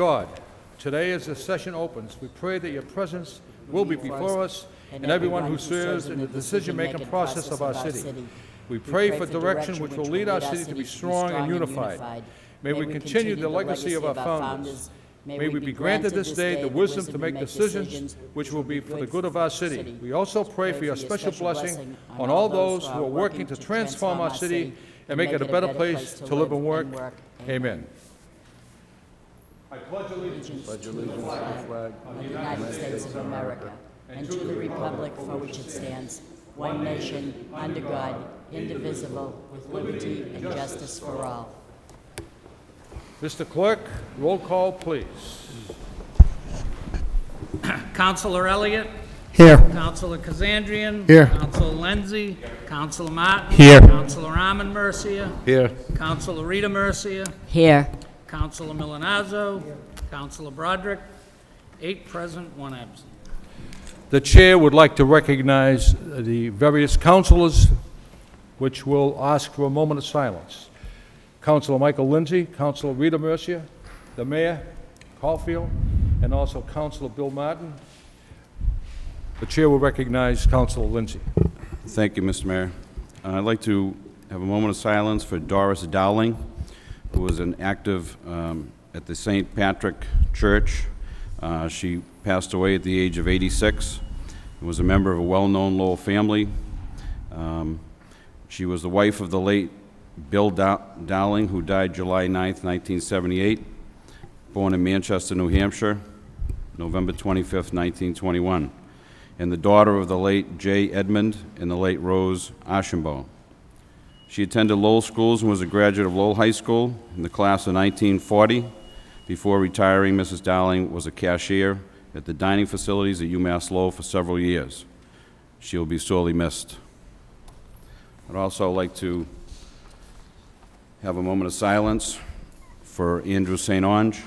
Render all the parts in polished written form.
God, today as the session opens, we pray that your presence will be before us and everyone who serves in the decision-making process of our city. We pray for direction which will lead our city to be strong and unified. May we continue the legacy of our founders. May we be granted this day the wisdom to make decisions which will be for the good of our city. We also pray for your special blessing on all those who are working to transform our city and make it a better place to live and work. Amen. I pledge allegiance to the flag of the United States of America and to the republic for which it stands, one nation, under God, indivisible, with liberty and justice for all. Mr. Clerk, roll call, please. Councilor Elliott. Here. Councilor Kazandrian. Here. Councilor Lenzi. Councilor Martin. Here. Councilor Armin Mercia. Here. Councilor Rita Mercia. Here. Councilor Milanazzo. Councilor Broderick. 8 present, 1 absent. The chair would like to recognize the various councilors, which will ask for a moment of silence. Councilor Michael Lindsay, Councilor Rita Mercia, the Mayor, Caulfield, and also Councilor Bill Martin. The chair will recognize Councilor Lindsay. Thank you, Mr. Mayor. I'd like to have a moment of silence for Doris Dowling, who was an active at the St. Patrick Church. She passed away at the age of 86 and was a member of a well-known Lowell family. She was the wife of the late Bill Dowling, who died July 9th, 1978, born in Manchester, New Hampshire, November 25th, 1921, and the daughter of the late J. Edmund and the late Rose Archambault. She attended Lowell schools and was a graduate of Lowell High School in the class of 1940. Before retiring, Mrs. Dowling was a cashier at the dining facilities at UMass Lowell for several years. She will be sorely missed. I'd also like to have a moment of silence for Andrew St. Onge,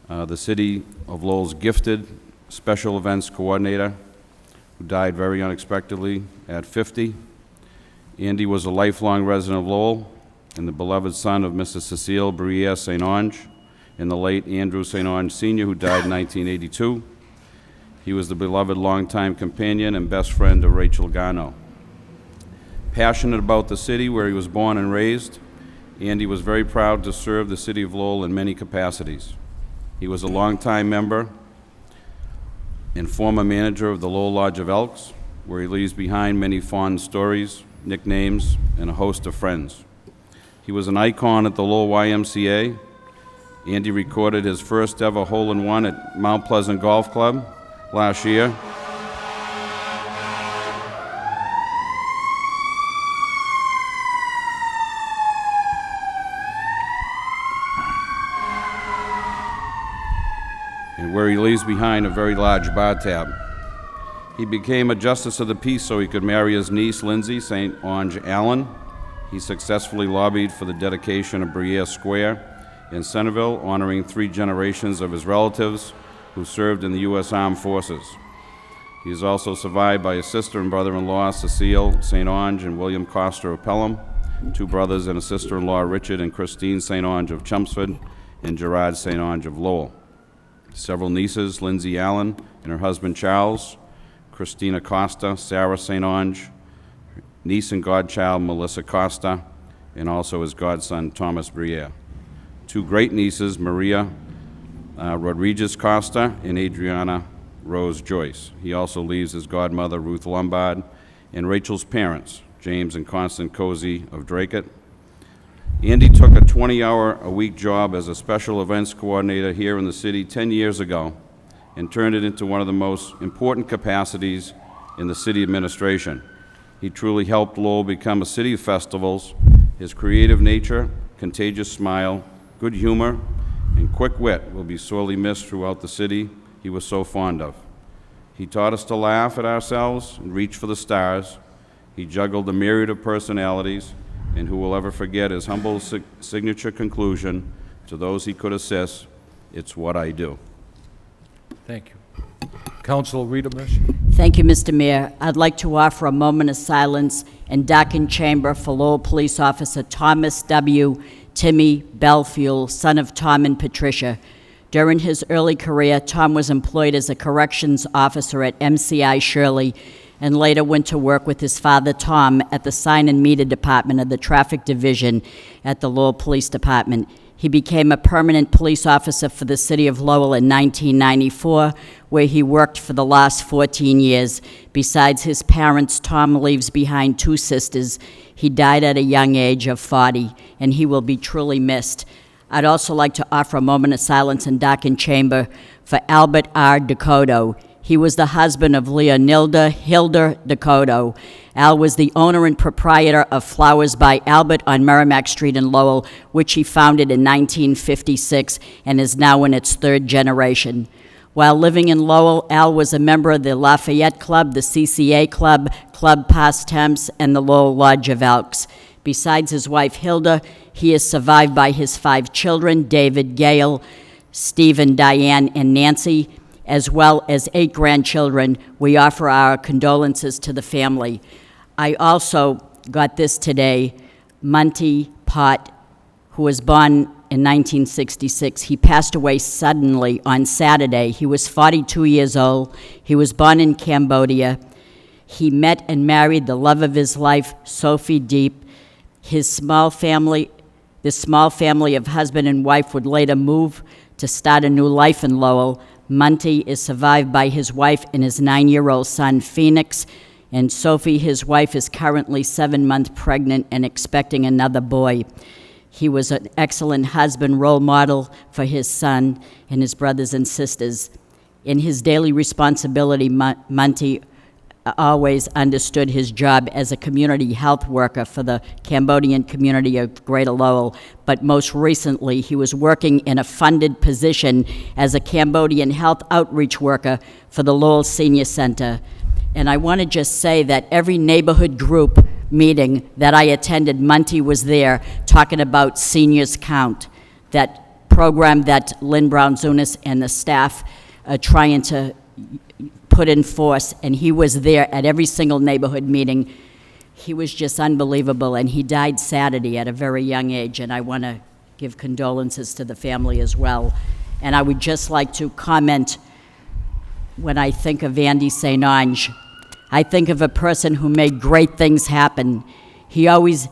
the City of Lowell's gifted special events coordinator, who died very unexpectedly at 50. Andy was a lifelong resident of Lowell and the beloved son of Mrs. Cecile Briere St. Onge and the late Andrew St. Onge Sr., who died in 1982. He was the beloved longtime companion and best friend of Rachel Garno. Passionate about the city where he was born and raised, Andy was very proud to serve the city of Lowell in many capacities. He was a longtime member and former manager of the Lowell Lodge of Elks, where he leaves behind many fond stories, nicknames, and a host of friends. He was an icon at the Lowell YMCA. Andy recorded his first ever hole-in-one at Mount Pleasant Golf Club last year. And where he leaves behind a very large bar tab. He became a justice of the peace so he could marry his niece, Lindsay St. Onge Allen. He successfully lobbied for the dedication of Briere Square in Centerville, honoring 3 generations of his relatives who served in the U.S. Armed Forces. He is also survived by his sister and brother-in-law, Cecile St. Onge and William Coster of Pelham, 2 brothers and a sister-in-law, Richard and Christine St. Onge of Chelmsford, and Gerard St. Onge of Lowell. Several nieces, Lindsay Allen and her husband Charles, Christina Costa, Sarah St. Onge, niece and godchild Melissa Costa, and also his godson Thomas Briere. 2 great nieces, Maria Rodriguez Costa and Adriana Rose Joyce. He also leaves his godmother Ruth Lombard and Rachel's parents, James and Constance Cozy of Dracut. Andy took a 20-hour-a-week job as a special events coordinator here in the city 10 years ago and turned it into one of the most important capacities in the city administration. He truly helped Lowell become a city of festivals. His creative nature, contagious smile, good humor, and quick wit will be sorely missed throughout the city he was so fond of. He taught us to laugh at ourselves and reach for the stars. He juggled a myriad of personalities, and who will ever forget his humble signature conclusion to those he could assist, "It's what I do." Thank you. Councilor Rita Mercia. Thank you, Mr. Mayor. I'd like to offer a moment of silence and darken chamber for Lowell Police Officer Thomas W. Timmy Belfuel, son of Tom and Patricia, During his early career, Tom was employed as a corrections officer at MCI Shirley and later went to work with his father, Tom, at the Sign and Meter Department of the Traffic Division at the Lowell Police Department. He became a permanent police officer for the city of Lowell in 1994, where he worked for the last 14 years. Besides his parents, Tom leaves behind 2 sisters. He died at a young age of 40, and he will be truly missed. I'd also like to offer a moment of silence and darkened chamber for Albert R. Dakota. He was the husband of Leonilda Hilda Dakota. Al was the owner and proprietor of Flowers by Albert on Merrimack Street in Lowell, which he founded in 1956 and is now in its 3rd generation. While living in Lowell, Al was a member of the Lafayette Club, the CCA Club, Club Pas Temps, and the Lowell Lodge of Elks. Besides his wife Hilda, he is survived by his 5 children, David, Gail, Stephen, Diane, and Nancy, as well as 8 grandchildren. We offer our condolences to the family. I also got this today, Monty Pott, who was born in 1966. He passed away suddenly on Saturday. He was 42 years old. He was born in Cambodia. He met and married the love of his life, Sophie Deep. This small family of husband and wife would later move to start a new life in Lowell. Monty is survived by his wife and his 9-year-old son, Phoenix, and Sophie, his wife, is currently 7 months pregnant and expecting another boy. He was an excellent husband, role model for his son and his brothers and sisters. In his daily responsibility, Monty always understood his job as a community health worker for the Cambodian community of Greater Lowell, but most recently he was working in a funded position as a Cambodian health outreach worker for the Lowell Senior Center. And I want to just say that every neighborhood group meeting that I attended, Monty was there talking about Seniors Count, that program that Lynn Brown-Zunis and the staff are trying to put in force, and he was there at every single neighborhood meeting. He was just unbelievable, and he died Saturday at a very young age, and I want to give condolences to the family as well. And I would just like to comment, when I think of Andy St. Onge, I think of a person who made great things happen. He always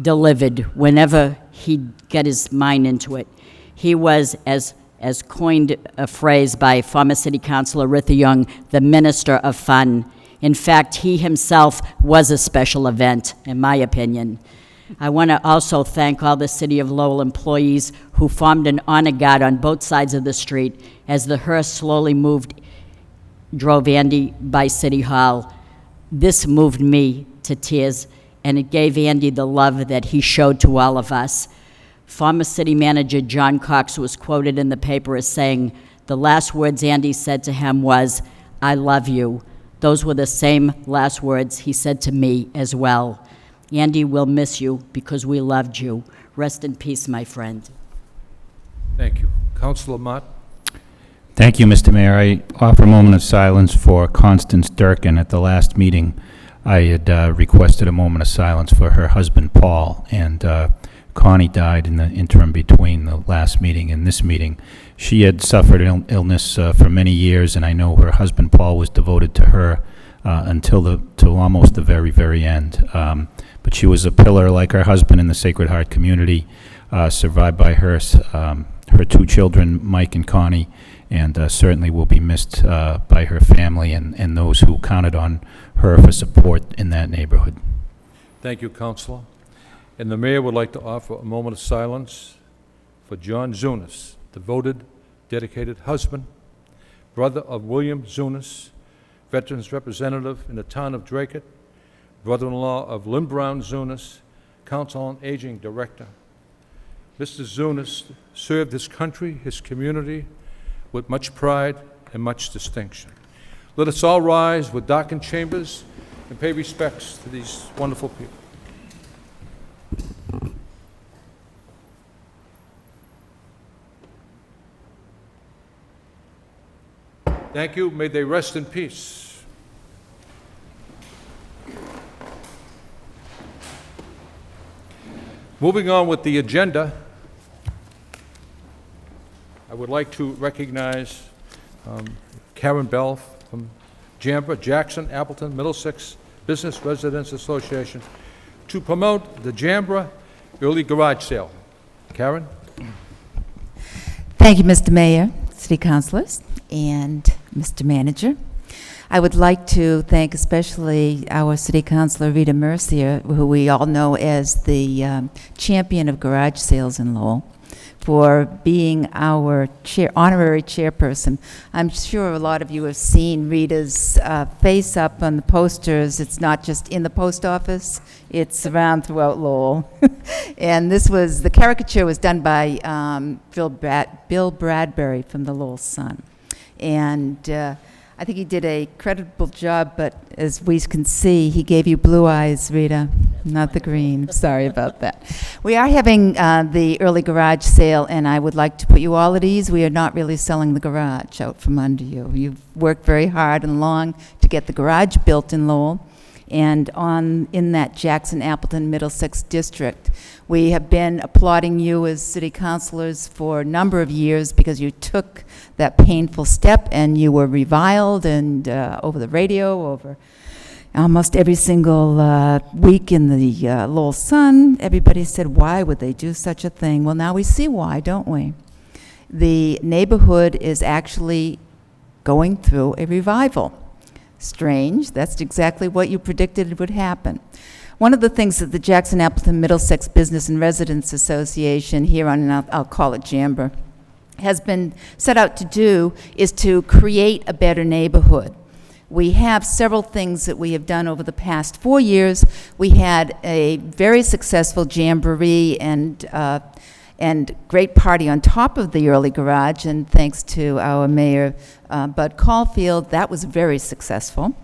delivered whenever he'd get his mind into it. He was, as coined a phrase by former City Councilor Ritha Young, the minister of fun. In fact, he himself was a special event, in my opinion. I want to also thank all the City of Lowell employees who formed an honor guard on both sides of the street as the hearse slowly drove Andy by City Hall. This moved me to tears, and it gave Andy the love that he showed to all of us. Former city manager John Cox was quoted in the paper as saying, the last words Andy said to him was, "I love you." Those were the same last words he said to me as well. Andy, we'll miss you because we loved you. Rest in peace, my friend. Thank you. Councilor Mott. Thank you, Mr. Mayor. I offer a moment of silence for Constance Durkin. At the last meeting, I had requested a moment of silence for her husband, Paul, and Connie died in the interim between the last meeting and this meeting. She had suffered illness for many years, and I know her husband, Paul, was devoted to her until almost the very, very end. But she was a pillar, like her husband, in the Sacred Heart community, survived by her 2 children, Mike and Connie, and certainly will be missed by her family and those who counted on her for support in that neighborhood. Thank you, Councilor. And the mayor would like to offer a moment of silence for John Zunis, devoted, dedicated husband, brother of William Zunis, Veterans Representative in the town of Dracut, brother-in-law of Lynn Brown-Zunis, Council on Aging Director. Mr. Zunis served his country, his community, with much pride and much distinction. Let us all rise with darkened chambers and pay respects to these wonderful people. Thank you. May they rest in peace. Moving on with the agenda, I would like to recognize Karen Bell from JAMBA, Jackson, Appleton, Middlesex Business Residents Association, to promote the JAMBA early garage sale. Karen? Thank you, Mr. Mayor, City Councilors, and Mr. Manager. I would like to thank especially our City Councilor Rita Mercier, who we all know as the champion of garage sales in Lowell, for being our honorary chairperson. I'm sure a lot of you have seen Rita's face up on the posters. It's not just in the post office, it's around throughout Lowell. And the caricature was done by Bill Bradbury from the Lowell Sun. And I think he did a creditable job, but as we can see, he gave you blue eyes, Rita, not the green. Sorry about that. We are having the early garage sale, and I would like to put you all at ease. We are not really selling the garage out from under you. You've worked very hard and long to get the garage built in Lowell, and in that Jackson, Appleton, Middlesex district. We have been applauding you as city councilors for a number of years because you took that painful step and you were reviled and over the radio, over almost every single week in the Lowell Sun. Everybody said, why would they do such a thing? Well, now we see why, don't we? The neighborhood is actually going through a revival. Strange. That's exactly what you predicted would happen. One of the things that the Jackson Appleton Middlesex Business and Residents Association here on, and I'll call it JAMBA, has been set out to do is to create a better neighborhood. We have several things that we have done over the past 4 years. We had a very successful jamboree and great party on top of the early garage, and thanks to our mayor, Bud Caulfield, that was very successful.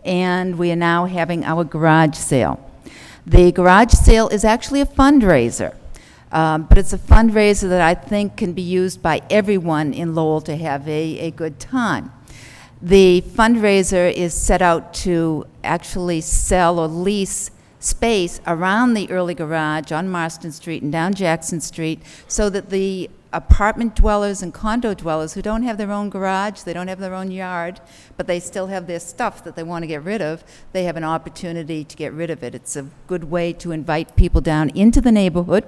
And we are now having our garage sale. The garage sale is actually a fundraiser, but it's a fundraiser that I think can be used by everyone in Lowell to have a good time. The fundraiser is set out to actually sell or lease space around the early garage on Marston Street and down Jackson Street so that the apartment dwellers and condo dwellers who don't have their own garage, they don't have their own yard, but they still have their stuff that they want to get rid of, they have an opportunity to get rid of it. It's a good way to invite people down into the neighborhood,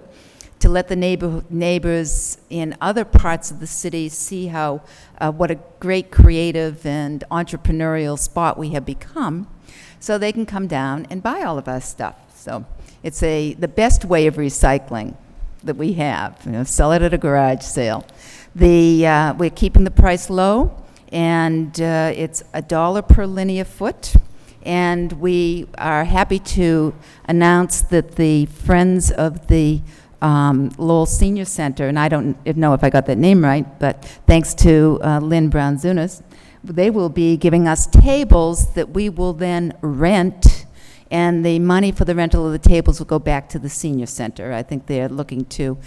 to let the neighbors in other parts of the city see how what a great creative and entrepreneurial spot we have become, so they can come down and buy all of our stuff. So it's the best way of recycling that we have. Sell it at a garage sale. We're keeping the price low, and it's $1 per linear foot. And we are happy to announce that the Friends of the Lowell Senior Center, and I don't know if I got that name right, but thanks to Lynn Brown-Zunas, they will be giving us tables that we will then rent, and the money for the rental of the tables will go back to the senior center. I think they're looking to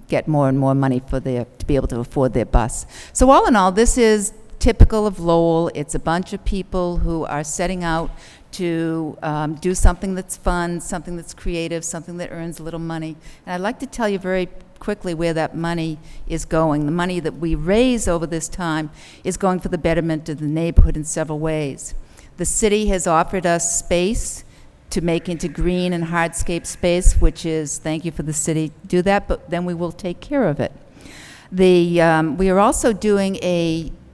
get more and more money to be able to afford their bus. So all in all, this is typical of Lowell. It's a bunch of people who are setting out to do something that's fun, something that's creative, something that earns a little money. And I'd like to tell you very quickly where that money is going. The money that we raise over this time is going for the betterment of the neighborhood in several ways. The city has offered us space to make into green and hardscape space, which is, thank you for the city to do that, but then we will take care of it. We are also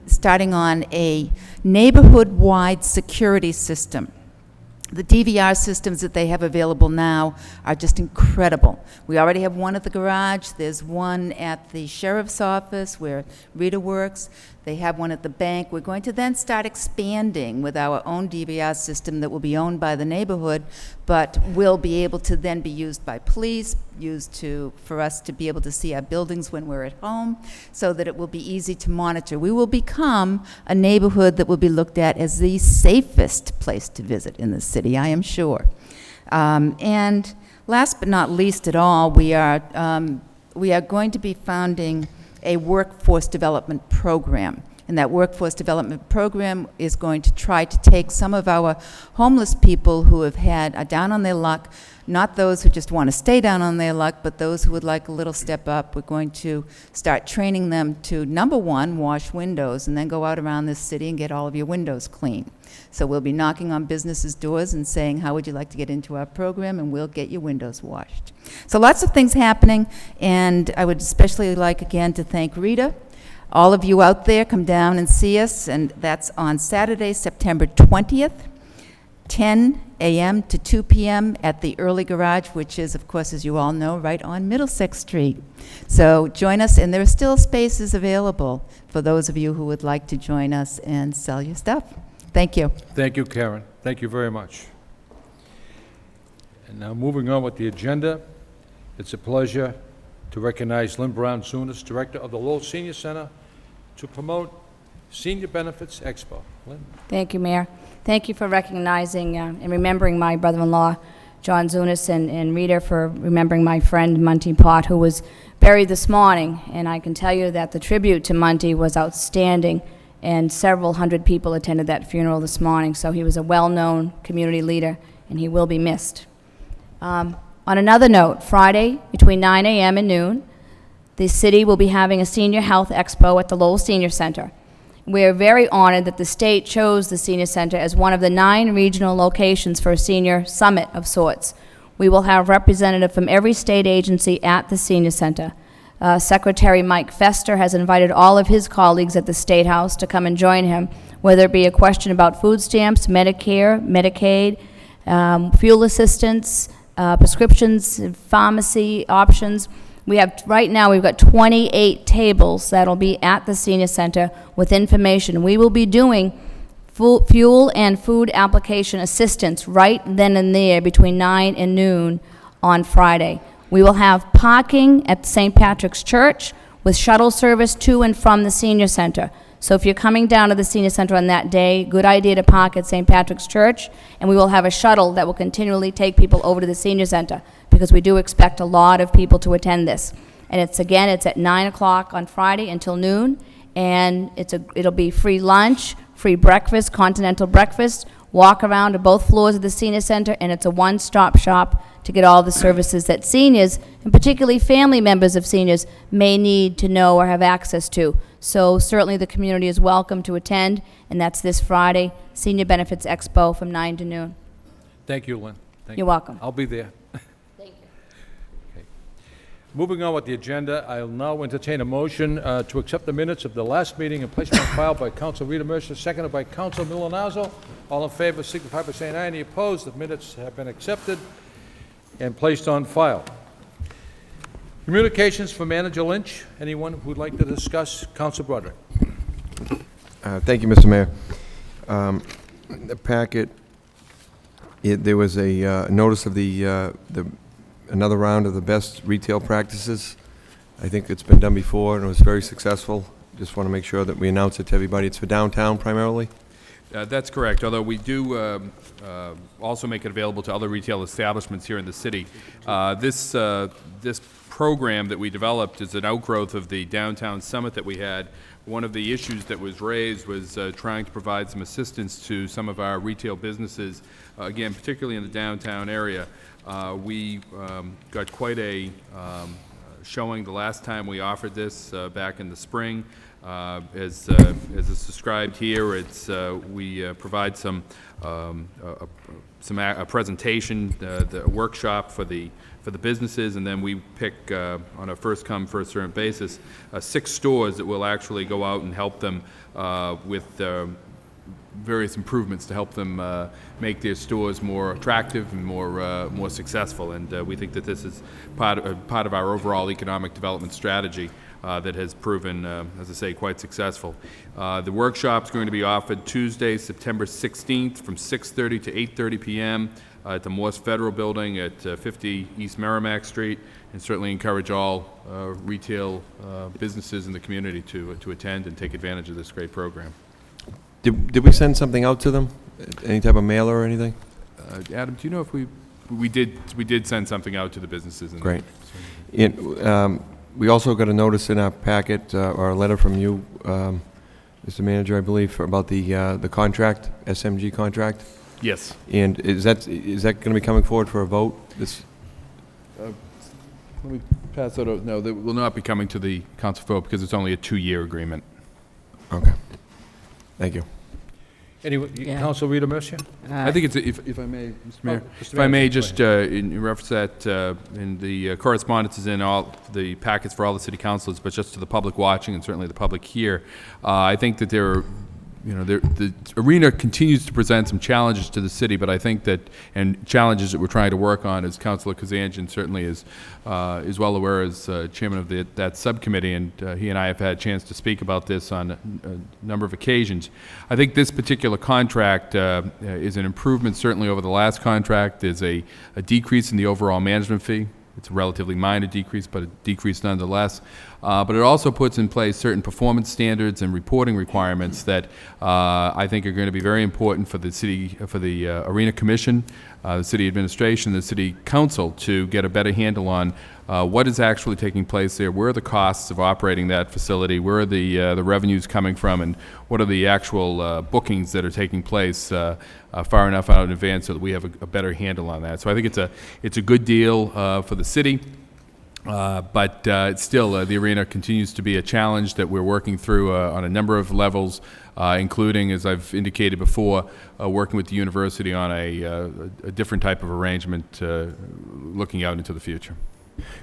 starting on a neighborhood-wide security system. The DVR systems that they have available now are just incredible. We already have one at the garage. There's one at the sheriff's office where Rita works. They have one at the bank. We're going to then start expanding with our own DVR system that will be owned by the neighborhood, but will be able to then be used by police, for us to be able to see our buildings when we're at home, so that it will be easy to monitor. We will become a neighborhood that will be looked at as the safest place to visit in the city, I am sure. And last but not least at all, we are going to be founding a workforce development program. And that workforce development program is going to try to take some of our homeless people who are down on their luck, not those who just want to stay down on their luck, but those who would like a little step up. We're going to start training them to, number one, wash windows, and then go out around this city and get all of your windows clean. So we'll be knocking on businesses' doors and saying, how would you like to get into our program, and we'll get your windows washed. So lots of things happening, and I would especially like, again, to thank Rita. All of you out there, come down and see us, and that's on Saturday, September 20th, 10 a.m. to 2 p.m. at the Early Garage, which is, of course, as you all know, right on Middlesex Street. So join us, and there are still spaces available for those of you who would like to join us and sell your stuff. Thank you. Thank you, Karen. Thank you very much. And now moving on with the agenda, it's a pleasure to recognize Lynn Brown-Zunas, Director of the Lowell Senior Center, to promote Senior Benefits Expo. Lynn? Thank you, Mayor. Thank you for recognizing and remembering my brother-in-law, John Zunas, and Rita for remembering my friend, Monty Pott, who was buried this morning. And I can tell you that the tribute to Monty was outstanding, and several hundred people attended that funeral this morning. So he was a well-known community leader, and he will be missed. On another note, Friday between 9 a.m. and noon, the city will be having a senior health expo at the Lowell Senior Center. We are very honored that the state chose the Senior Center as one of the 9 regional locations for a senior summit of sorts. We will have representatives from every state agency at the Senior Center. Secretary Mike Fester has invited all of his colleagues at the State House to come and join him, whether it be a question about food stamps, Medicare, Medicaid, fuel assistance, prescriptions, pharmacy options. Right now, we've got 28 tables that'll be at the Senior Center with information. We will be doing fuel and food application assistance right then and there between 9 and noon on Friday. We will have parking at St. Patrick's Church with shuttle service to and from the Senior Center. So if you're coming down to the Senior Center on that day, good idea to park at St. Patrick's Church, and we will have a shuttle that will continually take people over to the Senior Center, because we do expect a lot of people to attend this. And it's at 9 o'clock on Friday until noon, and it'll be free lunch, free breakfast, continental breakfast, walk around to both floors of the Senior Center, and it's a one-stop shop to get all the services that seniors, and particularly family members of seniors, may need to know or have access to. So certainly the community is welcome to attend, and that's this Friday, Senior Benefits Expo from 9 to noon. Thank you, Lynn. You're welcome. I'll be there. Thank you. Okay. Moving on with the agenda, I'll now entertain a motion to accept the minutes of the last meeting and place them on file by Council Rita Mercer, seconded by Council Milonazo. All in favor signify by saying aye. Any opposed? The minutes have been accepted and placed on file. Communications for Manager Lynch. Anyone who'd like to discuss? Council Broderick. Thank you, Mr. Mayor. In the packet, there was a notice of another round of the best retail practices. I think it's been done before and it was very successful. Just want to make sure that we announce it to everybody. It's for downtown primarily. That's correct, although we do also make it available to other retail establishments here in the city. This program that we developed is an outgrowth of the downtown summit that we had. One of the issues that was raised was trying to provide some assistance to some of our retail businesses, again, particularly in the downtown area. We got quite a showing the last time we offered this back in the spring. As it's described here, we provide a presentation, the workshop for the businesses, and then we pick on a first come first served basis 6 stores that will actually go out and help them with various improvements to help them make their stores more attractive and more successful. And we think that this is part of our overall economic development strategy that has proven, as I say, quite successful. The workshop is going to be offered Tuesday, September 16th from 6:30 to 8:30 p.m. At the Morse Federal Building at 50 East Merrimack Street, and certainly encourage all retail businesses in the community to attend and take advantage of this great program. Did we send something out to them? Any type of mailer or anything? Adam, do you know if we did send something out to the businesses? Great. We also got a notice in our packet, or a letter from you, Mr. Manager, I believe, about the contract, SMG contract. Yes. And is that going to be coming forward for a vote? Let me pass that over. No, they will not be coming to the council vote because it's only a 2-year agreement. Okay. Thank you. Anyway, Yeah. Council Rita Mercier? I think it's, if I may, Mr. Mayor, Mr. if I may Manager, just, in reference to that, in the correspondence is in all the packets for all the city councilors, but just to the public watching and certainly the public here, I think that there are, the arena continues to present some challenges to the city, but I think that, and challenges that we're trying to work on, as Councilor Kazanjian certainly is well aware as chairman of that subcommittee, and he and I have had a chance to speak about this on a number of occasions. I think this particular contract is an improvement certainly over the last contract. There's a decrease in the overall management fee. It's a relatively minor decrease, but a decrease nonetheless. But it also puts in place certain performance standards and reporting requirements that I think are going to be very important for the city, for the Arena Commission, the city administration, the city council to get a better handle on what is actually taking place there, where are the costs of operating that facility, where are the revenues coming from, and what are the actual bookings that are taking place far enough out in advance so that we have a better handle on that. So I think it's a good deal for the city. But it's still, the arena continues to be a challenge that we're working through on a number of levels, including, as I've indicated before, working with the university on a different type of arrangement looking out into the future.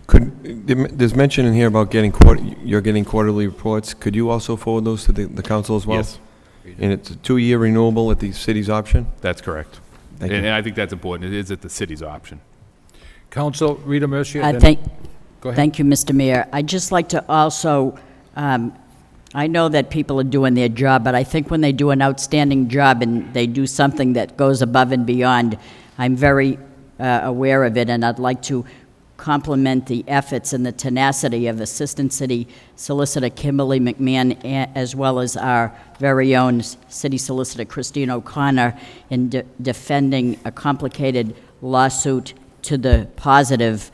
There's mention in here about you're getting quarterly reports. Could you also forward those to the council as well? Yes. And it's a 2-year renewable at the city's option? That's correct. Thank you. And I think that's important. It is at the city's option. Council Rita Mercier? Go ahead. Thank you, Mr. Mayor. I'd just like to also, I know that people are doing their job, but I think when they do an outstanding job and they do something that goes above and beyond, I'm very aware of it, and I'd like to compliment the efforts and the tenacity of Assistant City Solicitor Kimberly McMahon, as well as our very own City Solicitor Christine O'Connor in defending a complicated lawsuit to the positive,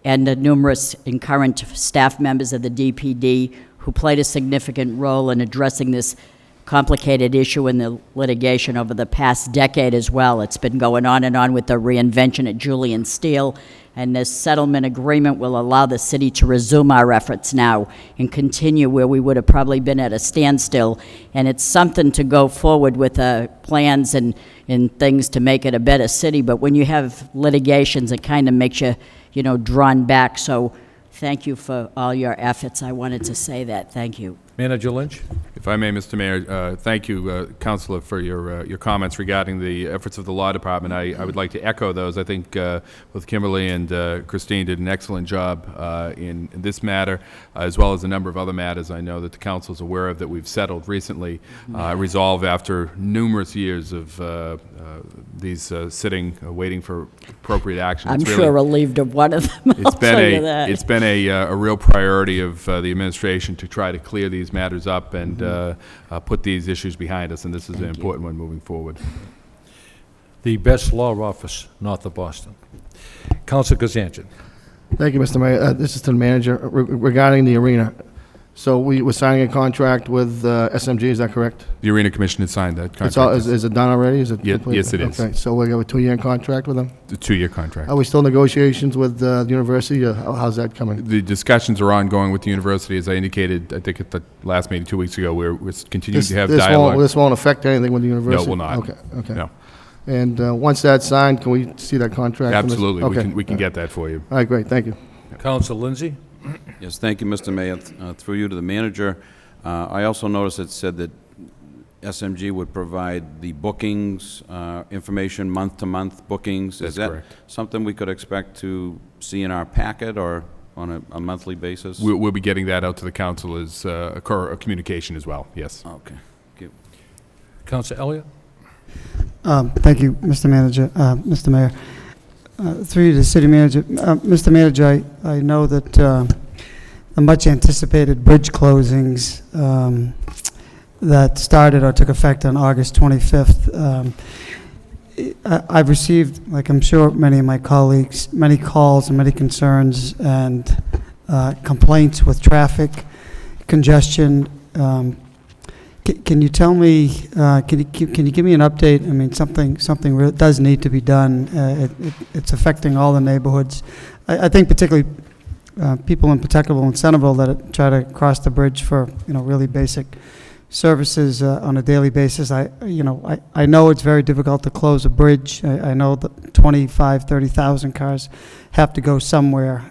and the numerous and current staff members of the DPD who played a significant role in addressing this complicated issue in the litigation over the past decade as well. It's been going on and on with the reinvention at Julian Steel, and this settlement agreement will allow the city to resume our efforts now and continue where we would have probably been at a standstill. And it's something to go forward with plans and things to make it a better city, but when you have litigations, it kind of makes you, drawn back. So thank you for all your efforts. I wanted to say that. Thank you. Manager Lynch? If I may, Mr. Mayor, thank you, Councilor, for your comments regarding the efforts of the Law Department. I would like to echo those. I think both Kimberly and Christine did an excellent job in this matter, as well as a number of other matters I know that the Council is aware of that we've settled recently, resolved after numerous years of these sitting, waiting for appropriate action. I'm It's sure really- relieved of one of them. I'll tell you that. It's been a real priority of the administration to try to clear these matters up and put these issues behind us, and this is an important one moving forward. The best law office north of Boston. Council Kazanjian? Thank you, Mr. Mayor. This is to the manager regarding the arena. So we were signing a contract with SMG, is that correct? The Arena Commission has signed that contract. It's all, is it done already? Is it Yeah, complete? yes, it is. Okay, so we have a 2-year contract with them? The 2-year contract. Are we still negotiations with the university, or how's that coming? The discussions are ongoing with the university, as I indicated, I think at the last meeting 2 weeks ago, we're continuing to have dialogue. This won't affect anything with the university? No, it will not. Okay. No. And once that's signed, can we see that contract? from this? Absolutely, Okay. we can get that for you. All right, great, thank you. Council Lindsay? Yes, thank you, Mr. Mayor. Through you to the manager. I also noticed it said that SMG would provide the bookings, information, month-to-month bookings. That's Is that correct. something we could expect to see in our packet or on a monthly basis? We'll be getting that out to the council as a communication as well, yes. Okay. Thank you. Council Elliott? Thank you, Mr. Manager, Mr. Mayor. Through you to the city manager. Mr. Manager, I know that the much-anticipated bridge closings that started or took effect on August 25th, I've received, like I'm sure many of my colleagues, many calls and many concerns and complaints with traffic congestion, Can you tell me, can you give me an update? I mean, something does need to be done. It's affecting all the neighborhoods. I think particularly people in Pawtuckaville and Centerville that try to cross the bridge for, really basic services on a daily basis. I know it's very difficult to close a bridge. I know that 30,000 cars have to go somewhere.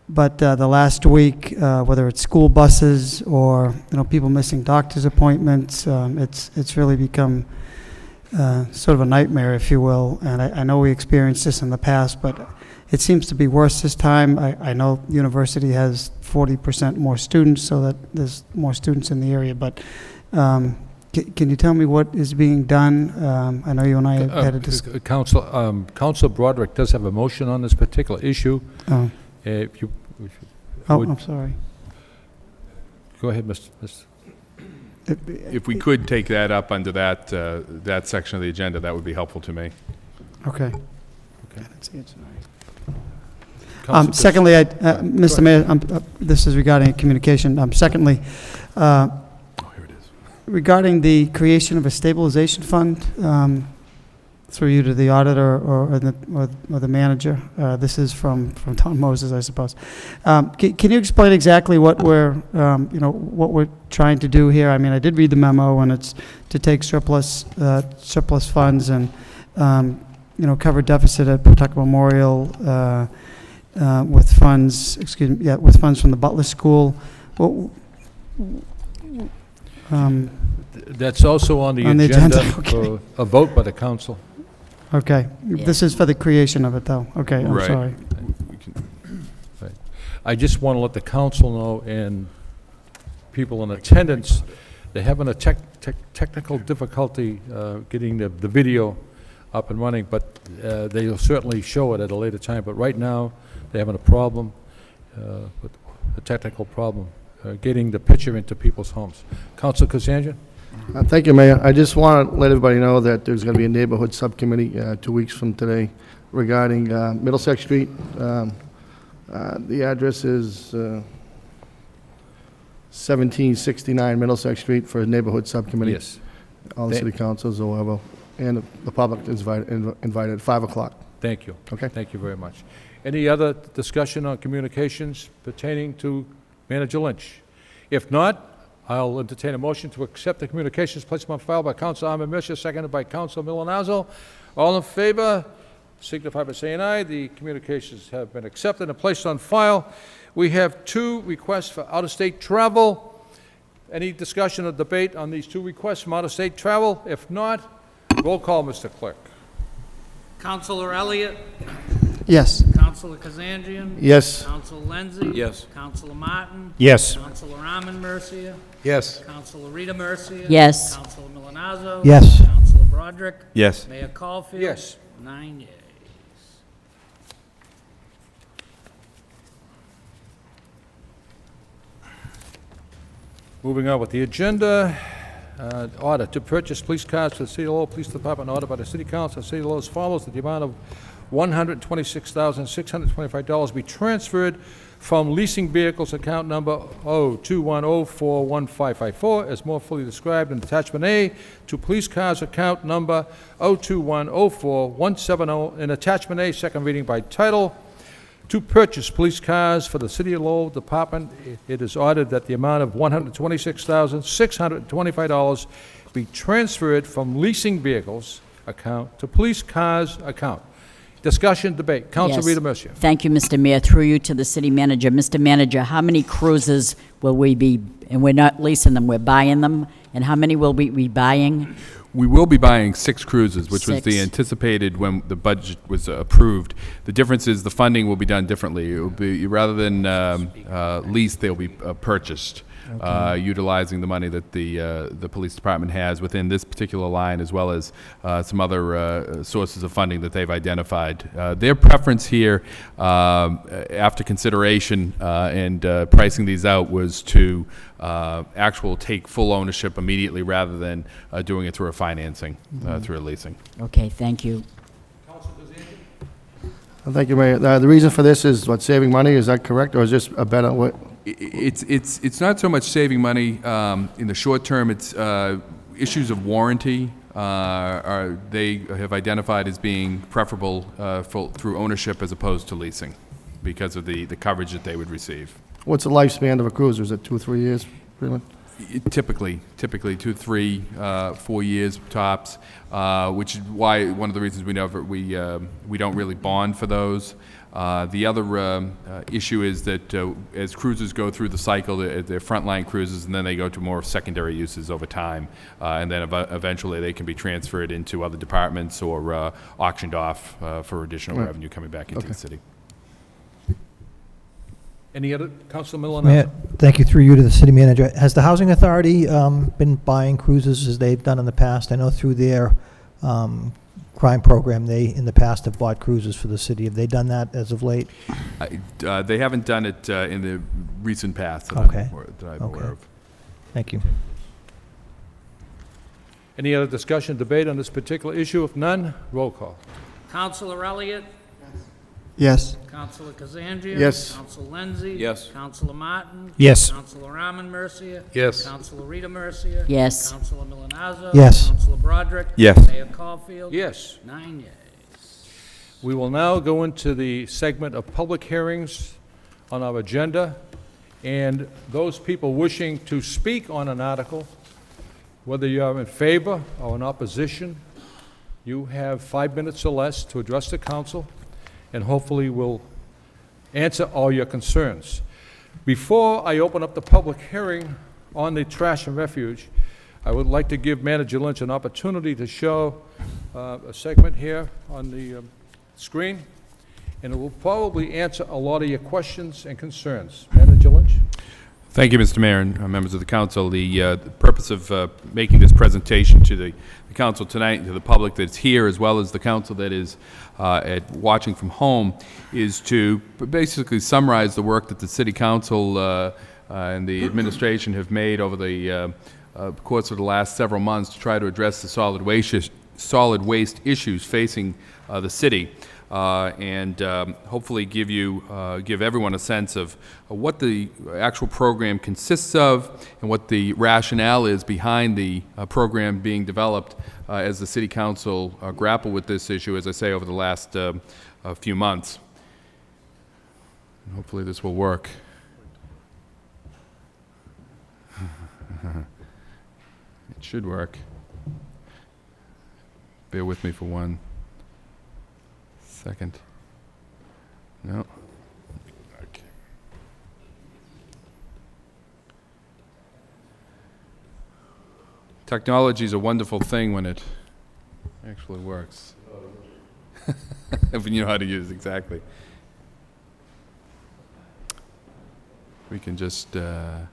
But the last week, whether it's school buses or people missing doctor's appointments, it's really become sort of a nightmare, if you will. And I know we experienced this in the past, but it seems to be worse this time. I know the university has 40% more students, so that there's more students in the area. But can you tell me what is being done? I know you and I had a discussion. Council Broderick does have a motion on this particular issue. Oh. If you I'm sorry. Go ahead, Mr. If we could take that up under that section of the agenda, that would be helpful to me. Okay. Okay. Secondly, Mr. Mayor, this is regarding communication. Secondly, Here it is. regarding the creation of a stabilization fund, through you to the auditor or the manager. This is from Tom Moses, I suppose. Can you explain exactly what we're trying to do here? I mean, I did read the memo, and it's to take surplus funds and cover deficit at Pawtucket Memorial with funds. With funds from the Butler School. That's also on the agenda for a vote by the council. Okay, this is for the creation of it, though. Okay, I'm Right. sorry. Right. I just want to let the council know and people in attendance, they're having a technical difficulty getting the video up and running, but they'll certainly show it at a later time. But right now, they're having a problem, a technical problem, getting the picture into people's homes. Councilor Kazanjian? Thank you, Mayor. I just want to let everybody know that there's going to be a neighborhood subcommittee 2 weeks from today regarding Middlesex Street. The address is 1769 Middlesex Street for a neighborhood subcommittee. Yes. All the city councils or whoever, and the public is invited at 5 o'clock. Thank you. Okay. Thank you very much. Any other discussion on communications pertaining to Manager Lynch? If not, I'll entertain a motion to accept the communications placed on file by Council Armin Misha, seconded by Council Milonazo. All in favor, signify by saying aye. The communications have been accepted and placed on file. We have 2 requests for out-of-state travel. Any discussion or debate on these 2 requests from out-of-state travel? If not, roll call, Mr. Clerk. Councilor Elliott? Yes. Councilor Kazanjian? Yes. Councilor Lenzi? Yes. Councilor Martin? Yes. Councilor Armin Mercia? Yes. Councilor Rita Mercia? Yes. Councilor Milonazo? Yes. Councilor Broderick? Yes. Mayor Caulfield? Yes. 9 yeas. Moving on with the agenda, order to purchase police cars for the City of Lowell Police Department, ordered by the City Council of the City of Lowell as follows: that the amount of $126,625 be transferred from leasing vehicles account number 021041554, as more fully described in attachment A, to police cars account number 0210417 in attachment A, second reading by title. To purchase police cars for the City of Lowell Department, it is ordered that the amount of $126,625 be transferred from leasing vehicles account to police cars account. Discussion, debate. Councilor Yes. Rita Mercia. Thank you, Mr. Mayor. Through you to the city manager. Mr. Manager, how many cruisers will we be, and we're not leasing them, we're buying them, and how many will we be buying? We will be buying 6 cruises, which was the 6. anticipated when the budget was approved. The difference is the funding will be done differently. It will be, rather than leased, they'll be purchased, utilizing the money that the police department has within this particular line, as well as some other sources of funding that they've identified. Their preference here, after consideration and pricing these out, was to take full ownership immediately rather than doing it through a financing, through a leasing. Okay, thank you. Thank you, Mayor. The reason for this is saving money, is that correct, or is this a better way? It's not so much saving money in the short term. It's issues of warranty. They have identified as being preferable through ownership as opposed to leasing, because of the coverage that they would receive. What's the lifespan of a cruiser? Is it 2 or 3 years, pretty much? Typically 2, 3, 4 years tops, which is why one of the reasons we don't really bond for those. The other issue is that as cruisers go through the cycle, they're frontline cruisers, and then they go to more secondary uses over time, and then eventually they can be transferred into other departments or auctioned off for additional revenue coming back into the city. Any other, Councilor Miller? Mayor, thank you, through you to the city manager. Has the Housing Authority been buying cruises as they've done in the past? I know through their crime program, they in the past have bought cruises for the city. Have they done that as of late? They haven't done it in the recent past that Okay. I'm aware of. Thank you. Any other discussion, debate on this particular issue? If none, roll call. Councilor Elliott? Yes. Councilor Kazandria? Yes. Councilor Lenzi? Yes. Councilor Martin? Yes. Councilor Raman Mercia? Yes. Councilor Rita Mercia? Yes. Councilor Milonazo? Yes. Councilor Broderick? Yes. Mayor Caulfield? Yes. 9 yeas. We will now go into the segment of public hearings on our agenda, and those people wishing to speak on an article, whether you are in favor or in opposition, you have 5 minutes or less to address the council, and hopefully we'll answer all your concerns. Before I open up the public hearing on the trash and refuge, I would like to give Manager Lynch an opportunity to show a segment here on the screen, and it will probably answer a lot of your questions and concerns. Manager Lynch? Thank you, Mr. Mayor and members of the council. The purpose of making this presentation to the council tonight and to the public that's here, as well as the council that is watching from home, is to basically summarize the work that the city council and the administration have made over the course of the last several months to try to address the solid waste issues facing the city. And hopefully give everyone a sense of what the actual program consists of and what the rationale is behind the program being developed as the City Council grapple with this issue, as I say, over the last few months. And hopefully this will work. It should work. Bear with me for 1 second. No. Okay. Technology is a wonderful thing when it actually works. When you know how to use it, exactly. We can just... There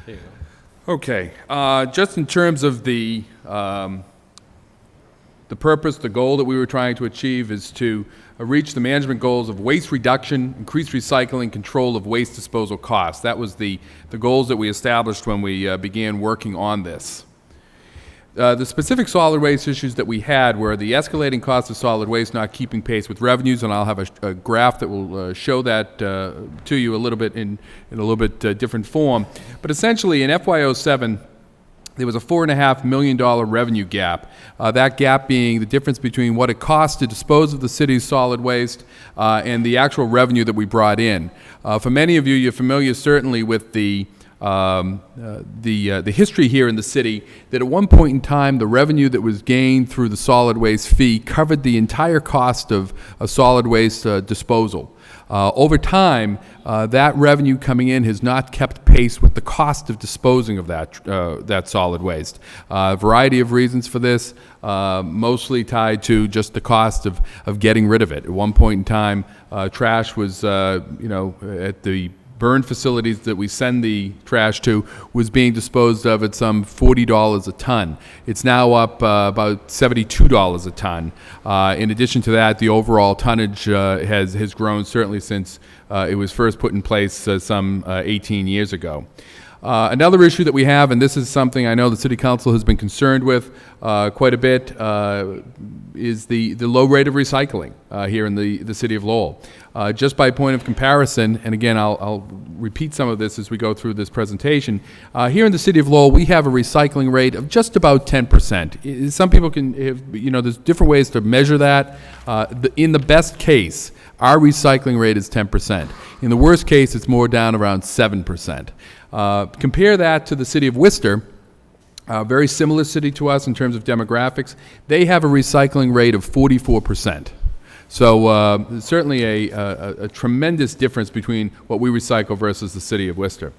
you go. Okay. Just in terms of the purpose, the goal that we were trying to achieve is to reach the management goals of waste reduction, increased recycling, control of waste disposal costs. That was the goals that we established when we began working on this. The specific solid waste issues that we had were the escalating cost of solid waste not keeping pace with revenues, and I'll have a graph that will show that to you a little bit in a little bit different form. But essentially in FY07, there was a $4.5 million revenue gap. That gap being the difference between what it cost to dispose of the city's solid waste and the actual revenue that we brought in. For many of you, you're familiar certainly with the history here in the city, that at one point in time the revenue that was gained through the solid waste fee covered the entire cost of a solid waste disposal. Over time, that revenue coming in has not kept pace with the cost of disposing of that solid waste. A variety of reasons for this, mostly tied to just the cost of getting rid of it. At one point in time, trash was, at the burn facilities that we send the trash to was being disposed of at some $40 a ton. It's now up about $72 a ton. In addition to that, the overall tonnage has grown certainly since it was first put in place some 18 years ago. Another issue that we have, and this is something I know the City Council has been concerned with quite a bit, is the low rate of recycling here in the City of Lowell. Just by point of comparison, and again, I'll repeat some of this as we go through this presentation, here in the City of Lowell, we have a recycling rate of just about 10%. Some people can have, there's different ways to measure that. In the best case, our recycling rate is 10%. In the worst case, it's more down around 7%. Compare that to the City of Worcester, a very similar city to us in terms of demographics. They have a recycling rate of 44%. So certainly a tremendous difference between what we recycle versus the City of Worcester.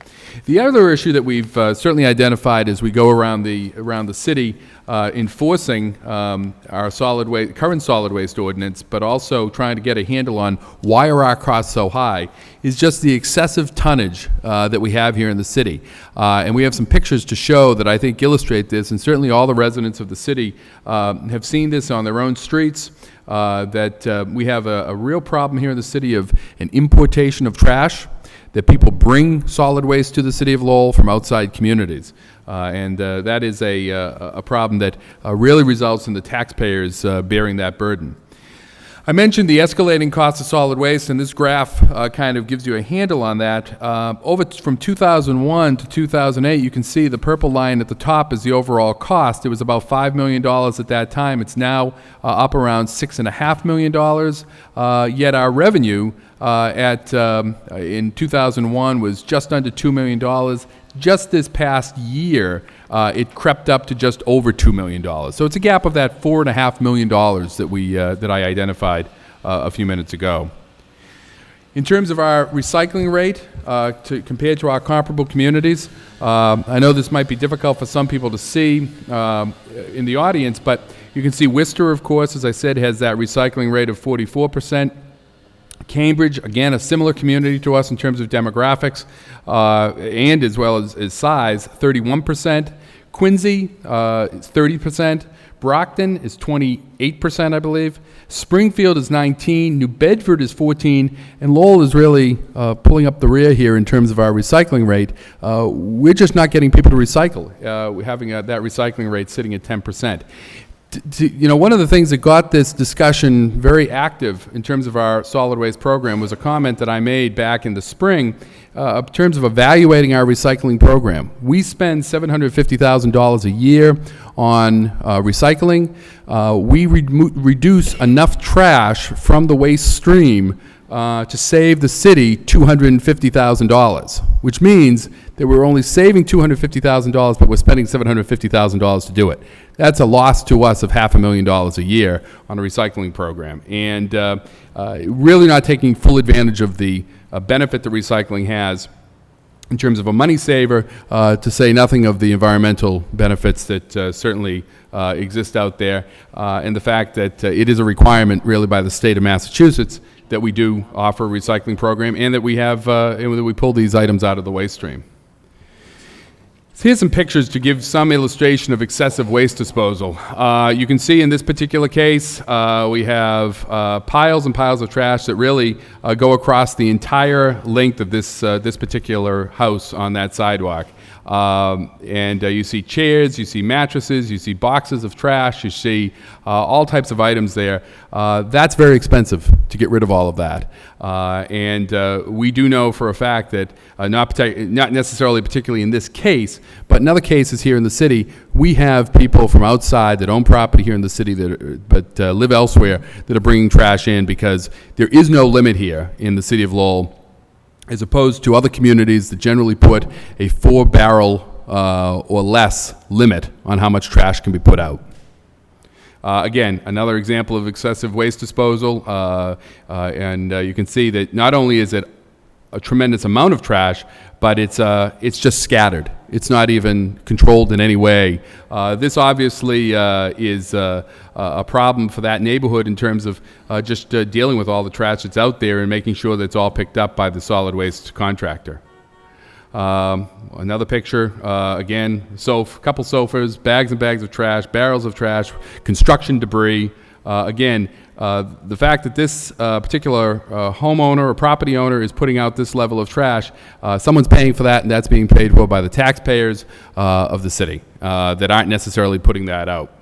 The other issue that we've certainly identified as we go around the city enforcing our current solid waste ordinance, but also trying to get a handle on why are our costs so high, is just the excessive tonnage that we have here in the city. And we have some pictures to show that I think illustrate this, and certainly all the residents of the city have seen this on their own streets. That we have a real problem here in the city of an importation of trash, that people bring solid waste to the City of Lowell from outside communities. And that is a problem that really results in the taxpayers bearing that burden. I mentioned the escalating cost of solid waste, and this graph kind of gives you a handle on that. From 2001 to 2008, you can see the purple line at the top is the overall cost. It was about $5 million at that time. It's now up around $6.5 million, yet our revenue in 2001 was just under $2 million. Just this past year, it crept up to just over $2 million. So it's a gap of that $4.5 million that I identified a few minutes ago. In terms of our recycling rate, compared to our comparable communities, I know this might be difficult for some people to see in the audience, but you can see Worcester, of course, as I said, has that recycling rate of 44%. Cambridge, again, a similar community to us in terms of demographics and as well as size, 31%. Quincy is 30%. Brockton is 28%, I believe. Springfield is 19%. New Bedford is 14%. And Lowell is really pulling up the rear here in terms of our recycling rate. We're just not getting people to recycle. We're having that recycling rate sitting at 10%. One of the things that got this discussion very active in terms of our solid waste program was a comment that I made back in the spring in terms of evaluating our recycling program. We spend $750,000 a year on recycling. We reduce enough trash from the waste stream to save the city $250,000, which means that we're only saving $250,000, but we're spending $750,000 to do it. That's a loss to us of $500,000 a year on a recycling program, and really not taking full advantage of the benefit that recycling has in terms of a money saver, to say nothing of the environmental benefits that certainly exist out there, and the fact that it is a requirement really by the state of Massachusetts that we do offer a recycling program, and that we have and that we pull these items out of the waste stream. So here's some pictures to give some illustration of excessive waste disposal. You can see in this particular case, we have piles and piles of trash that really go across the entire length of this particular house on that sidewalk. And you see chairs, you see mattresses, you see boxes of trash, you see all types of items there. That's very expensive to get rid of all of that. And we do know for a fact that, not necessarily particularly in this case, but in other cases here in the city, we have people from outside that own property here in the city but live elsewhere that are bringing trash in, because there is no limit here in the city of Lowell, as opposed to other communities that generally put a 4-barrel or less limit on how much trash can be put out. Again, another example of excessive waste disposal, and you can see that not only is it a tremendous amount of trash, but it's just scattered. It's not even controlled in any way. This obviously is a problem for that neighborhood in terms of just dealing with all the trash that's out there and making sure that it's all picked up by the solid waste contractor. Another picture, again, a couple sofas, bags and bags of trash, barrels of trash, construction debris. Again, The fact that this particular homeowner or property owner is putting out this level of trash, someone's paying for that, and that's being paid for by the taxpayers of the city that aren't necessarily putting that out.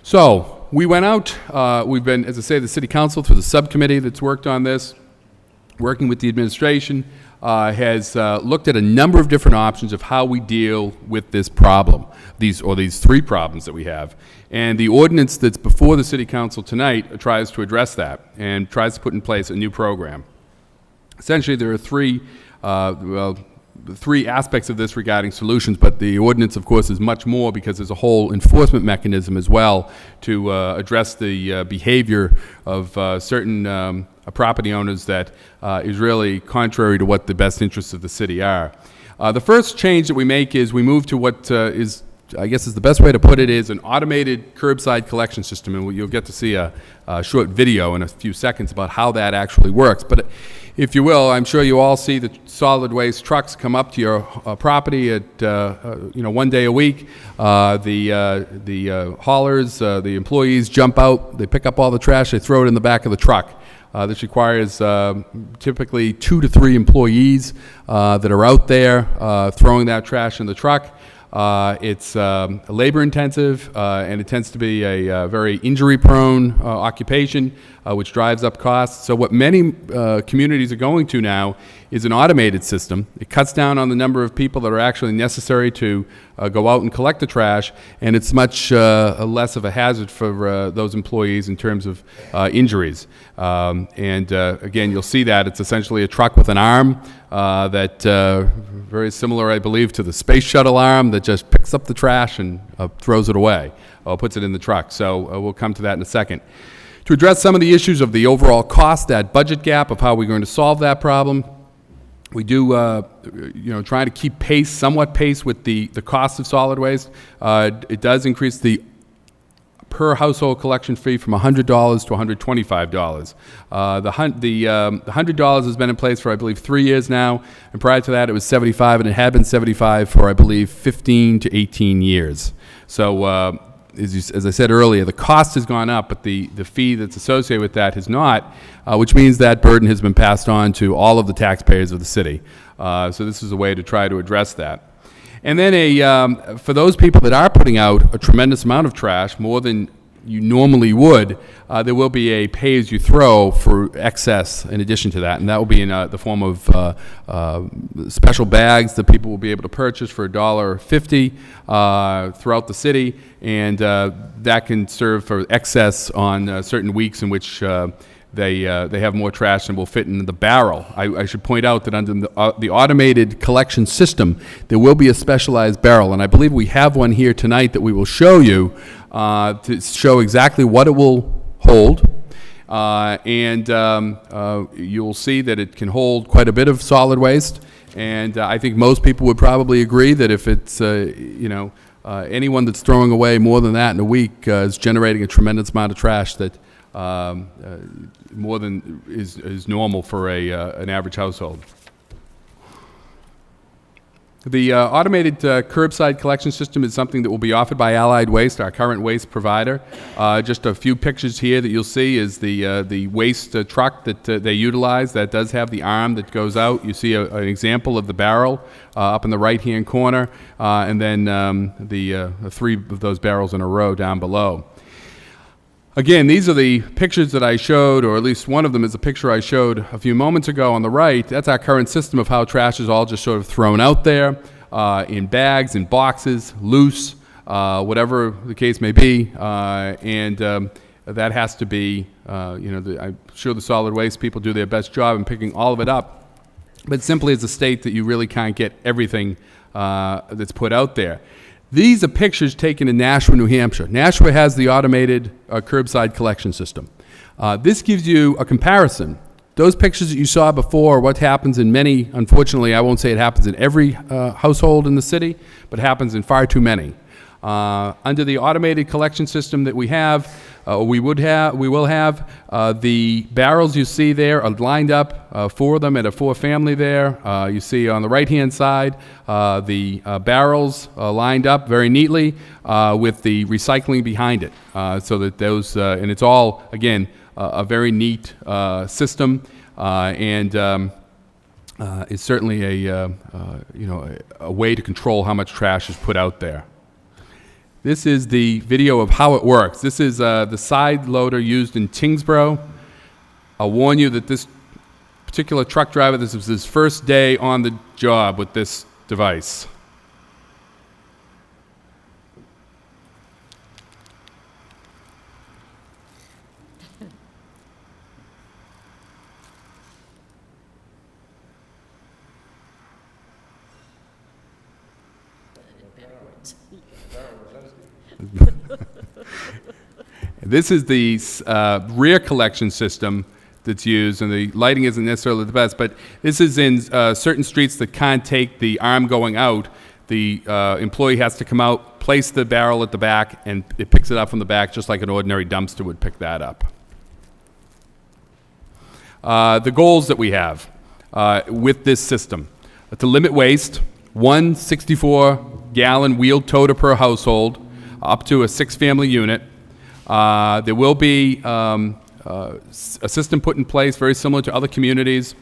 So we went out, we've been, as I say, the city council through the subcommittee that's worked on this, working with the administration, has looked at a number of different options of how we deal with this problem, these three problems that we have. And the ordinance that's before the city council tonight tries to address that and tries to put in place a new program. Essentially, there are three aspects of this regarding solutions, but the ordinance, of course, is much more because there's a whole enforcement mechanism as well to address the behavior of certain property owners that is really contrary to what the best interests of the city are. The first change that we make is we move to what is, I guess is the best way to put it, is an automated curbside collection system, and you'll get to see a short video in a few seconds about how that actually works. But if you will, I'm sure you all see the solid waste trucks come up to your property at one day a week. The haulers, the employees jump out, they pick up all the trash, they throw it in the back of the truck. This requires typically 2 to 3 employees that are out there throwing that trash in the truck. It's labor intensive, and it tends to be a very injury-prone occupation, which drives up costs. So what many communities are going to now is an automated system. It cuts down on the number of people that are actually necessary to go out and collect the trash, and it's much less of a hazard for those employees in terms of injuries. Again, you'll see that it's essentially a truck with an arm that very similar, I believe, to the space shuttle arm that just picks up the trash and throws it away or puts it in the truck. So we'll come to that in a second. To address some of the issues of the overall cost, that budget gap of how we're going to solve that problem, we do, try to keep pace, somewhat pace with the cost of solid waste. It does increase the per household collection fee from $100 to $125. The $100 has been in place for, I believe, 3 years now, and prior to that it was $75, and it had been $75 for, I believe, 15 to 18 years. So as I said earlier, the cost has gone up, but the fee that's associated with that has not, which means that burden has been passed on to all of the taxpayers of the city. So this is a way to try to address that. And then for those people that are putting out a tremendous amount of trash, more than you normally would, there will be a pay-as-you-throw for excess in addition to that, and that will be in the form of special bags that people will be able to purchase for $1.50 throughout the city, and that can serve for excess on certain weeks in which they have more trash than will fit in the barrel. I should point out that under the automated collection system, there will be a specialized barrel, and I believe we have one here tonight that we will show you to show exactly what it will hold. You'll see that it can hold quite a bit of solid waste, and I think most people would probably agree that if it's, anyone that's throwing away more than that in a week is generating a tremendous amount of trash that more than is normal for an average household. The automated curbside collection system is something that will be offered by Allied Waste, our current waste provider. Just a few pictures here that you'll see is the waste truck that they utilize. That does have the arm that goes out. You see an example of the barrel up in the right-hand corner, and then the 3 of those barrels in a row down below. Again, these are the pictures that I showed, or at least one of them is a picture I showed a few moments ago on the right. That's our current system of how trash is all just sort of thrown out there in bags, in boxes, loose, whatever the case may be. That has to be, I'm sure the solid waste people do their best job in picking all of it up. But simply as a state that you really can't get everything that's put out there. These are pictures taken in Nashua, New Hampshire. Nashua has the automated curbside collection system. This gives you a comparison. Those pictures that you saw before, what happens in many, unfortunately, I won't say it happens in every household in the city, but happens in far too many. Under the automated collection system that we have, we will have, the barrels you see there are lined up, 4 of them at a 4-family there. You see on the right-hand side, the barrels lined up very neatly with the recycling behind it, so that those, and it's all, again, a very neat system, and it's certainly a way to control how much trash is put out there. This is the video of how it works. This is the side loader used in Tingsboro. I'll warn you that this particular truck driver, this was his first day on the job with this device. This is the rear collection system that's used, and the lighting isn't necessarily the best, but this is in certain streets that can't take the arm going out. The employee has to come out, place the barrel at the back, and it picks it up from the back just like an ordinary dumpster would pick that up. The goals that we have with this system: to limit waste, 1 64-gallon wheeled toter per household, up to a 6-family unit. There will be a system put in place very similar to other communities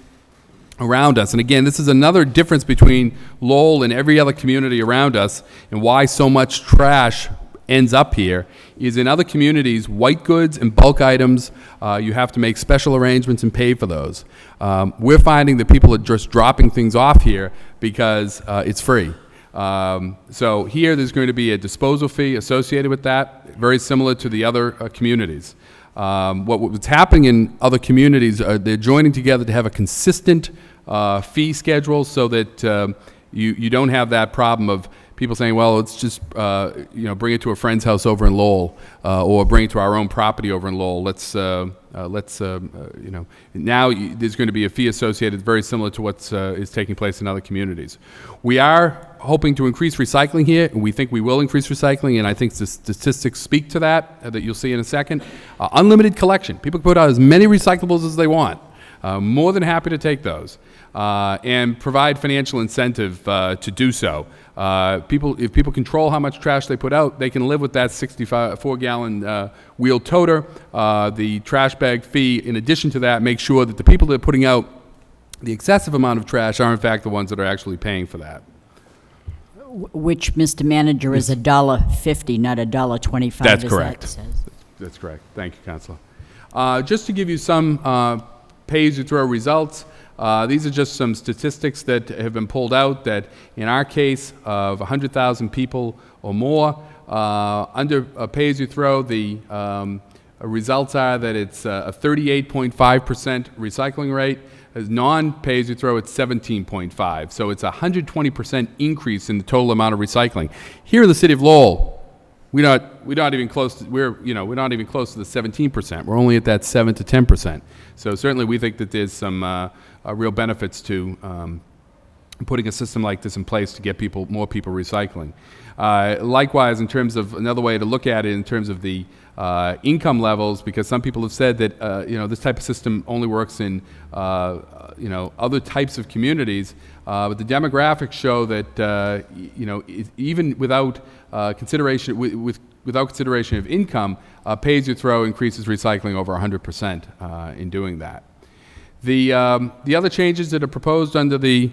around us. And again, this is another difference between Lowell and every other community around us, and why so much trash ends up here, is in other communities, white goods and bulk items, you have to make special arrangements and pay for those. We're finding that people are just dropping things off here because it's free. So here there's going to be a disposal fee associated with that, very similar to the other communities. What's happening in other communities, they're joining together to have a consistent fee schedule so that you don't have that problem of people saying, well, let's just bring it to a friend's house over in Lowell, or bring it to our own property over in Lowell. Now there's going to be a fee associated very similar to what is taking place in other communities. We are hoping to increase recycling here, and we think we will increase recycling, and I think the statistics speak to that, that you'll see in a second. Unlimited collection. People can put out as many recyclables as they want. More than happy to take those, and provide financial incentive to do so. If people control how much trash they put out, they can live with that 64-gallon wheeled toter. The trash bag fee, in addition to that, make sure that the people that are putting out the excessive amount of trash are in fact the ones that are actually paying for that. Which, Mr. Manager, is $1.50, not $1.25. That's correct. That's correct. Thank you, Councilor. Just to give you some pay-as-you-throw results, these are just some statistics that have been pulled out that, in our case, of 100,000 people or more, under pay-as-you-throw, the results are that it's a 38.5% recycling rate. As non-pay-as-you-throw, it's 17.5. So it's a 120% increase in the total amount of recycling. Here in the city of Lowell, we're not even close to the 17%. We're only at that 7 to 10%. So certainly we think that there's some real benefits to putting a system like this in place to get more people recycling. Likewise, in terms of another way to look at it, in terms of the income levels, because some people have said that this type of system only works in other types of communities, but the demographics show that even without consideration without consideration of income, pay-as-you-throw increases recycling over 100% in doing that. The other changes that are proposed under the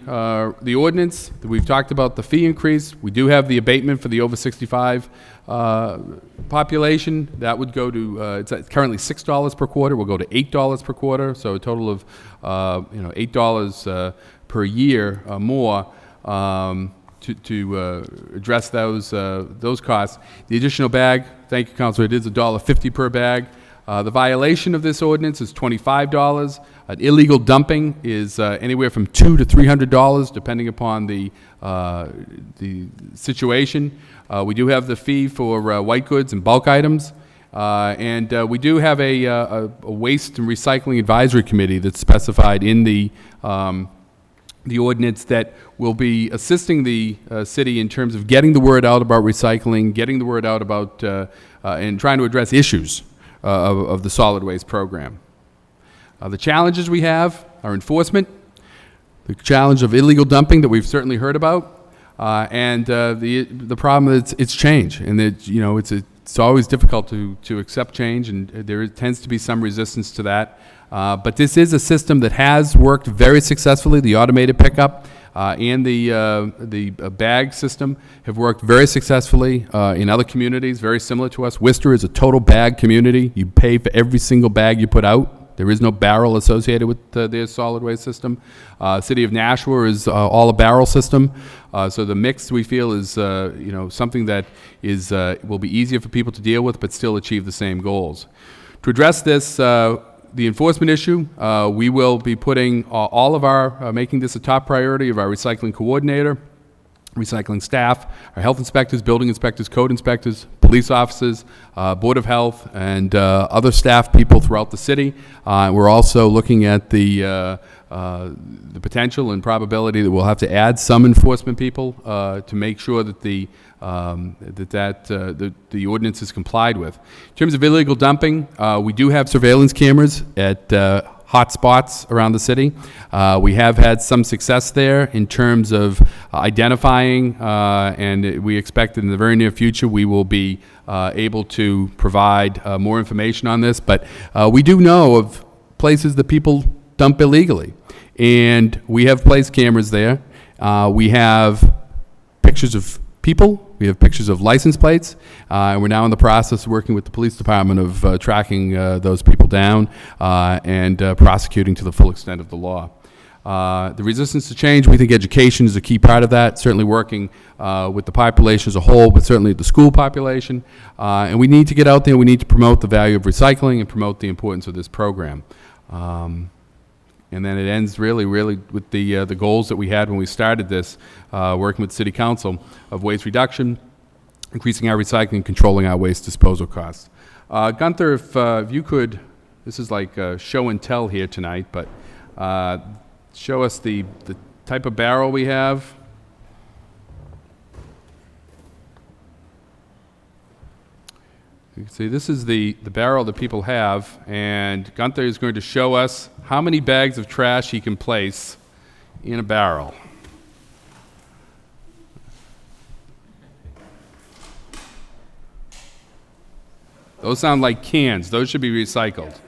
ordinance, that we've talked about the fee increase. We do have the abatement for the over 65 population. That would go to, it's currently $6 per quarter, will go to $8 per quarter, so a total of $8 per year more to address those costs. The additional bag, thank you, Councilor, it is $1.50 per bag. The violation of this ordinance is $25. Illegal dumping is anywhere from $200 to $300, depending upon the situation. We do have the fee for white goods and bulk items, and we do have a waste and recycling advisory committee that's specified in the ordinance that will be assisting the city in terms of getting the word out about recycling, getting the word out about and trying to address issues of the solid waste program. The challenges we have are enforcement, the challenge of illegal dumping that we've certainly heard about, and the problem is it's change, and that it's it's always difficult to accept change, and there tends to be some resistance to that. But this is a system that has worked very successfully. The automated pickup and the bag system have worked very successfully in other communities, very similar to us. Worcester is a total bag community. You pay for every single bag you put out. There is no barrel associated with their solid waste system. City of Nashua is all a barrel system. So the mix, we feel, is something that is will be easier for people to deal with, but still achieve the same goals. To address this, the enforcement issue, we will be putting all of our, making this a top priority of our recycling coordinator, recycling staff, our health inspectors, building inspectors, code inspectors, police officers, Board of Health, and other staff people throughout the city. We're also looking at the potential and probability that we'll have to add some enforcement people to make sure that the ordinance is complied with. In terms of illegal dumping, we do have surveillance cameras at hot spots around the city. We have had some success there in terms of identifying, and we expect that in the very near future we will be able to provide more information on this. But we do know of places that people dump illegally, and we have placed cameras there. We have pictures of people. We have pictures of license plates, and we're now in the process of working with the police department of tracking those people down and prosecuting to the full extent of the law. The resistance to change, we think education is a key part of that, certainly working with the population as a whole, but certainly the school population. And we need to get out there, we need to promote the value of recycling and promote the importance of this program. And then it ends really with the goals that we had when we started this, working with City Council of waste reduction, increasing our recycling, controlling our waste disposal costs. Gunther, if you could, this is like show and tell here tonight, but show us the type of barrel we have. You can see this is the barrel that people have, and Gunther is going to show us how many bags of trash he can place in a barrel. Those sound like cans. Those should be recycled.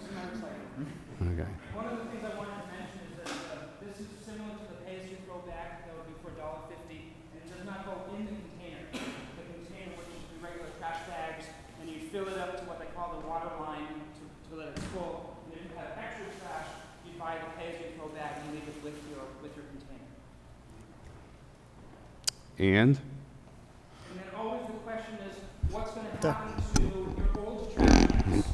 Okay. One of the things I wanted to mention is that this is similar to the pay-as-you-throw bag that would be for $1.50, and it does not go in the container. The container, which is the regular trash bags, and you fill it up to what they call the water line to let it full. And if you have extra trash, you buy the pay-as-you-throw bag and leave it with your container. And then always the question is, what's going to happen to your old trash cans?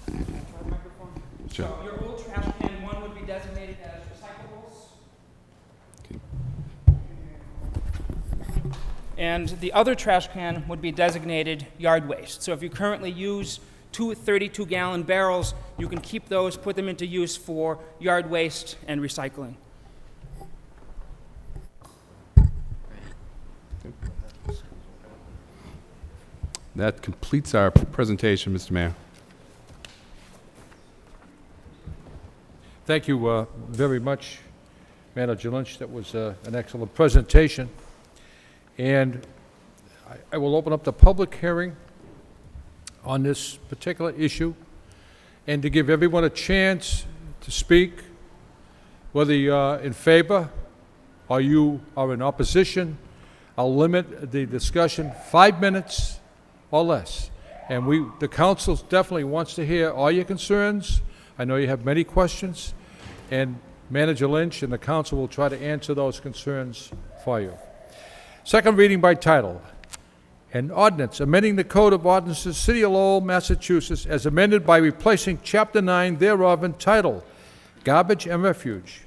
Can I try the microphone? Sure. So your old trash can, one would be designated as recyclables. Okay. And the other trash can would be designated yard waste. So if you currently use two 32-gallon barrels, you can keep those, put them into use for yard waste and recycling. That completes our presentation, Mr. Mayor. Thank you very much, Manager Lynch. That was an excellent presentation. And I will open up the public hearing on this particular issue, and to give everyone a chance to speak, whether you're in favor or you are in opposition. I'll limit the discussion 5 minutes or less. And the council definitely wants to hear all your concerns. I know you have many questions, and Manager Lynch and the council will try to answer those concerns for you. Second reading by title. An ordinance amending the Code of Ordinances, City of Lowell, Massachusetts, as amended by replacing Chapter 9 thereof entitled Garbage and Refuge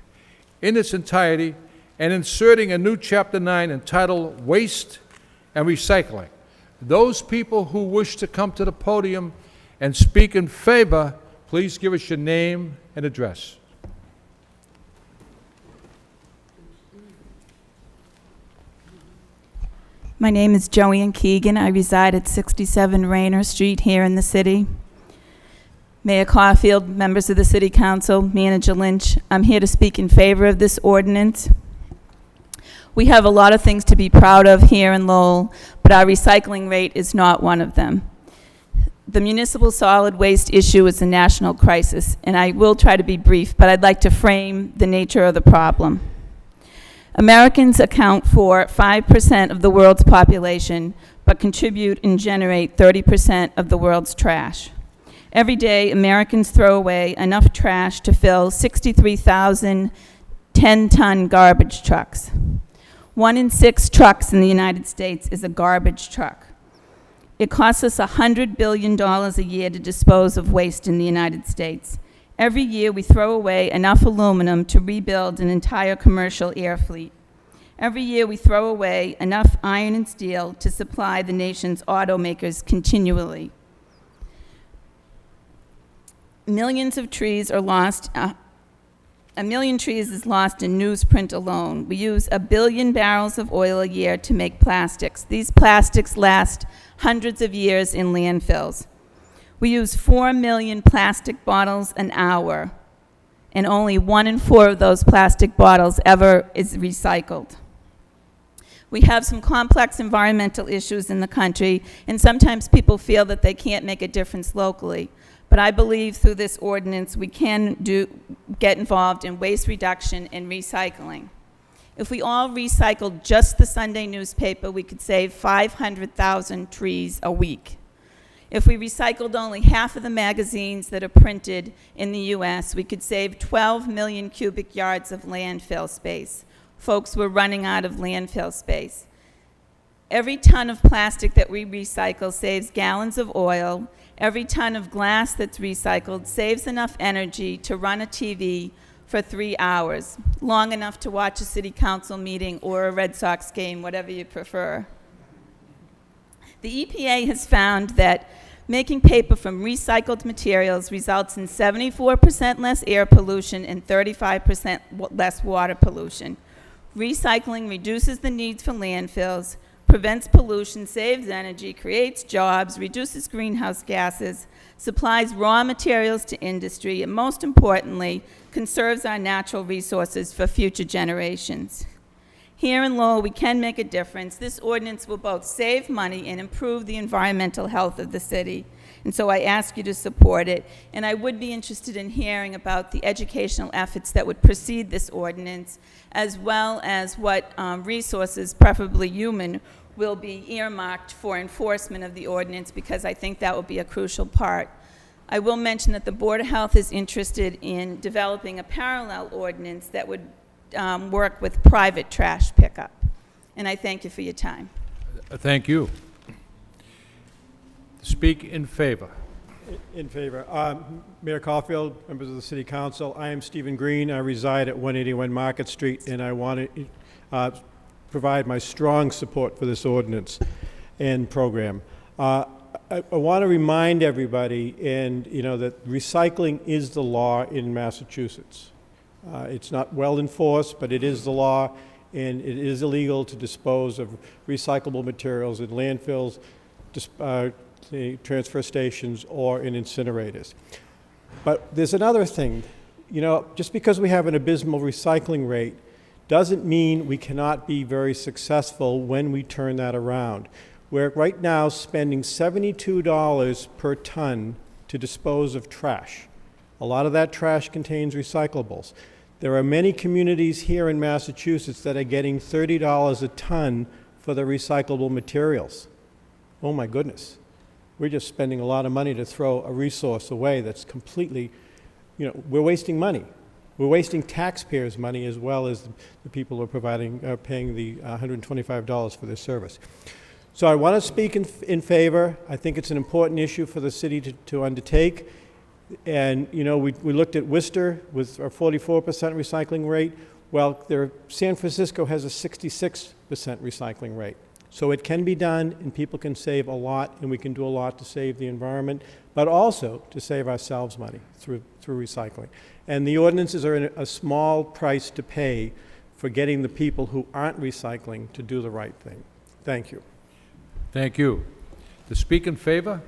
in its entirety, and inserting a new Chapter 9 entitled Waste and Recycling. Those people who wish to come to the podium and speak in favor, please give us your name and address. My name is Joanne Keegan. I reside at 67 Rayner Street here in the city. Mayor Caulfield, members of the City Council, Manager Lynch, I'm here to speak in favor of this ordinance. We have a lot of things to be proud of here in Lowell, but our recycling rate is not one of them. The municipal solid waste issue is a national crisis, and I will try to be brief, but I'd like to frame the nature of the problem. Americans account for 5% of the world's population, but contribute and generate 30% of the world's trash. Every day, Americans throw away enough trash to fill 63,000 10-ton garbage trucks. 1 in 6 trucks in the United States is a garbage truck. It costs us $100 billion a year to dispose of waste in the United States. Every year, we throw away enough aluminum to rebuild an entire commercial air fleet. Every year, we throw away enough iron and steel to supply the nation's automakers continually. Millions of trees are lost. A million trees is lost in newsprint alone. We use 1 billion barrels of oil a year to make plastics. These plastics last hundreds of years in landfills. We use 4 million plastic bottles an hour, and only 1 in 4 of those plastic bottles ever is recycled. We have some complex environmental issues in the country, and sometimes people feel that they can't make a difference locally. But I believe through this ordinance we can get involved in waste reduction and recycling. If we all recycled just the Sunday newspaper, we could save 500,000 trees a week. If we recycled only half of the magazines that are printed in the US, we could save 12 million cubic yards of landfill space. Folks, we're running out of landfill space. Every ton of plastic that we recycle saves gallons of oil. Every ton of glass that's recycled saves enough energy to run a TV for 3 hours, long enough to watch a city council meeting or a Red Sox game, whatever you prefer. The EPA has found that making paper from recycled materials results in 74% less air pollution and 35% less water pollution. Recycling reduces the needs for landfills, prevents pollution, saves energy, creates jobs, reduces greenhouse gases, supplies raw materials to industry, and most importantly, conserves our natural resources for future generations. Here in Lowell, we can make a difference. This ordinance will both save money and improve the environmental health of the city. And so I ask you to support it. And I would be interested in hearing about the educational efforts that would precede this ordinance, as well as what resources, preferably human, will be earmarked for enforcement of the ordinance, because I think that will be a crucial part. I will mention that the Board of Health is interested in developing a parallel ordinance that would work with private trash pickup. And I thank you for your time. Thank you. Speak in favor. In favor. Mayor Caulfield, members of the City Council, I am Stephen Green. I reside at 181 Market Street, and I want to provide my strong support for this ordinance and program. I want to remind everybody, that recycling is the law in Massachusetts. It's not well enforced, but it is the law, and it is illegal to dispose of recyclable materials in landfills, transfer stations, or in incinerators. But there's another thing. Just because we have an abysmal recycling rate doesn't mean we cannot be very successful when we turn that around. We're right now spending $72 per ton to dispose of trash. A lot of that trash contains recyclables. There are many communities here in Massachusetts that are getting $30 a ton for the recyclable materials. Oh my goodness. We're just spending a lot of money to throw a resource away that's completely, we're wasting money. We're wasting taxpayers' money as well as the people who are paying the $125 for this service. So I want to speak in favor. I think it's an important issue for the city to undertake. And, we looked at Worcester with a 44% recycling rate. Well, San Francisco has a 66% recycling rate. So it can be done, and people can save a lot, and we can do a lot to save the environment, but also to save ourselves money through recycling. And the ordinances are a small price to pay for getting the people who aren't recycling to do the right thing. Thank you. Thank you. To speak in favor?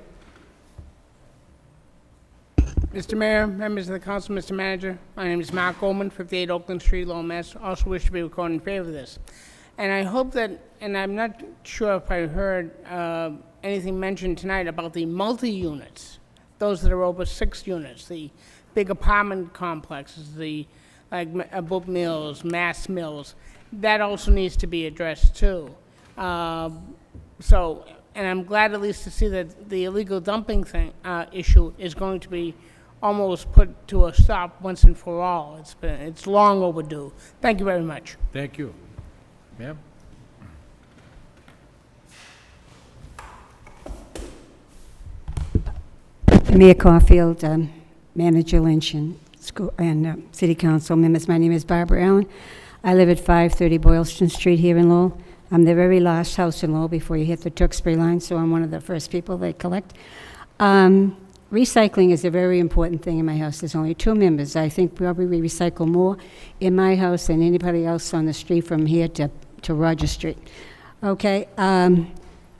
Mr. Mayor, members of the council, Mr. Manager, my name is Mark Goldman, 58 Oakland Street, Lowell, Mass. Also wish to be recorded in favor of this. And I hope that, and I'm not sure if I heard anything mentioned tonight about the multi-units, those that are over 6 units, the big apartment complexes, the book mills, mass mills. That also needs to be addressed too. So, and I'm glad at least to see that the illegal dumping issue is going to be almost put to a stop once and for all. It's long overdue. Thank you very much. Thank you. Ma'am? Mayor Caulfield, Manager Lynch, and City Council members. My name is Barbara Allen. I live at 530 Boylston Street here in Lowell. I'm the very last house in Lowell before you hit the Tewksbury line, so I'm one of the first people they collect. Recycling is a very important thing in my house. There's only 2 members. I think probably we recycle more in my house than anybody else on the street from here to Roger Street. Okay,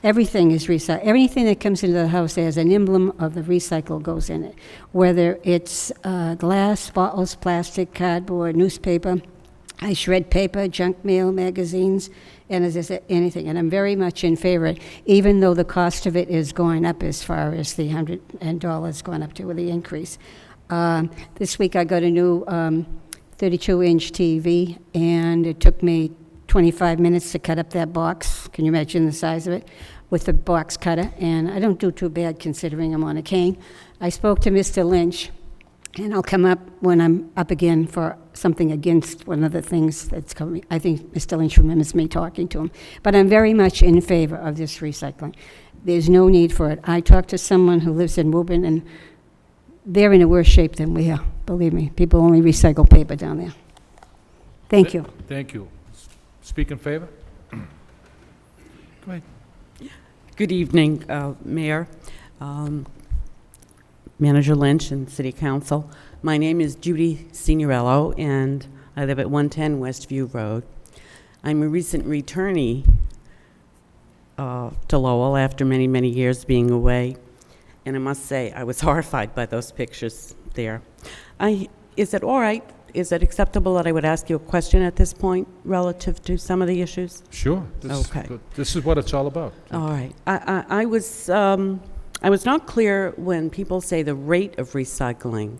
everything is recycled. Everything that comes into the house has an emblem of the recycle goes in it, whether it's glass, bottles, plastic, cardboard, newspaper. I shred paper, junk mail, magazines, and as I said, anything. And I'm very much in favor, even though the cost of it is going up as far as the $100 going up to with the increase. This week I got a new 32-inch TV, and it took me 25 minutes to cut up that box. Can you imagine the size of it? With the box cutter, and I don't do too bad considering I'm on a cane. I spoke to Mr. Lynch, and I'll come up when I'm up again for something against one of the things that's coming. I think Mr. Lynch remembers me talking to him. But I'm very much in favor of this recycling. There's no need for it. I talked to someone who lives in Woburn, and they're in a worse shape than we are. Believe me, people only recycle paper down there. Thank you. Thank you. Speak in favor? Go ahead. Good evening, Mayor, Manager Lynch, and City Council. My name is Judy Signorello, and I live at 110 Westview Road. I'm a recent returnee to Lowell after many, many years being away, and I must say I was horrified by those pictures there. Is it all right? Is it acceptable that I would ask you a question at this point relative to some of the issues? Sure. Okay. This is what it's all about. All right. I was not clear when people say the rate of recycling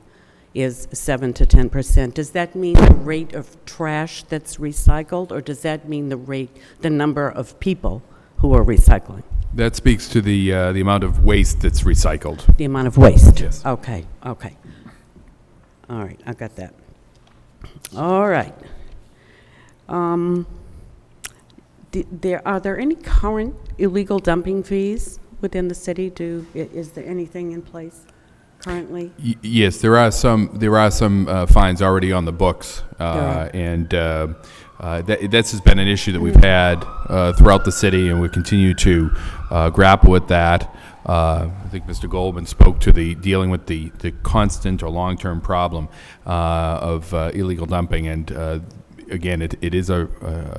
is 7 to 10%. Does that mean the rate of trash that's recycled, or does that mean the number of people who are recycling? That speaks to the amount of waste that's recycled. The amount of waste? Yes. Okay. All right, I got that. All right. Are there any current illegal dumping fees within the city? Is there anything in place currently? Yes, there are some fines already on the books, and this has been an issue that we've had throughout the city, and we continue to grapple with that. I think Mr. Goldman spoke to dealing with the constant or long-term problem of illegal dumping, and again, it is a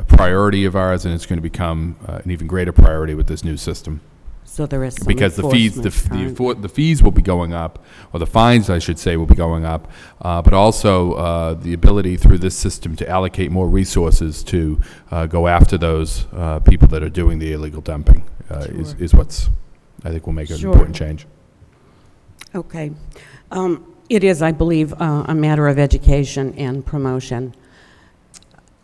priority of ours, and it's going to become an even greater priority with this new system. So there is some because the fees will be going up, or the fines, I should say, will be going up, but also the ability through this system to allocate more resources to go after those people that are doing the illegal dumping is what's, I think, will make an important change. Okay. It is, I believe, a matter of education and promotion.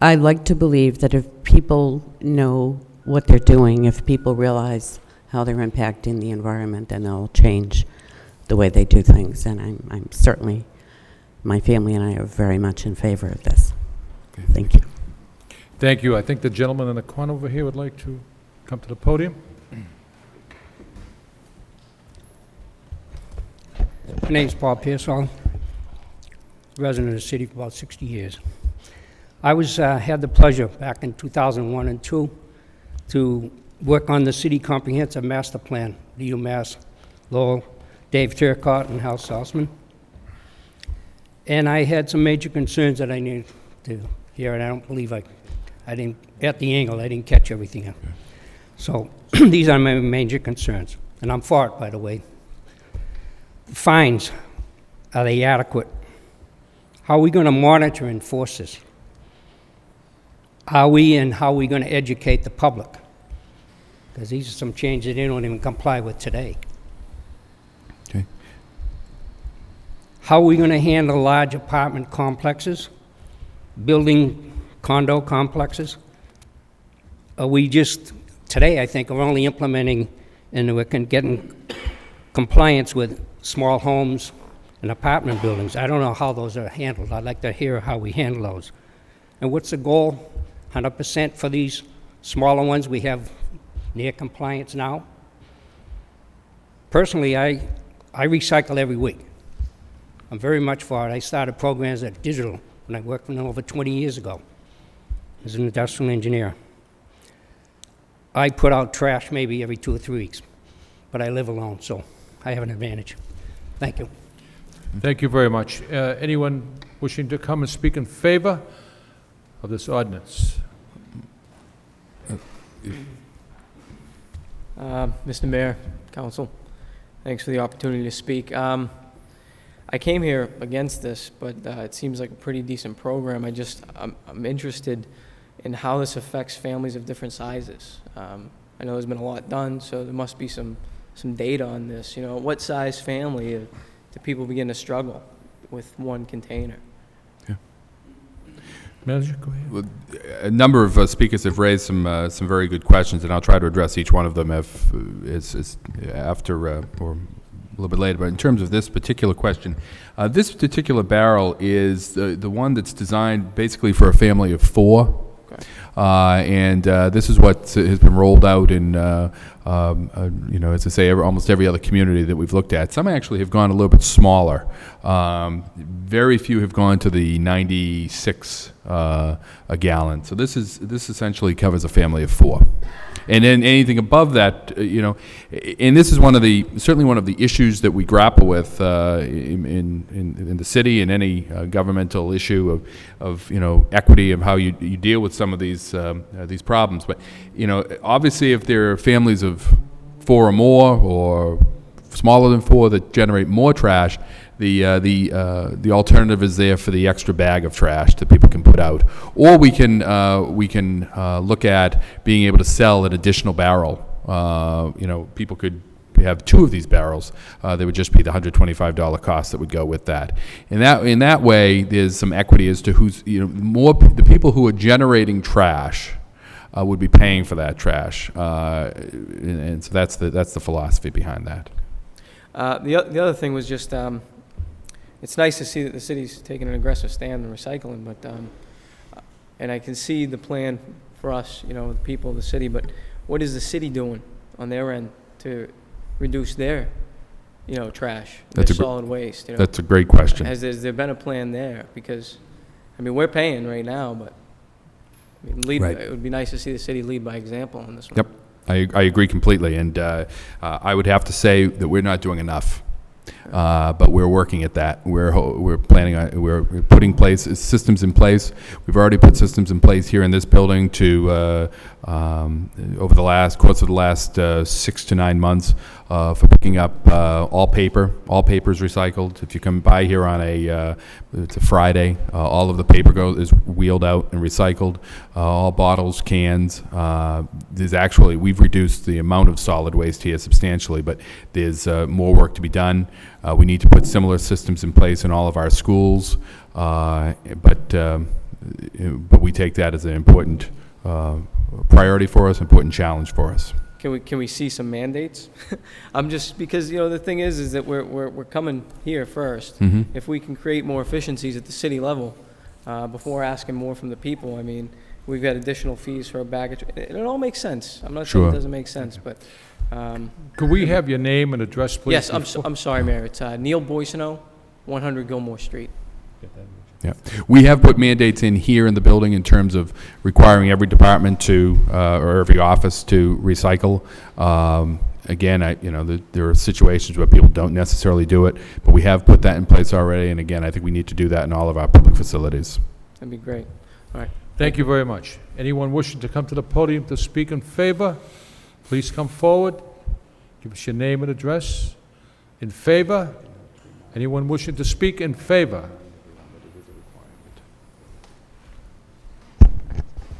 I like to believe that if people know what they're doing, if people realize how they're impacting the environment, then they'll change the way they do things. And I'm certainly, my family and I are very much in favor of this. Okay. Thank you. Thank you. I think the gentleman in the corner over here would like to come to the podium. My name's Bob Pearsall, resident of the city for about 60 years. I had the pleasure back in 2001 and 2 to work on the city comprehensive master plan, the UMass, Lowell, Dave Turcott, and Hal Salzman. And I had some major concerns that I needed to hear, and I don't believe I didn't, at the angle, I didn't catch everything up. So these are my major concerns, and I'm for it, by the way. Fines, are they adequate? How are we going to monitor and enforce this? are we and how are we going to educate the public? Because these are some changes they don't even comply with today. Okay. How are we going to handle large apartment complexes, building condo complexes? Are we just, today I think, are only implementing and we're getting compliance with small homes and apartment buildings? I don't know how those are handled. I'd like to hear how we handle those. And what's the goal? 100% for these smaller ones we have near compliance now? Personally, I recycle every week. I'm very much for it. I started programs at Digital when I worked for them over 20 years ago as an industrial engineer. I put out trash maybe every 2 or 3 weeks, but I live alone, so I have an advantage. Thank you. Thank you very much. Anyone wishing to come and speak in favor of this ordinance? Mr. Mayor, Council, thanks for the opportunity to speak. I came here against this, but it seems like a pretty decent program. I'm interested in how this affects families of different sizes. I know there's been a lot done, so there must be some data on this. You know, what size family do people begin to struggle with one container? Manager, go ahead. Well, a number of speakers have raised some very good questions, and I'll try to address each one of them after or a little bit later. But in terms of this particular question, this particular barrel is the one that's designed basically for a family of 4. Okay. And this is what has been rolled out in, you know, as I say, almost every other community that we've looked at. Some actually have gone a little bit smaller. Very few have gone to the 96 a gallon. So this essentially covers a family of 4. And then anything above that, you know, and this is certainly one of the issues that we grapple with in the city, and any governmental issue of you know, equity of how you deal with some of these problems. But you know, obviously, if there are families of 4 or more, or smaller than 4 that generate more trash, the alternative is there for the extra bag of trash that people can put out, or we can look at being able to sell an additional barrel. You know, people could have 2 of these barrels. There would just be the $125 cost that would go with that. In that way, there's some equity as to who's, you know, the people who are generating trash would be paying for that trash, and so that's the philosophy behind that. The other thing was just, it's nice to see that the city's taking an aggressive stand on recycling, but and I can see the plan for us, you know, the people of the city, but what is the city doing on their end to reduce their, you know, trash, their solid waste? You know? That's a great question. Has there been a plan there? Because, I mean, we're paying right now, but I mean, it would be nice to see the city lead by example on this one. Yep, I agree completely, and I would have to say that we're not doing enough. But we're working at that. We're planning on, we're putting systems in place. We've already put systems in place here in this building to over the course of the last 6 to 9 months for picking up all paper. All paper is recycled. If you come by here on it's a Friday, all of the paper is wheeled out and recycled. All bottles, cans. We've reduced the amount of solid waste here substantially, but there's more work to be done. We need to put similar systems in place in all of our schools, but we take that as an important priority for us, important challenge for us. Can we see some mandates? I'm just, because, you know, the thing is that we're coming here first. Mm-hmm. If we can create more efficiencies at the city level before asking more from the people, I mean, we've got additional fees for a baggage. It all makes sense. I'm not saying it doesn't make sense, but. Could we have your name and address, please? Yes, I'm sorry, Mayor. It's Neil Boissonneau, 100 Gilmore Street. Yeah, we have put mandates in here in the building in terms of requiring every department or every office to recycle. Again, you know, there are situations where people don't necessarily do it, but we have put that in place already. And again, I think we need to do that in all of our public facilities. That'd be great. All right. Thank you very much. Anyone wishing to come to the podium to speak in favor, please come forward. Give us your name and address. In favor? Anyone wishing to speak in favor?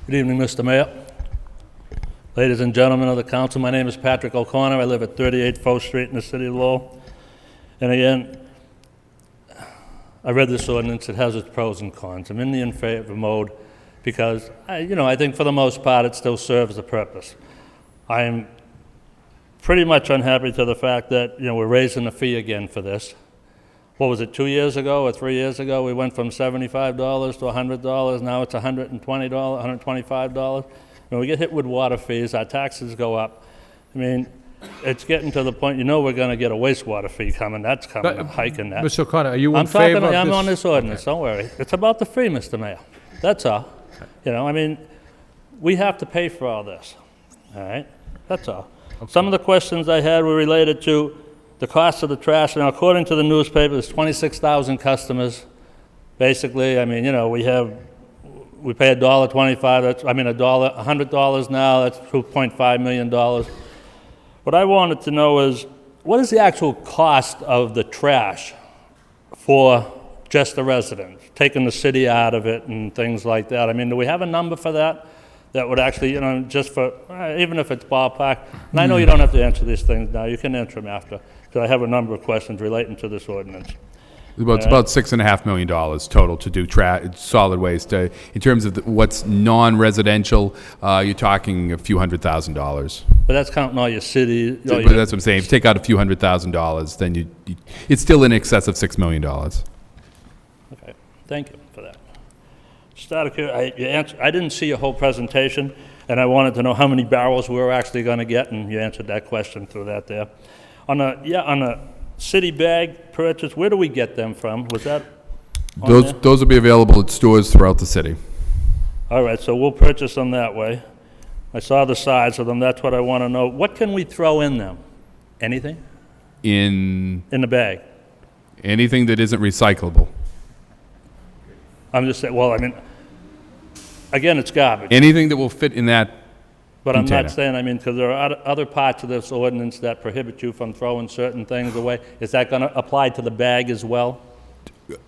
Good evening, Mr. Mayor. Ladies and gentlemen of the council, my name is Patrick O'Connor. I live at 38 Faux Street in the city of Lowell. And again, I read this ordinance. It has its pros and cons. I'm in the in favor mode because, I think for the most part it still serves a purpose. I am pretty much unhappy to the fact that, we're raising the fee again for this. What was it, 2 years ago or 3 years ago? We went from $75 to $100. Now it's $120, $125. When we get hit with water fees, our taxes go up. It's getting to the point, we're going to get a wastewater fee coming. That's coming, I'm hiking that. Mr. O'Connor, are you in favor of this? I'm on this ordinance, don't worry. It's about the fee, Mr. Mayor. That's all. We have to pay for all this, all right? That's all. Okay. Some of the questions I had were related to the cost of the trash. Now, according to the newspaper, there's 26,000 customers. Basically, we pay $1.25, that's, $100 now, that's $2.5 million. What I wanted to know is, what is the actual cost of the trash for just the residents, taking the city out of it and things like that? Do we have a number for that? That would actually, just for, even if it's ballpark. And I know you don't have to answer these things now, you can answer them after, because I have a number of questions relating to this ordinance. It's about $6.5 million total to do solid waste. In terms of what's non-residential, you're talking a few $100,000. But that's counting all your city. But that's what I'm saying. If you take out a few $100,000, then it's still in excess of $6 million. Okay, thank you for that. Just out of curiosity, I didn't see your whole presentation, and I wanted to know how many barrels we were actually going to get, and you answered that question through that there. On a city bag purchase, where do we get them from? Was that on there? Those will be available at stores throughout the city. All right, so we'll purchase them that way. I saw the size of them. That's what I want to know. What can we throw in them? Anything? In the bag? Anything that isn't recyclable. I'm just saying, again, it's garbage. Anything that will fit in that But container. I'm not saying, because there are other parts of this ordinance that prohibit you from throwing certain things away. Is that going to apply to the bag as well?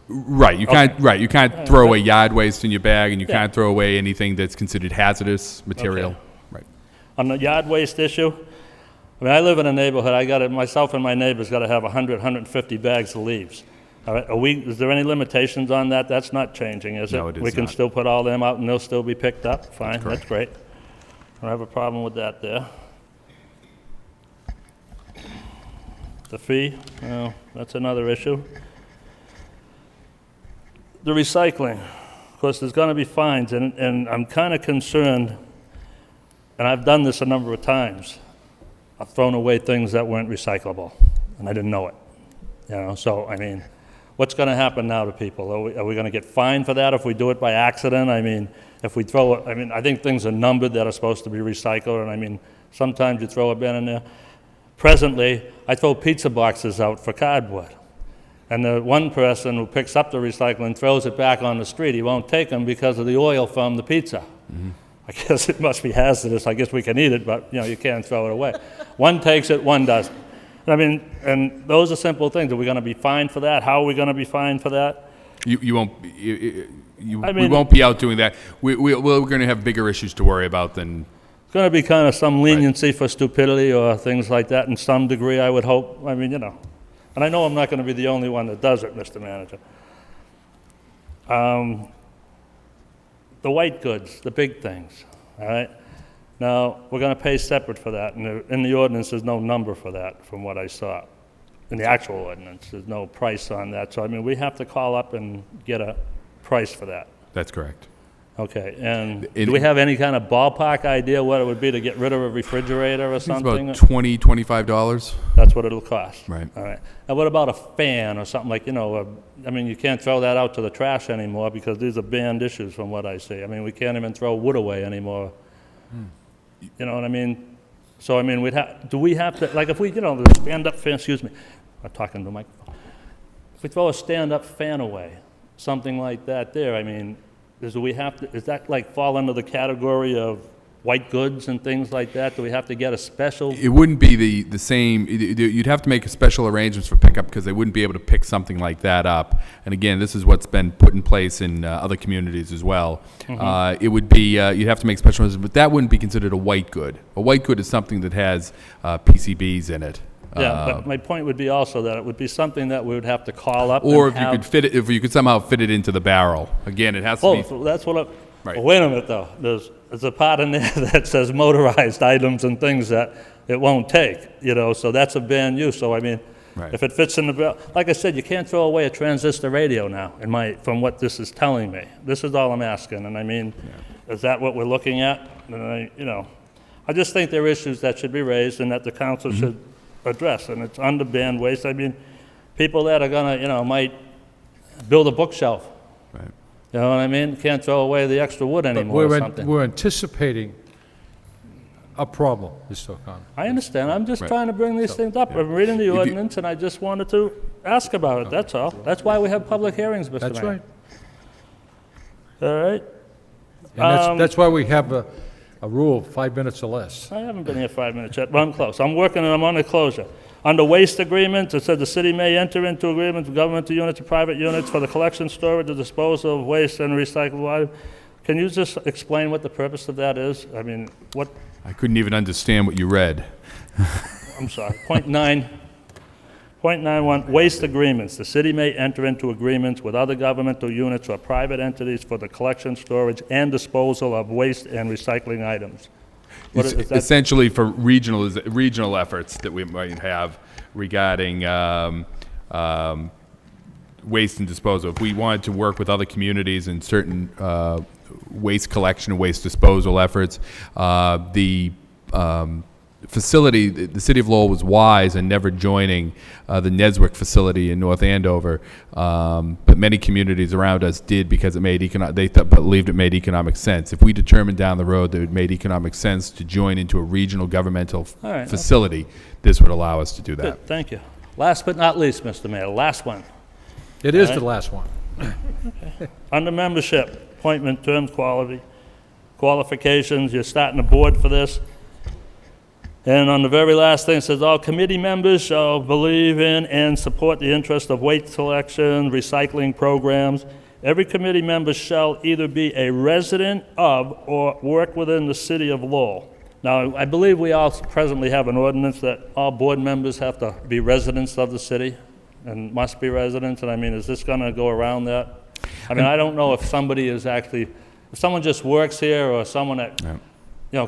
Right. You can't. Right. You can't throw away yard waste in your bag, and you can't throw away anything that's considered hazardous material. Okay. Right. On the yard waste issue, I live in a neighborhood. Myself and my neighbors got to have 100, 150 bags of leaves. All right. Is there any limitations on that? That's not changing, is it? No, it is We can not. still put all them out, and they'll still be picked up. Fine. That's great. I don't have a problem with that there. The fee, that's another issue. The recycling, of course, there's going to be fines, and I'm kind of concerned, and I've done this a number of times. I've thrown away things that weren't recyclable, and I didn't know it. So, what's going to happen now to people? Are we going to get fined for that if we do it by accident? If we throw it, I think things are numbered that are supposed to be recycled, and sometimes you throw a bin in there. Presently, I throw pizza boxes out for cardboard. And the one person who picks up the recycling throws it back on the street. He won't take them because of the oil from the pizza. Mm-hmm. I guess it must be hazardous. I guess we can eat it, but you can't throw it away. One takes it, one doesn't. And those are simple things. Are we going to be fined for that? How are we going to be fined for that? You won't. We won't be out doing that. We're going to have bigger issues to worry about than. It's going to be kind of some leniency for stupidity or things like that in some degree, I would hope. And I know I'm not going to be the only one that does it, Mr. Manager. The white goods, the big things, all right? Now, we're going to pay separate for that. And in the ordinance, there's no number for that from what I saw. In the actual ordinance, there's no price on that. So, we have to call up and get a price for that. That's correct. Okay, and do we have any kind of ballpark idea what it would be to get rid of a refrigerator or something? It's about $20, $25. That's what it'll cost. Right. All right. And what about a fan or something like, you can't throw that out to the trash anymore because these are banned issues from what I see. We can't even throw wood away anymore. You know what I mean? So, do we have to, like if we, the stand-up fan, excuse me, I'm talking to the microphone. If we throw a stand-up fan away, something like that there, does that fall under the category of white goods and things like that? Do we have to get a special? It wouldn't be the same. You'd have to make special arrangements for pickup because they wouldn't be able to pick something like that up. And again, this is what's been put in place in other communities as well. It would be, you'd have to make special arrangements, but that wouldn't be considered a white good. A white good is something that has PCBs in it. Yeah, but my point would be also that it would be something that we would have to call up Or and if you could fit it, if you could somehow fit it into the barrel. Again, it has to be. So that's what I, Right. well, wait a minute though. There's a part in there that says motorized items and things that it won't take, so that's a banned use. So I mean, if it fits in the barrel, like I said, you can't throw away a transistor radio now, from what this is telling me. This is all I'm asking, and I mean, is that what we're looking at? And I just think there are issues that should be raised and that the council should address, and it's under banned waste. I mean, people that are gonna, might build a bookshelf. Right. You know what I mean? Can't throw away the extra wood anymore or something. We're anticipating a problem, Mr. O'Connor. I understand. I'm just trying to bring these things up. I'm reading the ordinance, and I just wanted to ask about it, that's all. That's why we have public hearings, Mr. Mayor. That's right. All right? And that's why we have a rule of 5 minutes or less. I haven't been here 5 minutes yet, but I'm close. I'm working and I'm on the closure. Under waste agreements, it said the city may enter into agreements with governmental units and private units for the collection, storage, or disposal of waste and recyclable items. Can you just explain what the purpose of that is? I mean, what? I couldn't even understand what you read. I'm sorry. Point 9.91, waste agreements. The city may enter into agreements with other governmental units or private entities for the collection, storage, and disposal of waste and recycling items. It's essentially for regional efforts that we might have regarding waste and disposal. If we wanted to work with other communities in certain waste collection and waste disposal efforts, the facility, the city of Lowell was wise in never joining the Neswick facility in North Andover, but many communities around us did because it made believed it made economic sense. If we determined down the road that it made economic sense to join into a regional governmental facility, this would allow us to do that. Good, thank you. Last but not least, Mr. Mayor, last one. It is the last one. Okay. Under membership, appointment, terms, qualifications, you're starting a board for this. And on the very last thing, it says, all committee members shall believe in and support the interest of waste collection, recycling programs. Every committee member shall either be a resident of or work within the city of Lowell. Now, I believe we all presently have an ordinance that all board members have to be residents of the city and must be residents. And I mean, is this going to go around that? I mean, I don't know if somebody is actually, if someone just works here or someone that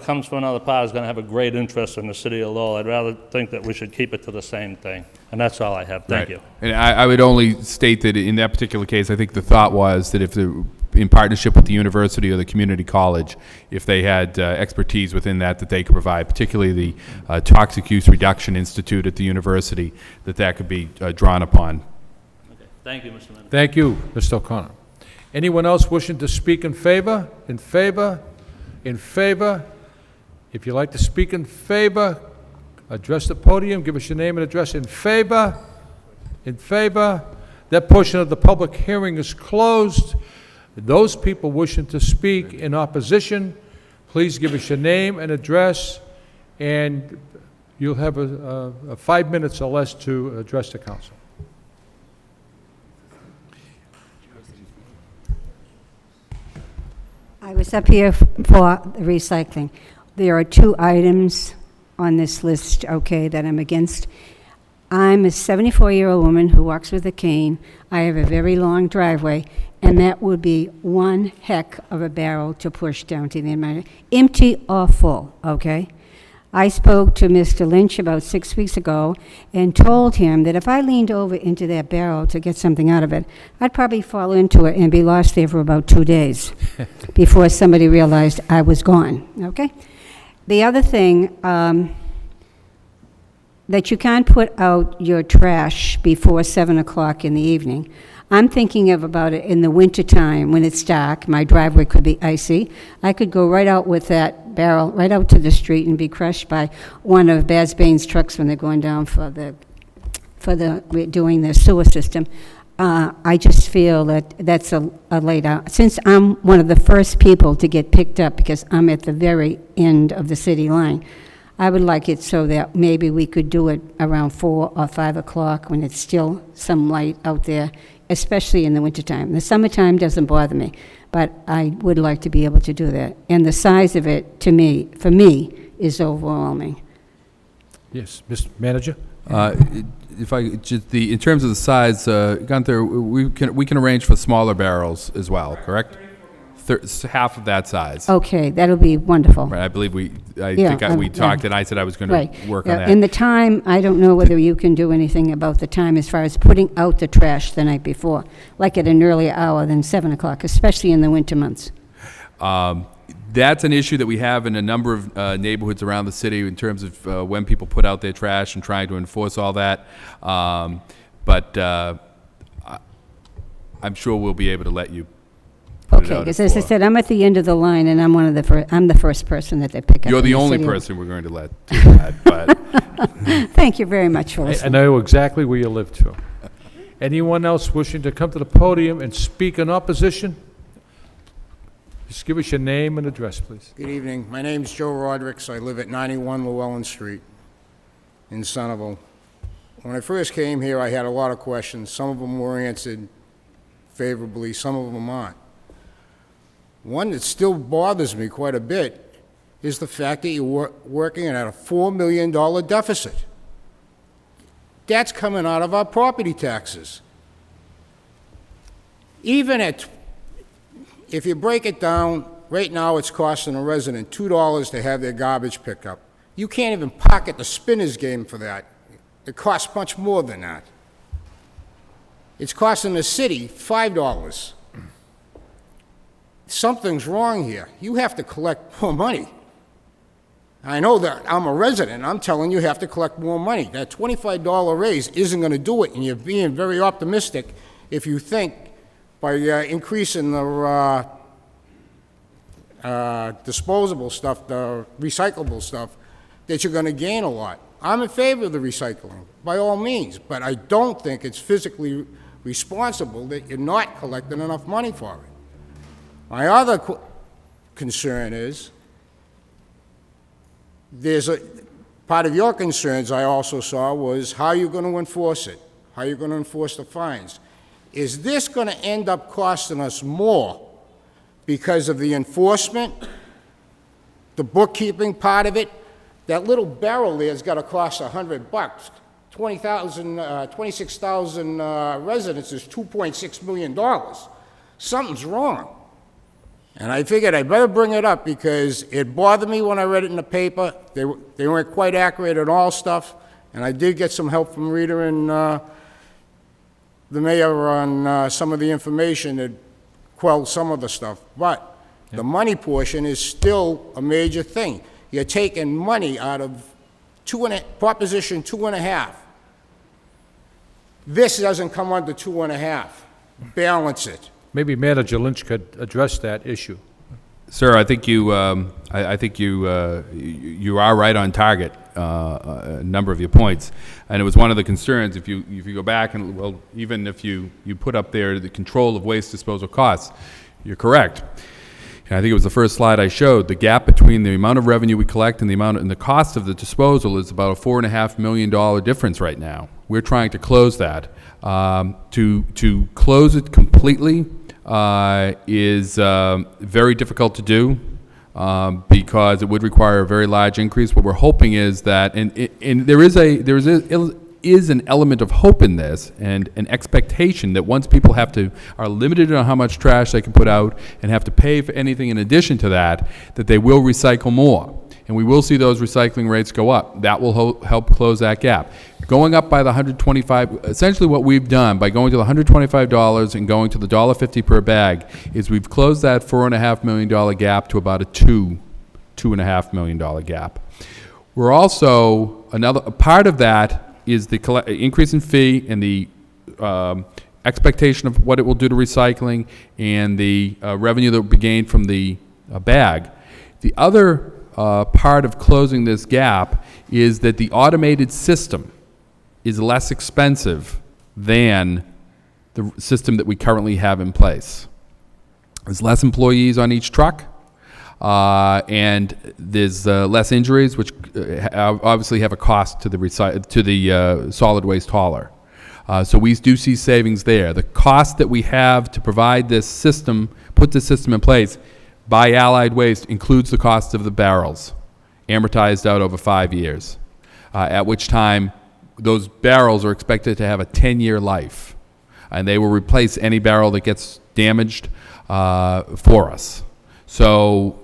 comes from another part is going to have a great interest in the city of Lowell. I'd rather think that we should keep it to the same thing. And that's all I have. Thank you. And I would only state that in that particular case, I think the thought was that if in partnership with the university or the community college, if they had expertise within that they could provide, particularly the Toxic Use Reduction Institute at the university, that could be drawn upon. Okay. Thank you, Mr. Mayor. Thank you, Mr. O'Connor. Anyone else wishing to speak in favor? In favor? In favor? If you'd like to speak in favor, address the podium, give us your name and address. In favor? In favor? That portion of the public hearing is closed. Those people wishing to speak in opposition, please give us your name and address, and you'll have 5 minutes or less to address the council. I was up here for recycling. There are 2 items on this list, okay, that I'm against. I'm a 74-year-old woman who walks with a cane. I have a very long driveway, and that would be one heck of a barrel to push down to the end, empty or full, okay? I spoke to Mr. Lynch about 6 weeks ago and told him that if I leaned over into that barrel to get something out of it, I'd probably fall into it and be lost there for about 2 days before somebody realized I was gone, okay? The other thing, that you can't put out your trash before 7 o'clock in the evening. I'm thinking about it in the wintertime when it's dark. My driveway could be icy. I could go right out with that barrel, right out to the street and be crushed by one of Baz Bain's trucks when they're going down for doing the sewer system. I just feel that that's a late hour. Since I'm one of the first people to get picked up because I'm at the very end of the city line, I would like it so that maybe we could do it around 4 or 5 o'clock when it's still some light out there, especially in the wintertime. The summertime doesn't bother me, but I would like to be able to do that. And the size of it, to me, for me, is overwhelming. Yes, Mr. Manager? If I just in terms of the size, Gunther, we can arrange for smaller barrels as well, correct? Half of that size. Okay, that'll be wonderful. Right, I believe we talked, and I said I was going to work on that. And the time, I don't know whether you can do anything about the time as far as putting out the trash the night before, like at an earlier hour than 7 o'clock, especially in the winter months. That's an issue that we have in a number of neighborhoods around the city in terms of when people put out their trash and trying to enforce all that. But I'm sure we'll be able to let you put it out. Okay, because as I said, I'm at the end of the line, and I'm one of the first. I'm the first person that they pick up. You're the only person we're going to let do that. But thank you very much for listening. I know exactly where you live, too. Anyone else wishing to come to the podium and speak in opposition? Just give us your name and address, please. Good evening. My name's Joe Rodericks. I live at 91 Lowell Street in Centerville. When I first came here, I had a lot of questions. Some of them were answered favorably, some of them aren't. One that still bothers me quite a bit is the fact that you're working at a $4 million deficit. That's coming out of our property taxes. Even at, if you break it down, right now it's costing a resident $2 to have their garbage picked up. You can't even park at the Spinners game for that. It costs much more than that. It's costing the city $5. Something's wrong here. You have to collect more money. I know that I'm a resident. I'm telling you, you have to collect more money. That $25 raise isn't going to do it, and you're being very optimistic if you think by increasing the disposable stuff, the recyclable stuff, that you're going to gain a lot. I'm in favor of the recycling, by all means, but I don't think it's physically responsible that you're not collecting enough money for it. My other concern is, there's a part of your concerns I also saw was how you're going to enforce it, how you're going to enforce the fines. Is this going to end up costing us more because of the enforcement, the bookkeeping part of it? That little barrel there's got to cost $100. 26,000 residents is $2.6 million. Something's wrong. And I figured I'd better bring it up because it bothered me when I read it in the paper. They weren't quite accurate at all stuff. And I did get some help from Rita and the mayor on some of the information that quelled some of the stuff. But the money portion is still a major thing. You're taking money out of Proposition 2.5. This doesn't come under 2.5. Balance it. Maybe Manager Lynch could address that issue. Sir, I think you are right on target, a number of your points, and it was one of the concerns. If you go back and even if you put up there the control of waste disposal costs, you're correct. And I think it was the first slide I showed. The gap between the amount of revenue we collect and the cost of the disposal is about a $4.5 million difference right now. We're trying to close that. To close it completely is very difficult to do because it would require a very large increase. What we're hoping is that, and there is an element of hope in this and an expectation that once people are limited on how much trash they can put out and have to pay for anything in addition to that, that they will recycle more. And we will see those recycling rates go up. That will help close that gap. Going up by the $125, essentially what we've done by going to the $125 and going to the $1.50 per bag is we've closed that $4.5 million gap to about a $2.5 million gap. We're also, a part of that is the increase in fee and the expectation of what it will do to recycling and the revenue that will be gained from the bag. The other part of closing this gap is that the automated system is less expensive than the system that we currently have in place. There's less employees on each truck, and there's less injuries, which obviously have a cost to the solid waste hauler. So we do see savings there. The cost that we have to provide this system, put this system in place by Allied Waste, includes the cost of the barrels, amortized out over 5 years, at which time those barrels are expected to have a 10-year life, and they will replace any barrel that gets damaged for us. So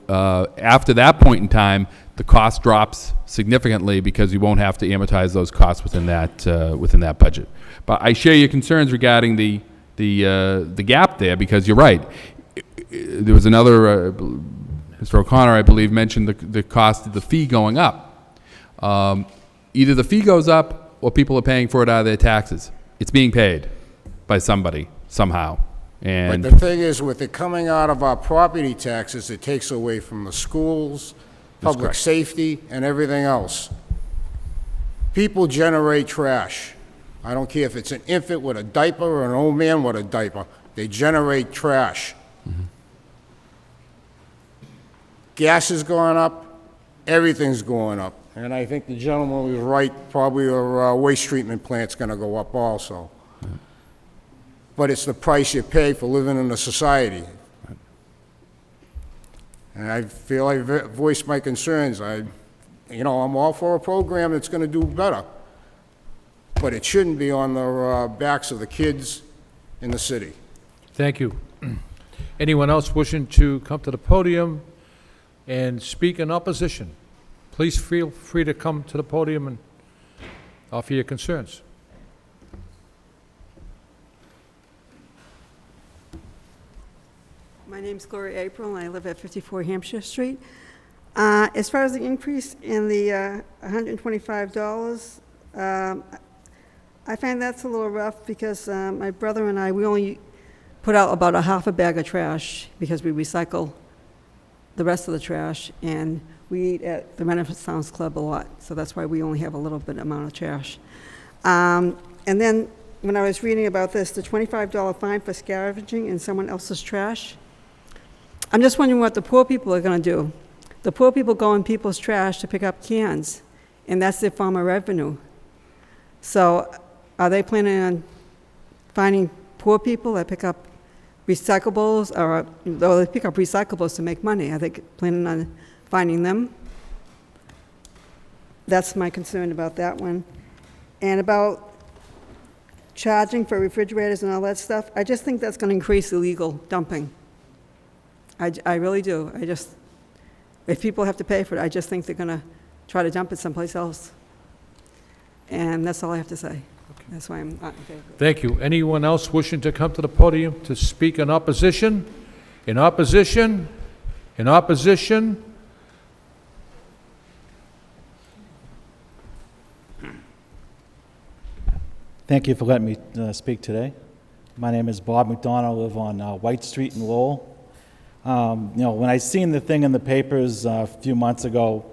after that point in time, the cost drops significantly because you won't have to amortize those costs within that budget. But I share your concerns regarding the gap there, because you're right. There was another, Mr. O'Connor, I believe, mentioned the cost of the fee going up. Either the fee goes up or people are paying for it out of their taxes. It's being paid by somebody, somehow. And But the thing is, with it coming out of our property taxes, it takes away from the schools, public correct. safety, and everything else. People generate trash. I don't care if it's an infant with a diaper or an old man with a diaper. They generate trash. Gas is going up, everything's going up. And I think the gentleman was right, probably our waste treatment plant's gonna go up also. But it's the price you pay for living in a society. And I feel I voiced my concerns. I'm all for a program that's gonna do better. But it shouldn't be on the backs of the kids in the city. Thank you. Anyone else wishing to come to the podium and speak in opposition? Please feel free to come to the podium and offer your concerns. My name's Gloria April, and I live at 54 Hampshire Street. As far as the increase in the $125, I find that's a little rough because my brother and I, we only put out about a half a bag of trash because we recycle the rest of the trash, and we eat at the Renaissance Club a lot, so that's why we only have a little bit amount of trash. And then when I was reading about this, the $25 fine for scavenging in someone else's trash, I'm just wondering what the poor people are going to do. The poor people go in people's trash to pick up cans, and that's their form of revenue. So are they planning on finding poor people that pick up recyclables, or they pick up recyclables to make money? Are they planning on finding them? That's my concern about that one. And about charging for refrigerators and all that stuff, I just think that's going to increase illegal dumping. I really do. If people have to pay for it, I just think they're going to try to dump it someplace else. And that's all I have to say. Okay. That's why I'm not in favor. Thank you. Anyone else wishing to come to the podium to speak in opposition? In opposition? In opposition? Thank you for letting me speak today. My name is Bob McDonald. I live on White Street in Lowell. When I seen the thing in the papers a few months ago,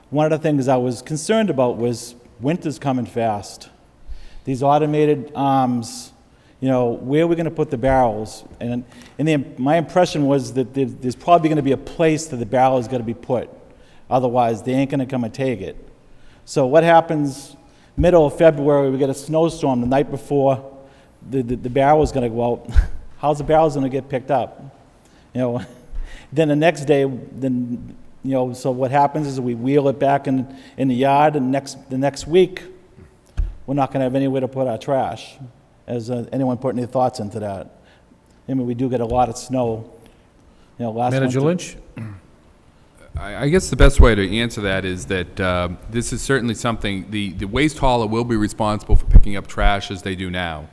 one of the things I was concerned about was winter's coming fast. These automated arms, where are we going to put the barrels? And my impression was that there's probably going to be a place that the barrel is going to be put. Otherwise, they ain't going to come and take it. So what happens middle of February, we get a snowstorm the night before the barrel is going to go out. How's the barrels going to get picked up? Then the next day, so what happens is we wheel it back in the yard, and the next week, we're not going to have anywhere to put our trash. Has anyone put any thoughts into that? I mean, we do get a lot of snow. Manager Lynch? I guess the best way to answer that is that this is certainly something, the waste hauler will be responsible for picking up trash as they do now.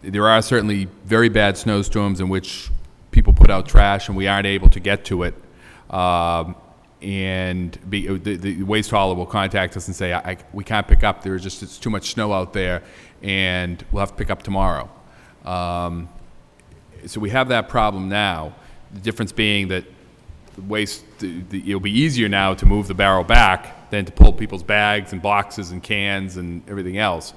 There are certainly very bad snowstorms in which people put out trash and we aren't able to get to it. The waste hauler will contact us and say, we can't pick up, it's too much snow out there, and we'll have to pick up tomorrow. So we have that problem now. The difference being that it'll be easier now to move the barrel back than to pull people's bags and boxes and cans and everything else.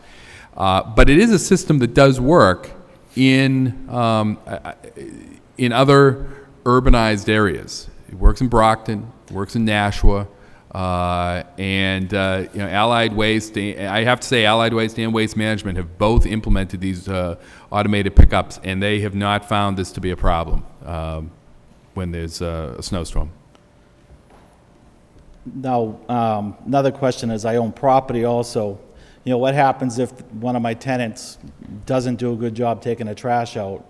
But it is a system that does work in other urbanized areas. It works in Brockton, it works in Nashua, and Allied Waste. I have to say, Allied Waste and Waste Management have both implemented these automated pickups, and they have not found this to be a problem when there's a snowstorm. Now, another question is, I own property also. What happens if one of my tenants doesn't do a good job taking the trash out?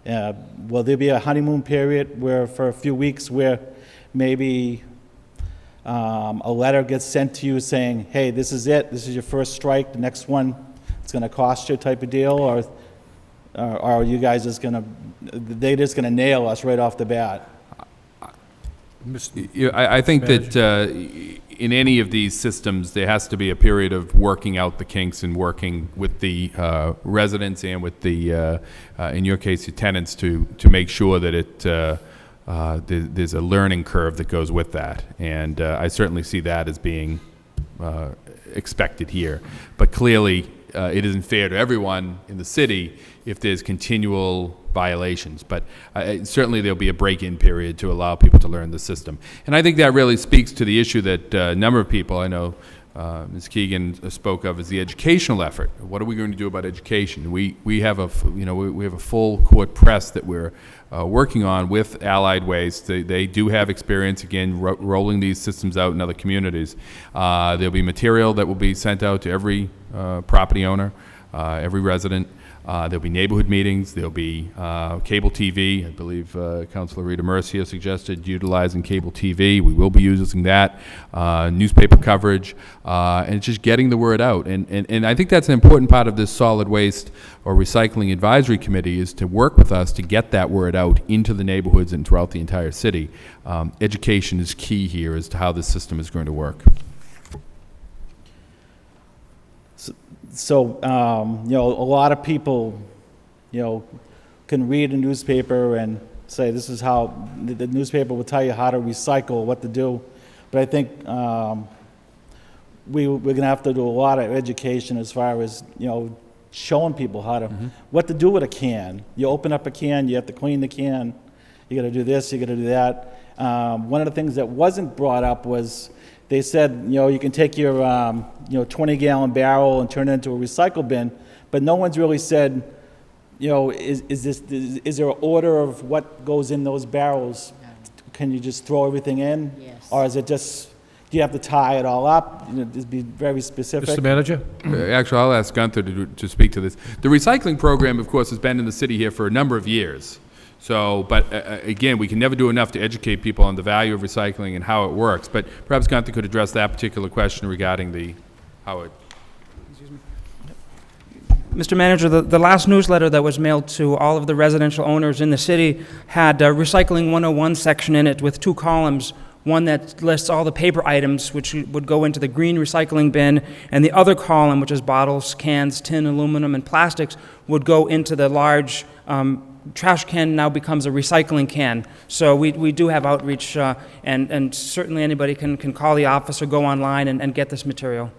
Will there be a honeymoon period where, for a few weeks, where maybe a letter gets sent to you saying, hey, this is it, this is your first strike, the next one, it's going to cost you type of deal? Or are you guys just going to, they're just going to nail us right off the bat? I think that in any of these systems, there has to be a period of working out the kinks and working with the residents and with the, in your case, your tenants, to make sure that there's a learning curve that goes with that. And I certainly see that as being expected here. But clearly, it isn't fair to everyone in the city if there's continual violations. But certainly there'll be a break-in period to allow people to learn the system. And I think that really speaks to the issue that a number of people, I know Ms. Keegan spoke of, is the educational effort. What are we going to do about education? We have a full court press that we're working on with Allied Waste. They do have experience, again, rolling these systems out in other communities. There'll be material that will be sent out to every property owner, every resident. There'll be neighborhood meetings. There'll be cable TV. I believe Councilor Rita Mercia suggested utilizing cable TV. We will be using that. Newspaper coverage, and it's just getting the word out. And I think that's an important part of this solid waste or recycling advisory committee, is to work with us to get that word out into the neighborhoods and throughout the entire city. Education is key here as to how this system is going to work. So, a lot of people, can read a newspaper and say this is how, the newspaper will tell you how to recycle, what to do. But I think we're going to have to do a lot of education as far as, showing people how to, what to do with a can. You open up a can, you have to clean the can, you got to do this, you got to do that. One of the things that wasn't brought up was, they said, you can take your 20-gallon barrel and turn it into a recycle bin, but no one's really said, is there an order of what goes in those barrels? Can you just throw everything in? Yes. Or is it just, do you have to tie it all up? Just be very specific. Mr. Manager? Actually, I'll ask Gunther to speak to this. The recycling program, of course, has been in the city here for a number of years. So, but again, we can never do enough to educate people on the value of recycling and how it works. But perhaps Gunther could address that particular question regarding how it. Mr. Manager, the last newsletter that was mailed to all of the residential owners in the city had a Recycling 101 section in it with 2 columns. One that lists all the paper items which would go into the green recycling bin, and the other column, which is bottles, cans, tin, aluminum, and plastics, would go into the large trash can. Now becomes a recycling can. So we do have outreach, and certainly anybody can call the office or go online and get this material.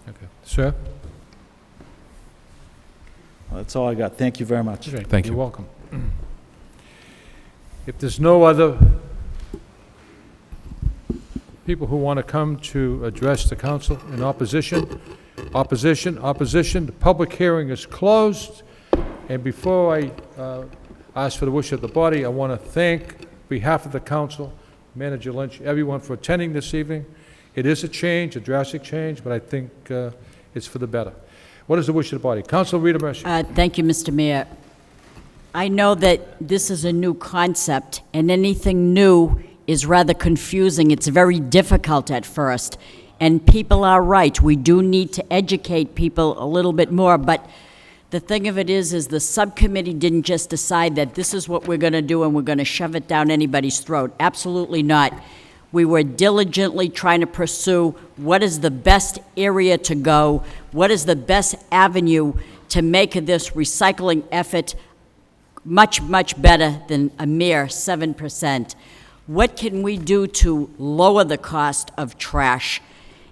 Okay. Sir? Well, that's all I got. Thank you very much. Okay. Thank you. You're welcome. If there's no other people who want to come to address the council in opposition, the public hearing is closed. And before I ask for the wish of the body, I want to thank, on behalf of the council, Manager Lynch, everyone for attending this evening. It is a change, a drastic change, but I think it's for the better. What is the wish of the body? Councilor Rita Mercia. Thank you, Mr. Mayor. I know that this is a new concept, and anything new is rather confusing. It's very difficult at first, and people are right. We do need to educate people a little bit more, but the thing of it is the subcommittee didn't just decide that this is what we're going to do and we're going to shove it down anybody's throat. Absolutely not. We were diligently trying to pursue what is the best area to go, what is the best avenue to make this recycling effort much, much better than a mere 7%. What can we do to lower the cost of trash?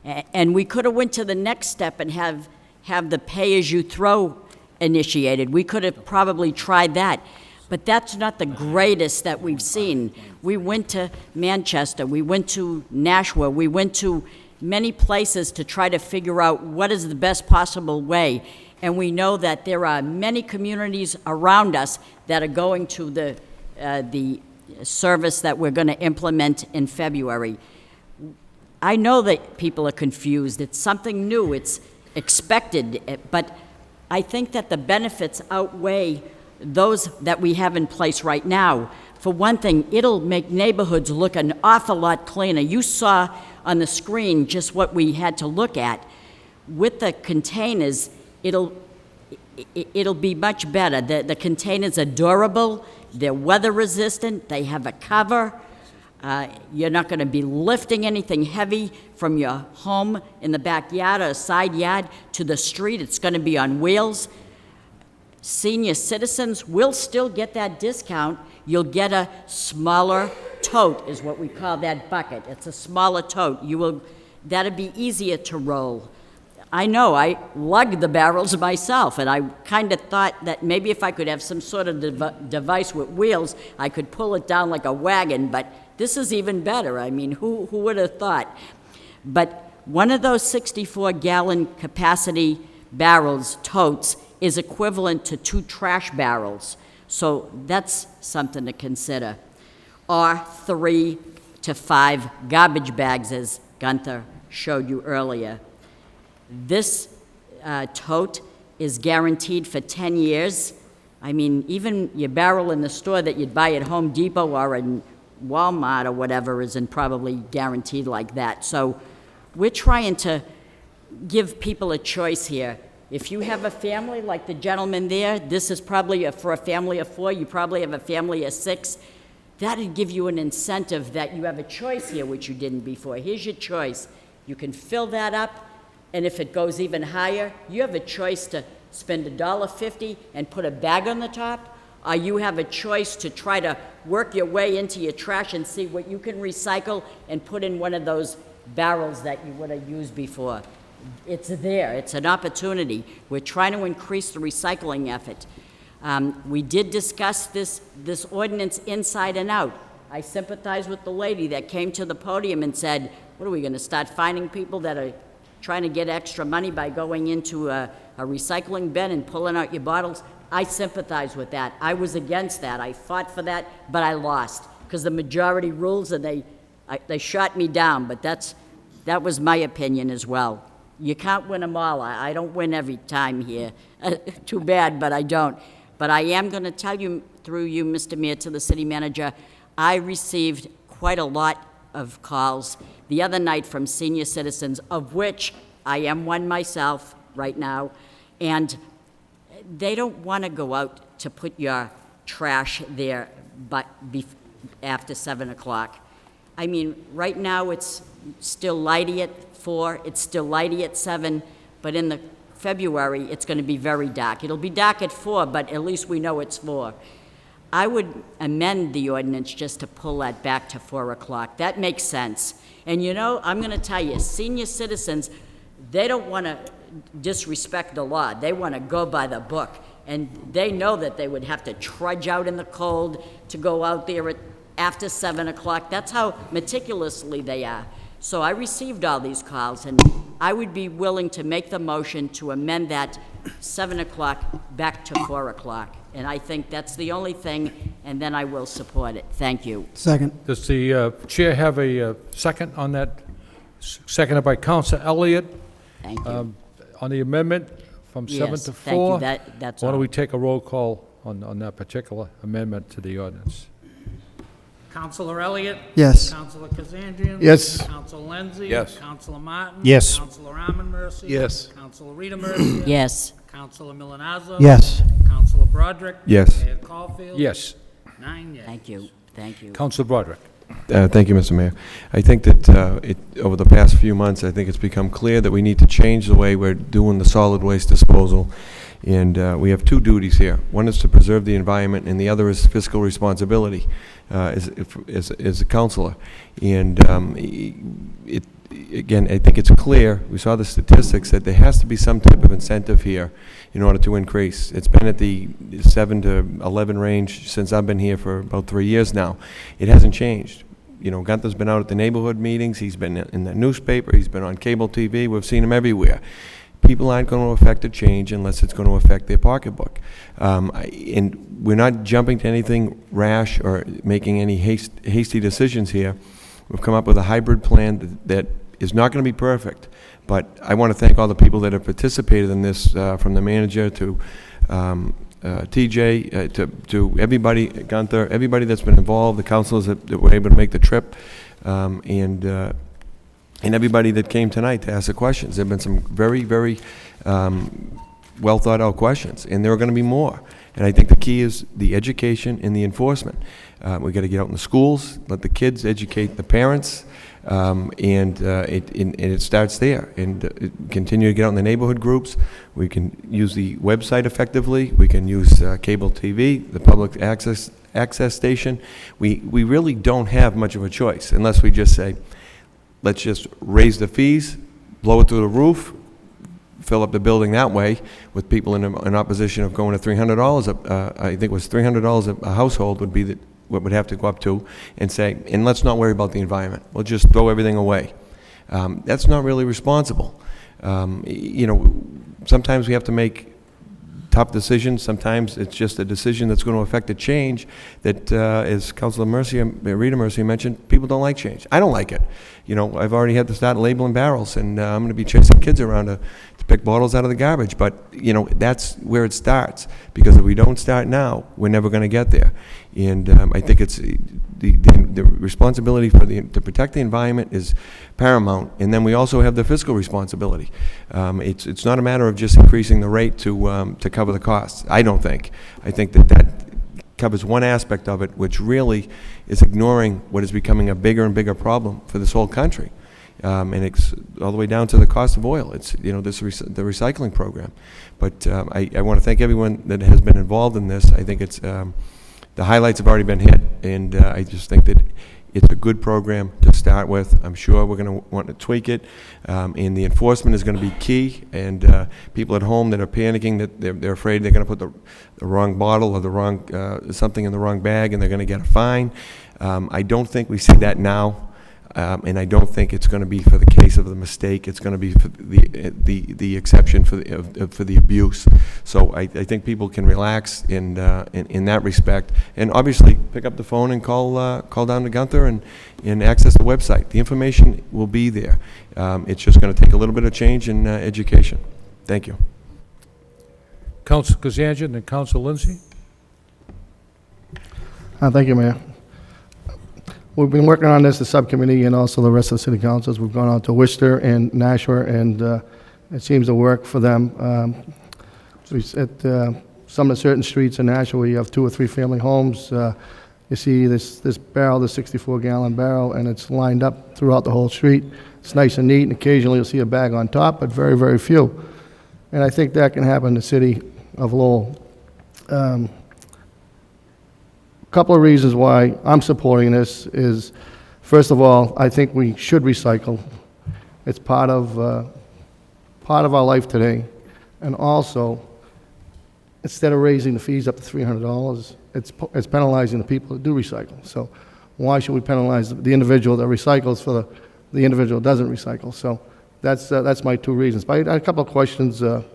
And we could have went to the next step and have have the pay-as-you-throw initiated. We could have probably tried that. But that's not the greatest that we've seen. We went to Manchester, we went to Nashua, we went to many places to try to figure out what is the best possible way. And we know that there are many communities around us that are going to the service that we're going to implement in February. I know that people are confused. It's something new. It's expected. But I think that the benefits outweigh those that we have in place right now. For one thing, it'll make neighborhoods look an awful lot cleaner. You saw on the screen just what we had to look at. With the containers, it'll be much better. The containers are durable, they're weather resistant, they have a cover. You're not going to be lifting anything heavy from your home in the backyard or side yard to the street. It's going to be on wheels. Senior citizens will still get that discount. You'll get a smaller tote, is what we call that bucket. It's a smaller tote. That'll be easier to roll. I know, I lugged the barrels myself, and I kind of thought that maybe if I could have some sort of device with wheels, I could pull it down like a wagon, but this is even better. I mean, who would have thought? But one of those 64-gallon capacity barrels, totes, is equivalent to 2 trash barrels. So that's something to consider. Or 3 to 5 garbage bags, as Gunther showed you earlier. This tote is guaranteed for 10 years. I mean, even your barrel in the store that you'd buy at Home Depot or in Walmart or whatever isn't probably guaranteed like that. So we're trying to give people a choice here. If you have a family like the gentleman there, this is probably for a family of 4, you probably have a family of 6. That'd give you an incentive that you have a choice here, which you didn't before. Here's your choice. You can fill that up, and if it goes even higher, you have a choice to spend $1.50 and put a bag on the top, or you have a choice to try to work your way into your trash and see what you can recycle and put in one of those barrels that you would have used before. It's there. It's an opportunity. We're trying to increase the recycling effort. We did discuss this ordinance inside and out. I sympathize with the lady that came to the podium and said, what are we going to start finding people that are trying to get extra money by going into a recycling bin and pulling out your bottles? I sympathize with that. I was against that. I fought for that, but I lost because the majority rules, and they shot me down, but that was my opinion as well. You can't win them all. I don't win every time here. Too bad, but I don't. But I am going to tell you, through you, Mr. Mayor, to the city manager, I received quite a lot of calls the other night from senior citizens, of which I am one myself right now, and they don't want to go out to put your trash there but after 7 o'clock. I mean, right now it's still lighty at 4, it's still lighty at 7, but in the February, it's going to be very dark. It'll be dark at 4, but at least we know it's 4. I would amend the ordinance just to pull that back to 4 o'clock. That makes sense. And you know, I'm going to tell you, senior citizens, they don't want to disrespect the law. They want to go by the book. And they know that they would have to trudge out in the cold to go out there after 7 o'clock. That's how meticulously they are. So I received all these calls, and I would be willing to make the motion to amend that 7 o'clock back to 4 o'clock. And I think that's the only thing, and then I will support it. Thank you. Second. Does the chair have a second on that? Seconded by Councilor Elliott. Thank you. On the amendment from 7 Yes, to 4. thank you. That's Why don't all. we take a roll call on that particular amendment to the ordinance? Councilor Elliott? Yes. Councilor Kazandrian? Yes. Councilor Lenzi? Yes. Councilor Martin? Yes. Councilor Arman Mercy? Yes. Councilor Rita Mercy? Yes. Councilor Milonazo? Yes. Councilor Broderick? Yes. Mayor Caulfield? Yes. 9 yes. Thank you. Thank you. Councilor Broderick. Thank you, Mr. Mayor. I think that over the past few months, I think it's become clear that we need to change the way we're doing the solid waste disposal. And we have 2 duties here. One is to preserve the environment, and the other is fiscal responsibility as a councilor. And again, I think it's clear, we saw the statistics, that there has to be some type of incentive here in order to increase. It's been at the 7 to 11 range since I've been here for about 3 years now. It hasn't changed. You know, Gunther's been out at the neighborhood meetings, he's been in the newspaper, he's been on cable TV, we've seen him everywhere. People aren't going to affect a change unless it's going to affect their pocketbook. And we're not jumping to anything rash or making any hasty decisions here. We've come up with a hybrid plan that is not going to be perfect, but I want to thank all the people that have participated in this, from the manager to TJ, to everybody, Gunther, everybody that's been involved, the councilors that were able to make the trip, and everybody that came tonight to ask the questions. There have been some very, very well thought out questions, and there are going to be more. And I think the key is the education and the enforcement. We got to get out in the schools, let the kids educate the parents, and it starts there. And continue to get out in the neighborhood groups. We can use the website effectively. We can use cable TV, the public access station. We really don't have much of a choice unless we just say, let's just raise the fees, blow it through the roof, fill up the building that way, with people in opposition of going to $300. I think it was $300 a household would be what would have to go up to, and say, and let's not worry about the environment. We'll just throw everything away. That's not really responsible. You know, sometimes we have to make tough decisions. Sometimes it's just a decision that's going to affect a change that, as Councilor Rita Mercier mentioned, people don't like change. I don't like it. You know, I've already had to start labeling barrels, and I'm going to be chasing kids around to pick bottles out of the garbage. But, you know, that's where it starts, because if we don't start now, we're never going to get there. And I think it's the responsibility to protect the environment is paramount, and then we also have the fiscal responsibility. It's not a matter of just increasing the rate to cover the costs. I don't think. I think that covers one aspect of it, which really is ignoring what is becoming a bigger and bigger problem for this whole country. And it's all the way down to the cost of oil. It's, you know, the recycling program. But I want to thank everyone that has been involved in this. I think it's the highlights have already been hit, and I just think that it's a good program to start with. I'm sure we're going to want to tweak it, and the enforcement is going to be key. And people at home that are panicking, that they're afraid they're going to put the wrong bottle or the wrong something in the wrong bag, and they're going to get a fine. I don't think we see that now. And I don't think it's going to be for the case of the mistake. It's going to be for the exception for the abuse. So I think people can relax in that respect, and obviously pick up the phone and call down to Gunther and access the website. The information will be there. It's just going to take a little bit of change in education. Thank you. Council Kazanjian and Council Lindsay. Thank you, Mayor. We've been working on this, the subcommittee, and also the rest of the city councils. We've gone out to Worcester and Nashua, and it seems to work for them. At some of the certain streets in Nashua, where you have 2 or 3 family homes, you see this barrel, the 64-gallon barrel, and it's lined up throughout the whole street. It's nice and neat, and occasionally you'll see a bag on top, but very, very few. And I think that can happen in the city of Lowell. Couple of reasons why I'm supporting this is, first of all, I think we should recycle. It's part of our life today. And also, instead of raising the fees up to $300, it's penalizing the people that do recycle. So why should we penalize the individual that recycles for the individual that doesn't recycle? So that's my 2 reasons. But I had a couple of questions. How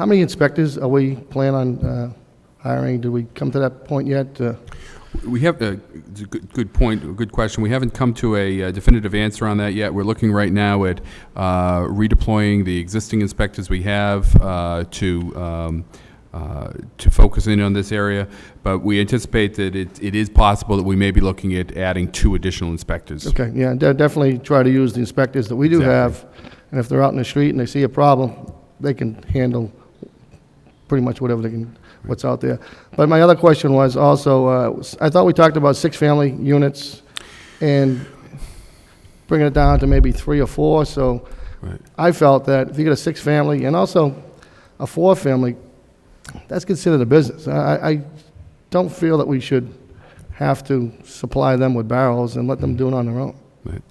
many inspectors are we planning on hiring? Do we come to that point yet? We have it's a good point, a good question. We haven't come to a definitive answer on that yet. We're looking right now at redeploying the existing inspectors we have to focus in on this area. But we anticipate that it is possible that we may be looking at adding 2 additional inspectors. Okay, yeah, definitely try to use the inspectors that we do have, and if they're out in the street and they see a problem, they can handle pretty much whatever what's out there. But my other question was also, I thought we talked about 6 family units and bringing it down to maybe 3 or 4. So right. I felt that if you get a 6 family and also a 4 family, that's considered a business. I don't feel that we should have to supply them with barrels and let them do it on their own. Right.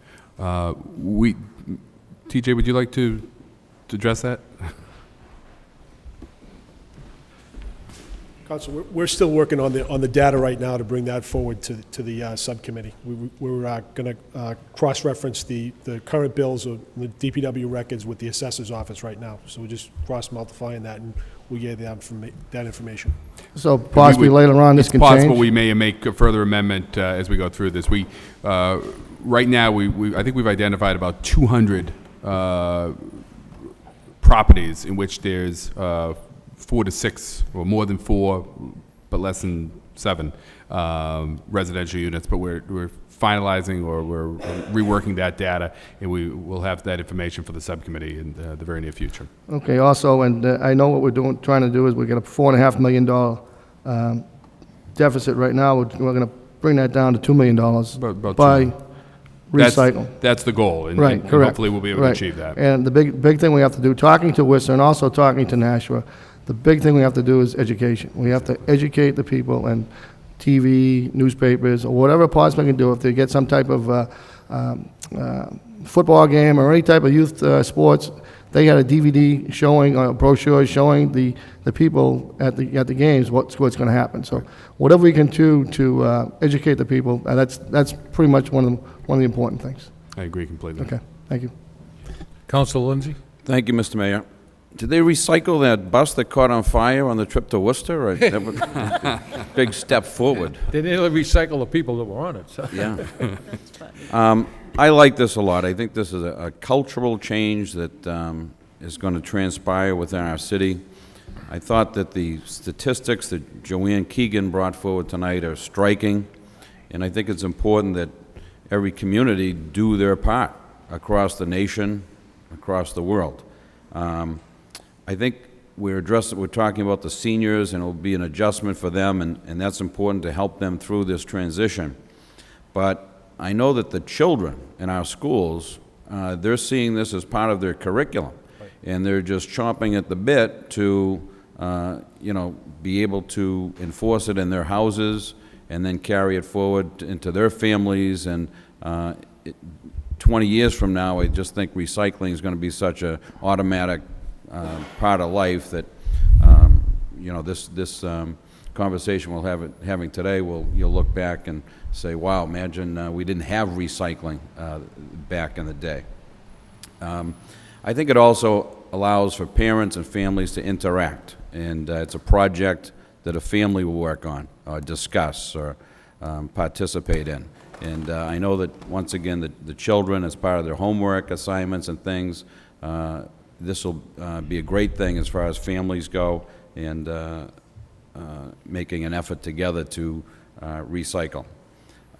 TJ, would you like to address that? Council, we're still working on the data right now to bring that forward to the subcommittee. We're going to cross-reference the current bills of the DPW records with the assessor's office right now. So we're just cross-multiplying that, and we get that information. So possibly later on, this can change? It's possible we may make a further amendment as we go through this. Right now, I think we've identified about 200 properties in which there's 4 to 6, or more than 4, but less than 7 residential units. But we're finalizing, or we're reworking that data, and we will have that information for the subcommittee in the very near future. Okay, also, and I know what we're trying to do is we're going to $4.5 million deficit right now. We're going to bring that down to $2 million by recycle. That's the goal, and, right, and correct. hopefully we'll be able to achieve that. And the big thing we have to do, talking to Worcester and also talking to Nashua, the big thing we have to do is education. We have to educate the people, and TV, newspapers, or whatever possible can do. If they get some type of football game or any type of youth sports, they had a DVD showing, or a brochure showing the people at the games what's going to happen. So whatever we can do to educate the people, that's pretty much one of the important things. I agree completely. Okay, thank you. Councilor Lindsay? Thank you, Mr. Mayor. Did they recycle that bus that caught on fire on the trip to Worcester? Or that was a big step forward. They didn't recycle the people that were on it. So. Yeah. I like this a lot. I think this is a cultural change that is going to transpire within our city. I thought that the statistics that Joanne Keegan brought forward tonight are striking, and I think it's important that every community do their part across the nation, across the world. I think we're talking about the seniors, and it will be an adjustment for them, and that's important to help them through this transition. But I know that the children in our schools, they're seeing this as part of their curriculum, and they're just chomping at the bit to, be able to enforce it in their houses and then carry it forward into their families. And 20 years from now, I just think recycling is going to be such an automatic part of life that, this conversation we're having today, you'll look back and say, wow, imagine we didn't have recycling back in the day. I think it also allows for parents and families to interact, and it's a project that a family will work on, or discuss, or participate in. And I know that, once again, the children, as part of their homework assignments and things, this will be a great thing as far as families go, and making an effort together to recycle.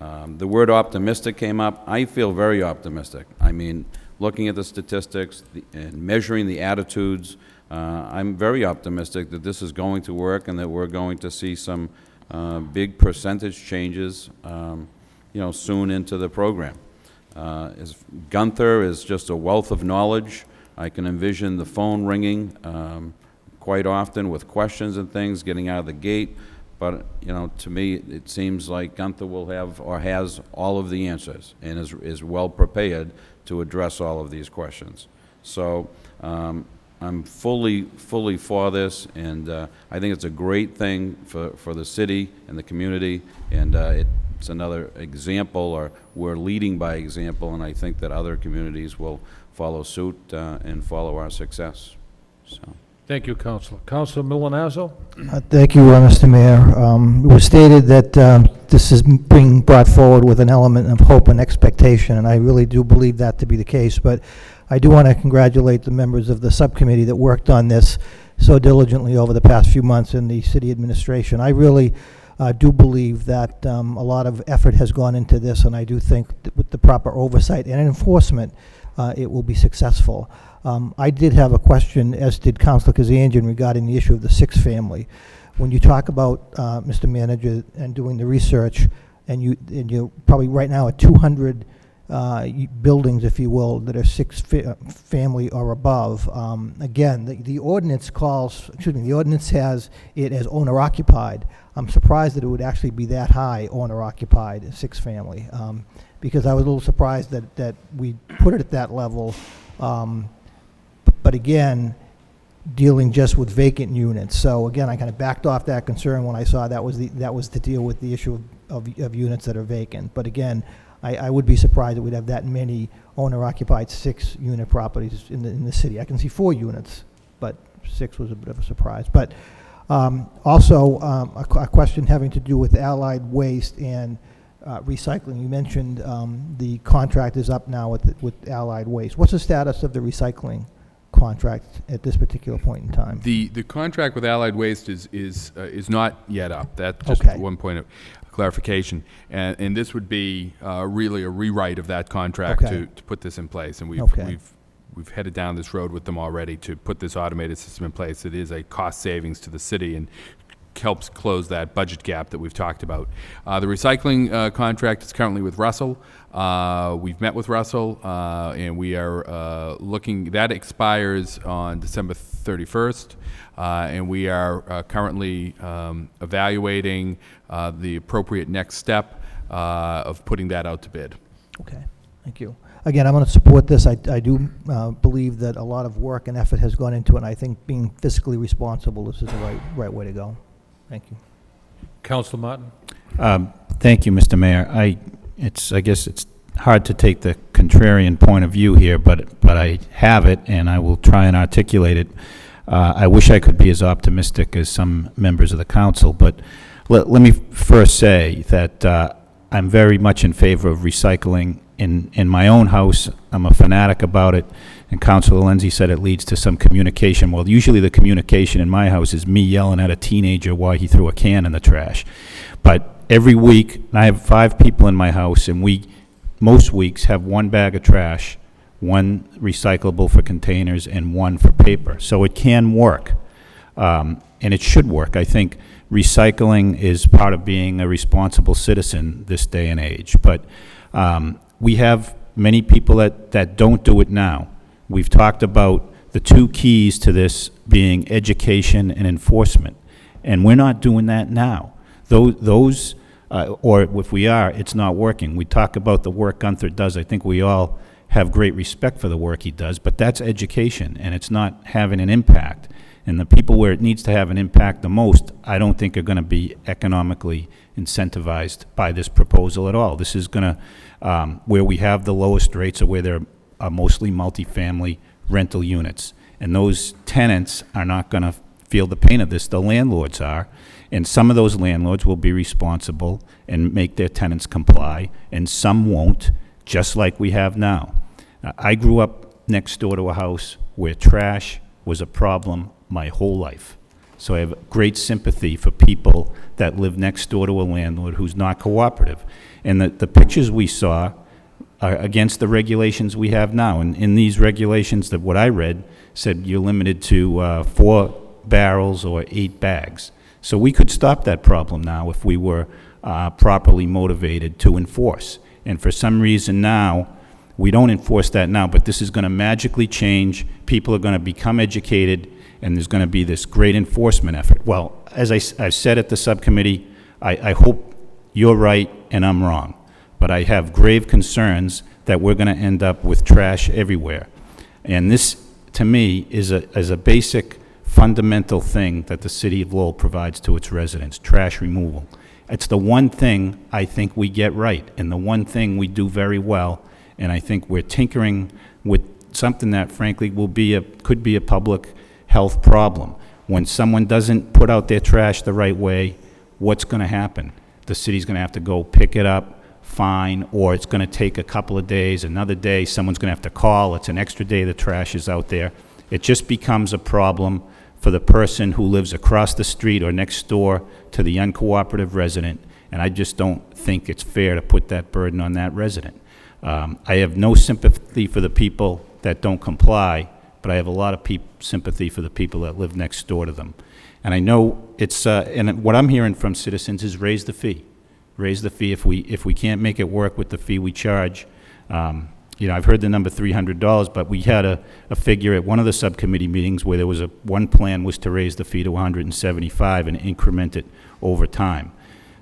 The word optimistic came up. I feel very optimistic. I mean, looking at the statistics and measuring the attitudes, I'm very optimistic that this is going to work, and that we're going to see some big percentage changes soon into the program. Gunther is just a wealth of knowledge. I can envision the phone ringing quite often with questions and things getting out of the gate. But, to me, it seems like Gunther will have, or has, all of the answers, and is well prepared to address all of these questions. So I'm fully for this, and I think it's a great thing for the city and the community, and it's another example, or we're leading by example, and I think that other communities will follow suit and follow our success. So. Thank you, Councilor. Councilor Milanazzo? Thank you, Mr. Mayor. It was stated that this is being brought forward with an element of hope and expectation, and I really do believe that to be the case. But I do want to congratulate the members of the subcommittee that worked on this so diligently over the past few months in the city administration. I really do believe that a lot of effort has gone into this, and I do think that with the proper oversight and enforcement, it will be successful. I did have a question, as did Councilor Kazanjian, regarding the issue of the 6th family. When you talk about, Mr. Manager, and doing the research, and you're probably right now at 200 buildings, if you will, that are 6 family or above. Again, the ordinance the ordinance has it as owner occupied. I'm surprised that it would actually be that high, owner occupied, 6 family. because I was a little surprised that we put it at that level. But again, dealing just with vacant units. So again, I kind of backed off that concern when I saw that was to deal with the issue of units that are vacant. But again, I would be surprised that we'd have that many owner-occupied 6-unit properties in the city. I can see 4 units, but 6 was a bit of a surprise. But also, a question having to do with allied waste and recycling. You mentioned the contract is up now with allied waste. What's the status of the recycling contract at this particular point in time? The contract with Allied Waste is not yet up. That's just Okay. one point of clarification. And this would be really a rewrite of that contract Okay. to put this in place. And Okay. we've headed down this road with them already to put this automated system in place. It is a cost savings to the city and helps close that budget gap that we've talked about. The recycling contract is currently with Russell. We've met with Russell, and we are looking, that expires on December 31st, and we are currently evaluating the appropriate next step of putting that out to bid. Okay, thank you. Again, I'm going to support this. I do believe that a lot of work and effort has gone into it, and I think being fiscally responsible is the right way to go. Thank you. Councilor Martin? Thank you, Mr. Mayor. I guess it's hard to take the contrarian point of view here, but I have it, and I will try and articulate it. I wish I could be as optimistic as some members of the council, but let me first say that I'm very much in favor of recycling. In my own house, I'm a fanatic about it, and Councilor Lindsay said it leads to some communication. Well, usually the communication in my house is me yelling at a teenager why he threw a can in the trash. But every week, and I have 5 people in my house, and we, most weeks, have 1 bag of trash, 1 recyclable for containers, and 1 for paper. So it can work, and it should work. I think recycling is part of being a responsible citizen this day and age. But we have many people that don't do it now. We've talked about the 2 keys to this being education and enforcement, and we're not doing that now. Those or if we are, it's not working. We talk about the work Gunther does. I think we all have great respect for the work he does, but that's education, and it's not having an impact. And the people where it needs to have an impact the most, I don't think are going to be economically incentivized by this proposal at all. This is going to, where we have the lowest rates are where there are mostly multifamily rental units. And those tenants are not going to feel the pain of this. The landlords are. And some of those landlords will be responsible and make their tenants comply, and some won't, just like we have now. I grew up next door to a house where trash was a problem my whole life. So I have great sympathy for people that live next door to a landlord who's not cooperative. And the pictures we saw are against the regulations we have now. And in these regulations, that what I read said you're limited to 4 barrels or 8 bags. So we could stop that problem now if we were properly motivated to enforce. And for some reason now, we don't enforce that now, but this is going to magically change. People are going to become educated, and there's going to be this great enforcement effort. Well, as I've said at the subcommittee, I hope you're right and I'm wrong. But I have grave concerns that we're going to end up with trash everywhere. And this, to me, is a basic, fundamental thing that the city of Lowell provides to its residents, trash removal. It's the one thing I think we get right, and the one thing we do very well. And I think we're tinkering with something that, frankly, could be a public health problem. When someone doesn't put out their trash the right way, what's going to happen? The city's going to have to go pick it up, fine, or it's going to take a couple of days, another day, someone's going to have to call, it's an extra day the trash is out there. It just becomes a problem for the person who lives across the street or next door to the uncooperative resident, and I just don't think it's fair to put that burden on that resident. I have no sympathy for the people that don't comply, but I have a lot of sympathy for the people that live next door to them. And I know it's, and what I'm hearing from citizens is raise the fee. Raise the fee if we can't make it work with the fee we charge. You know, I've heard the number $300, but we had a figure at one of the subcommittee meetings where there was one plan was to raise the fee to $175 and increment it over time.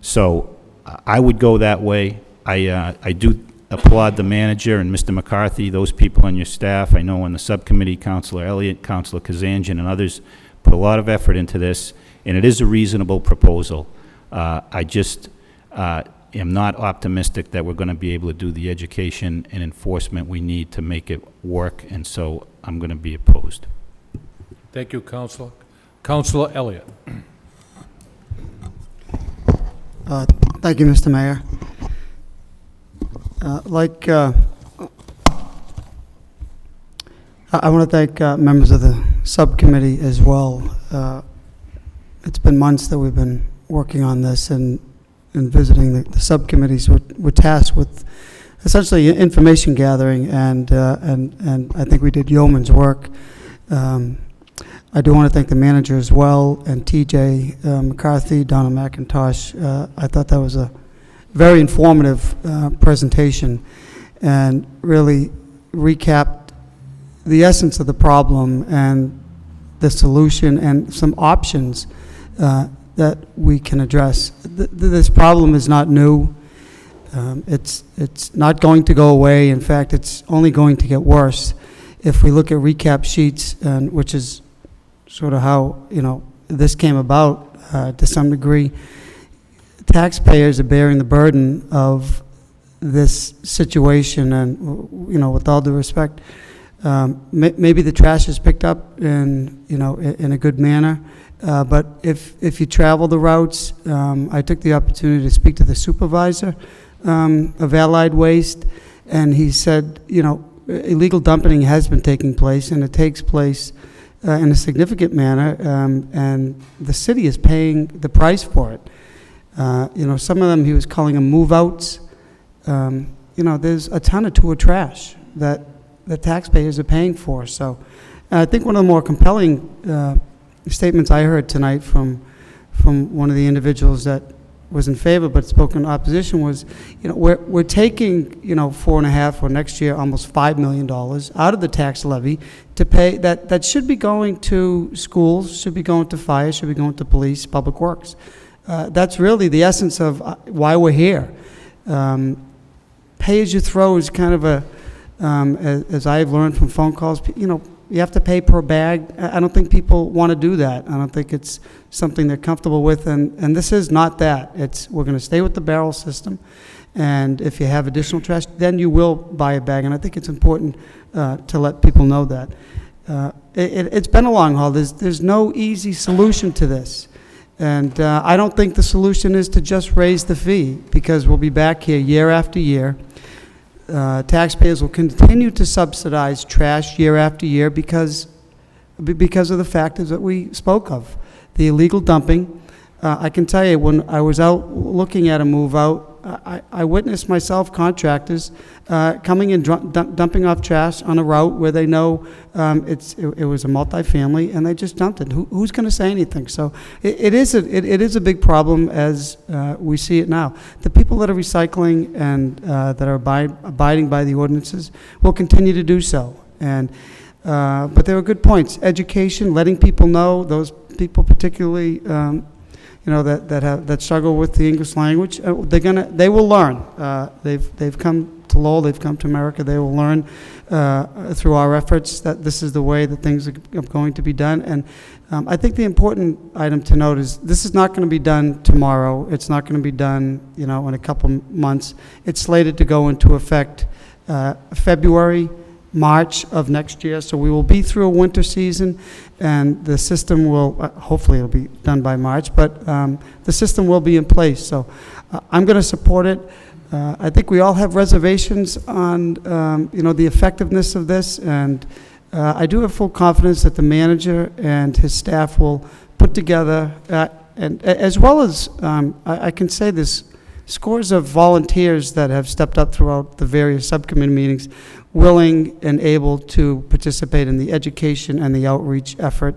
So I would go that way. I do applaud the manager and Mr. McCarthy, those people on your staff. I know on the subcommittee, Councilor Elliott, Councilor Kazanjian, and others put a lot of effort into this, and it is a reasonable proposal. I just am not optimistic that we're going to be able to do the education and enforcement we need to make it work, and so I'm going to be opposed. Thank you, Councilor. Councilor Elliott. Thank you, Mr. Mayor. I want to thank members of the subcommittee as well. It's been months that we've been working on this and visiting the subcommittees. We're tasked with essentially information gathering, and I think we did yeoman's work. I do want to thank the manager as well, and TJ McCarthy, Donna McIntosh. I thought that was a very informative presentation and really recapped the essence of the problem and the solution and some options that we can address. This problem is not new. It's not going to go away. In fact, it's only going to get worse. If we look at recap sheets, which is sort of how this came about to some degree, taxpayers are bearing the burden of this situation, and with all due respect, maybe the trash is picked up in a good manner, but if you travel the routes, I took the opportunity to speak to the supervisor of Allied Waste, and he said illegal dumping has been taking place, and it takes place in a significant manner, and the city is paying the price for it. Some of them he was calling them move-outs. There's a ton of tour trash that the taxpayers are paying for. So I think one of the more compelling statements I heard tonight from one of the individuals that was in favor but spoke in opposition was, we're taking, 4.5 or next year almost $5 million out of the tax levy to pay that should be going to schools, should be going to fire, should be going to police, public works. That's really the essence of why we're here. Pay as you throw is kind of a, as I've learned from phone calls, you have to pay per bag. I don't think people want to do that. I don't think it's something they're comfortable with, and this is not that. We're going to stay with the barrel system, and if you have additional trash, then you will buy a bag, and I think it's important to let people know that. It's been a long haul. There's no easy solution to this, and I don't think the solution is to just raise the fee, because we'll be back here year after year. Taxpayers will continue to subsidize trash year after year because of the factors that we spoke of. The illegal dumping. I can tell you, when I was out looking at a move out, I witnessed myself contractors coming and dumping off trash on a route where they know it was a multifamily, and they just dumped it. Who's going to say anything? So it is a big problem as we see it now. The people that are recycling and that are abiding by the ordinances will continue to do so. And but there are good points. Education, letting people know, those people particularly that struggle with the English language, they will learn. They've come to Lowell, they've come to America. They will learn through our efforts that this is the way that things are going to be done. And I think the important item to note is this is not going to be done tomorrow. It's not going to be done, in a couple months. It's slated to go into effect February, March of next year, so we will be through a winter season, and the system will, hopefully it'll be done by March, but the system will be in place. So I'm going to support it. I think we all have reservations on, the effectiveness of this, and I do have full confidence that the manager and his staff will put together, and as well as, I can say this, scores of volunteers that have stepped up throughout the various subcommittee meetings, willing and able to participate in the education and the outreach effort.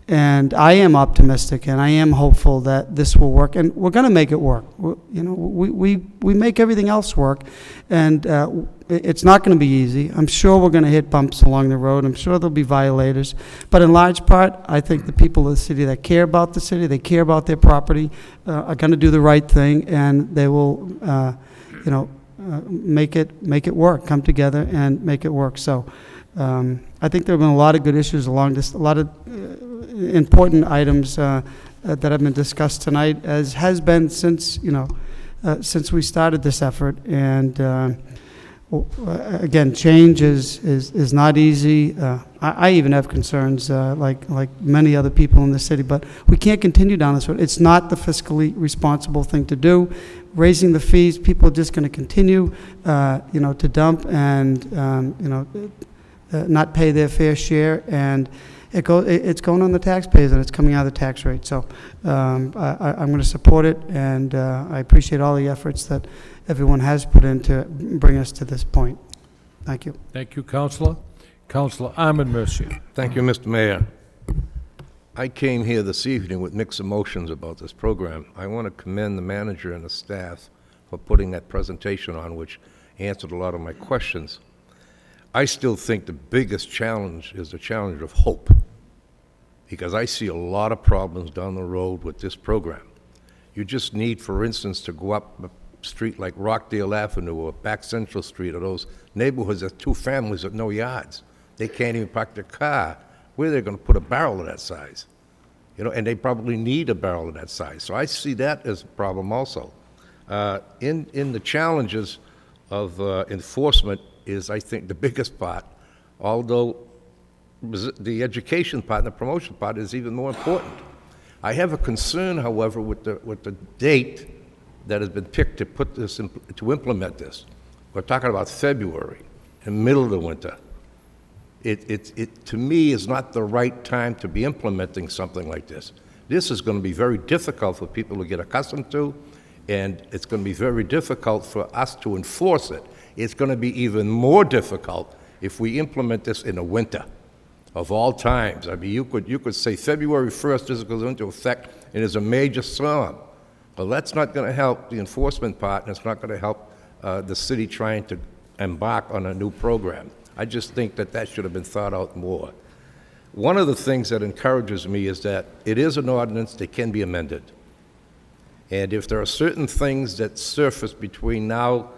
And I am optimistic, and I am hopeful that this will work, and we're going to make it work. We make everything else work, and it's not going to be easy. I'm sure we're going to hit bumps along the road. I'm sure there'll be violators, but in large part, I think the people of the city that care about the city, they care about their property, are going to do the right thing, and they will, make it work, come together and make it work. So I think there have been a lot of good issues along this, a lot of important items that have been discussed tonight, as has been since, since we started this effort. And again, change is not easy. I even have concerns, like many other people in the city, but we can't continue down this road. It's not the fiscally responsible thing to do. Raising the fees, people are just going to continue, to dump and, not pay their fair share, and it's going on the taxpayers, and it's coming out of the tax rate. So I'm going to support it, and I appreciate all the efforts that everyone has put in to bring us to this point. Thank you. Thank you, Councilor. Councilor Armin Mercier. Thank you, Mr. Mayor. I came here this evening with mixed emotions about this program. I want to commend the manager and the staff for putting that presentation on, which answered a lot of my questions. I still think the biggest challenge is the challenge of hope, because I see a lot of problems down the road with this program. You just need, for instance, to go up a street like Rockdale Avenue or back Central Street, or those neighborhoods that two families with no yards. They can't even park their car. Where are they going to put a barrel of that size? And they probably need a barrel of that size. So I see that as a problem also. In the challenges of enforcement is, I think, the biggest part, although the education part and the promotion part is even more important. I have a concern, however, with the date that has been picked to put this to implement this. We're talking about February, in the middle of the winter. It to me is not the right time to be implementing something like this. This is going to be very difficult for people to get accustomed to, and it's going to be very difficult for us to enforce it. It's going to be even more difficult if we implement this in the winter of all times. I mean, you could say February 1st this goes into effect and is a major storm. Well, that's not going to help the enforcement part, and it's not going to help the city trying to embark on a new program. I just think that should have been thought out more. One of the things that encourages me is that it is an ordinance that can be amended. And if there are certain things that surface between now,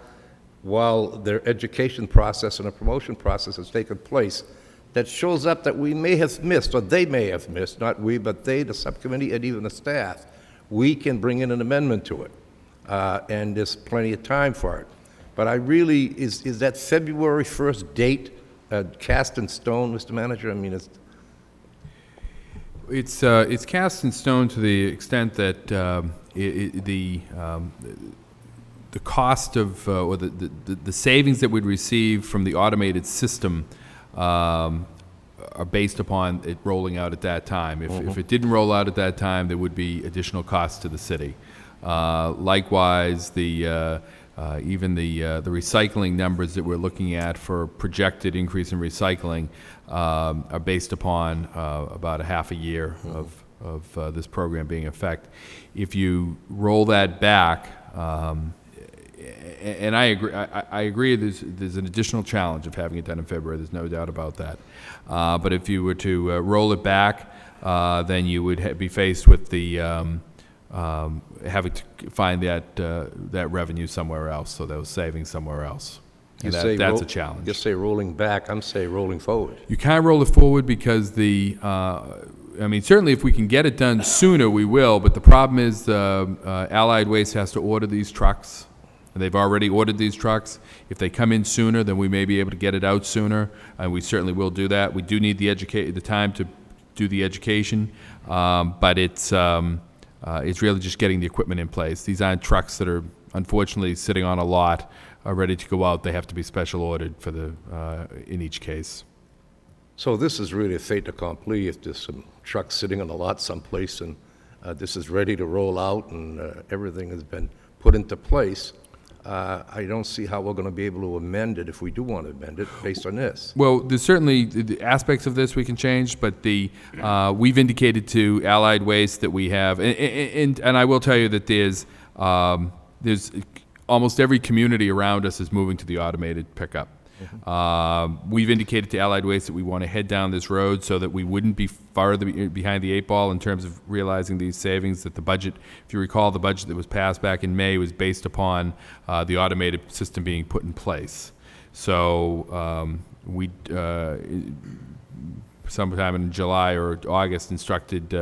while their education process and a promotion process has taken place, that shows up that we may have missed, or they may have missed, not we, but they, the subcommittee, and even the staff, we can bring in an amendment to it. And there's plenty of time for it. But I really, is that February 1st date cast in stone, Mr. Manager? I mean, It's cast in stone to the extent that the cost of, or the savings that we'd receive from the automated system are based upon it rolling out at that time. If it didn't roll out at that time, there would be additional costs to the city. Likewise, even the recycling numbers that we're looking at for projected increase in recycling are based upon about a half a year of this program being in effect. If you roll that back, and I agree there's an additional challenge of having it done in February, there's no doubt about that. But if you were to roll it back, then you would be faced with the having to find that revenue somewhere else, so those savings somewhere else. And that's a challenge. You say rolling back, I'm saying rolling forward. You can't roll it forward because certainly if we can get it done sooner, we will, but the problem is Allied Waste has to order these trucks, and they've already ordered these trucks. If they come in sooner, then we may be able to get it out sooner, and we certainly will do that. We do need the time to do the education, but it's really just getting the equipment in place. These aren't trucks that are unfortunately sitting on a lot, ready to go out. They have to be special ordered for in each case. So this is really a fait accompli if there's some trucks sitting on a lot someplace and this is ready to roll out and everything has been put into place. I don't see how we're going to be able to amend it if we do want to amend it based on this. Well, there's certainly the aspects of this we can change, but we've indicated to Allied Waste that we have, and I will tell you that there's almost every community around us is moving to the automated pickup. We've indicated to Allied Waste that we want to head down this road so that we wouldn't be farther behind the eight ball in terms of realizing these savings. That the budget, if you recall, the budget that was passed back in May was based upon the automated system being put in place. So we sometime in July or August instructed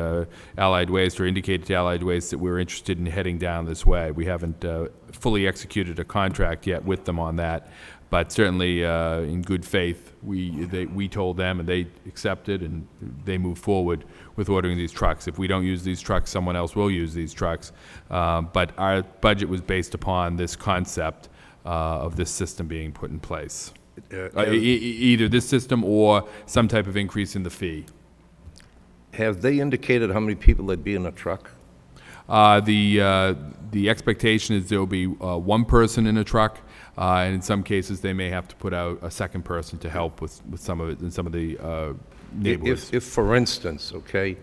Allied Waste or indicated to Allied Waste that we're interested in heading down this way. We haven't fully executed a contract yet with them on that, but certainly in good faith, we told them and they accepted and they moved forward with ordering these trucks. If we don't use these trucks, someone else will use these trucks. But our budget was based upon this concept of this system being put in place. Either this system or some type of increase in the fee. Have they indicated how many people there'd be in a truck? The expectation is there will be one person in a truck, and in some cases they may have to put out a second person to help with some of it in some of the neighborhoods. If for instance, okay,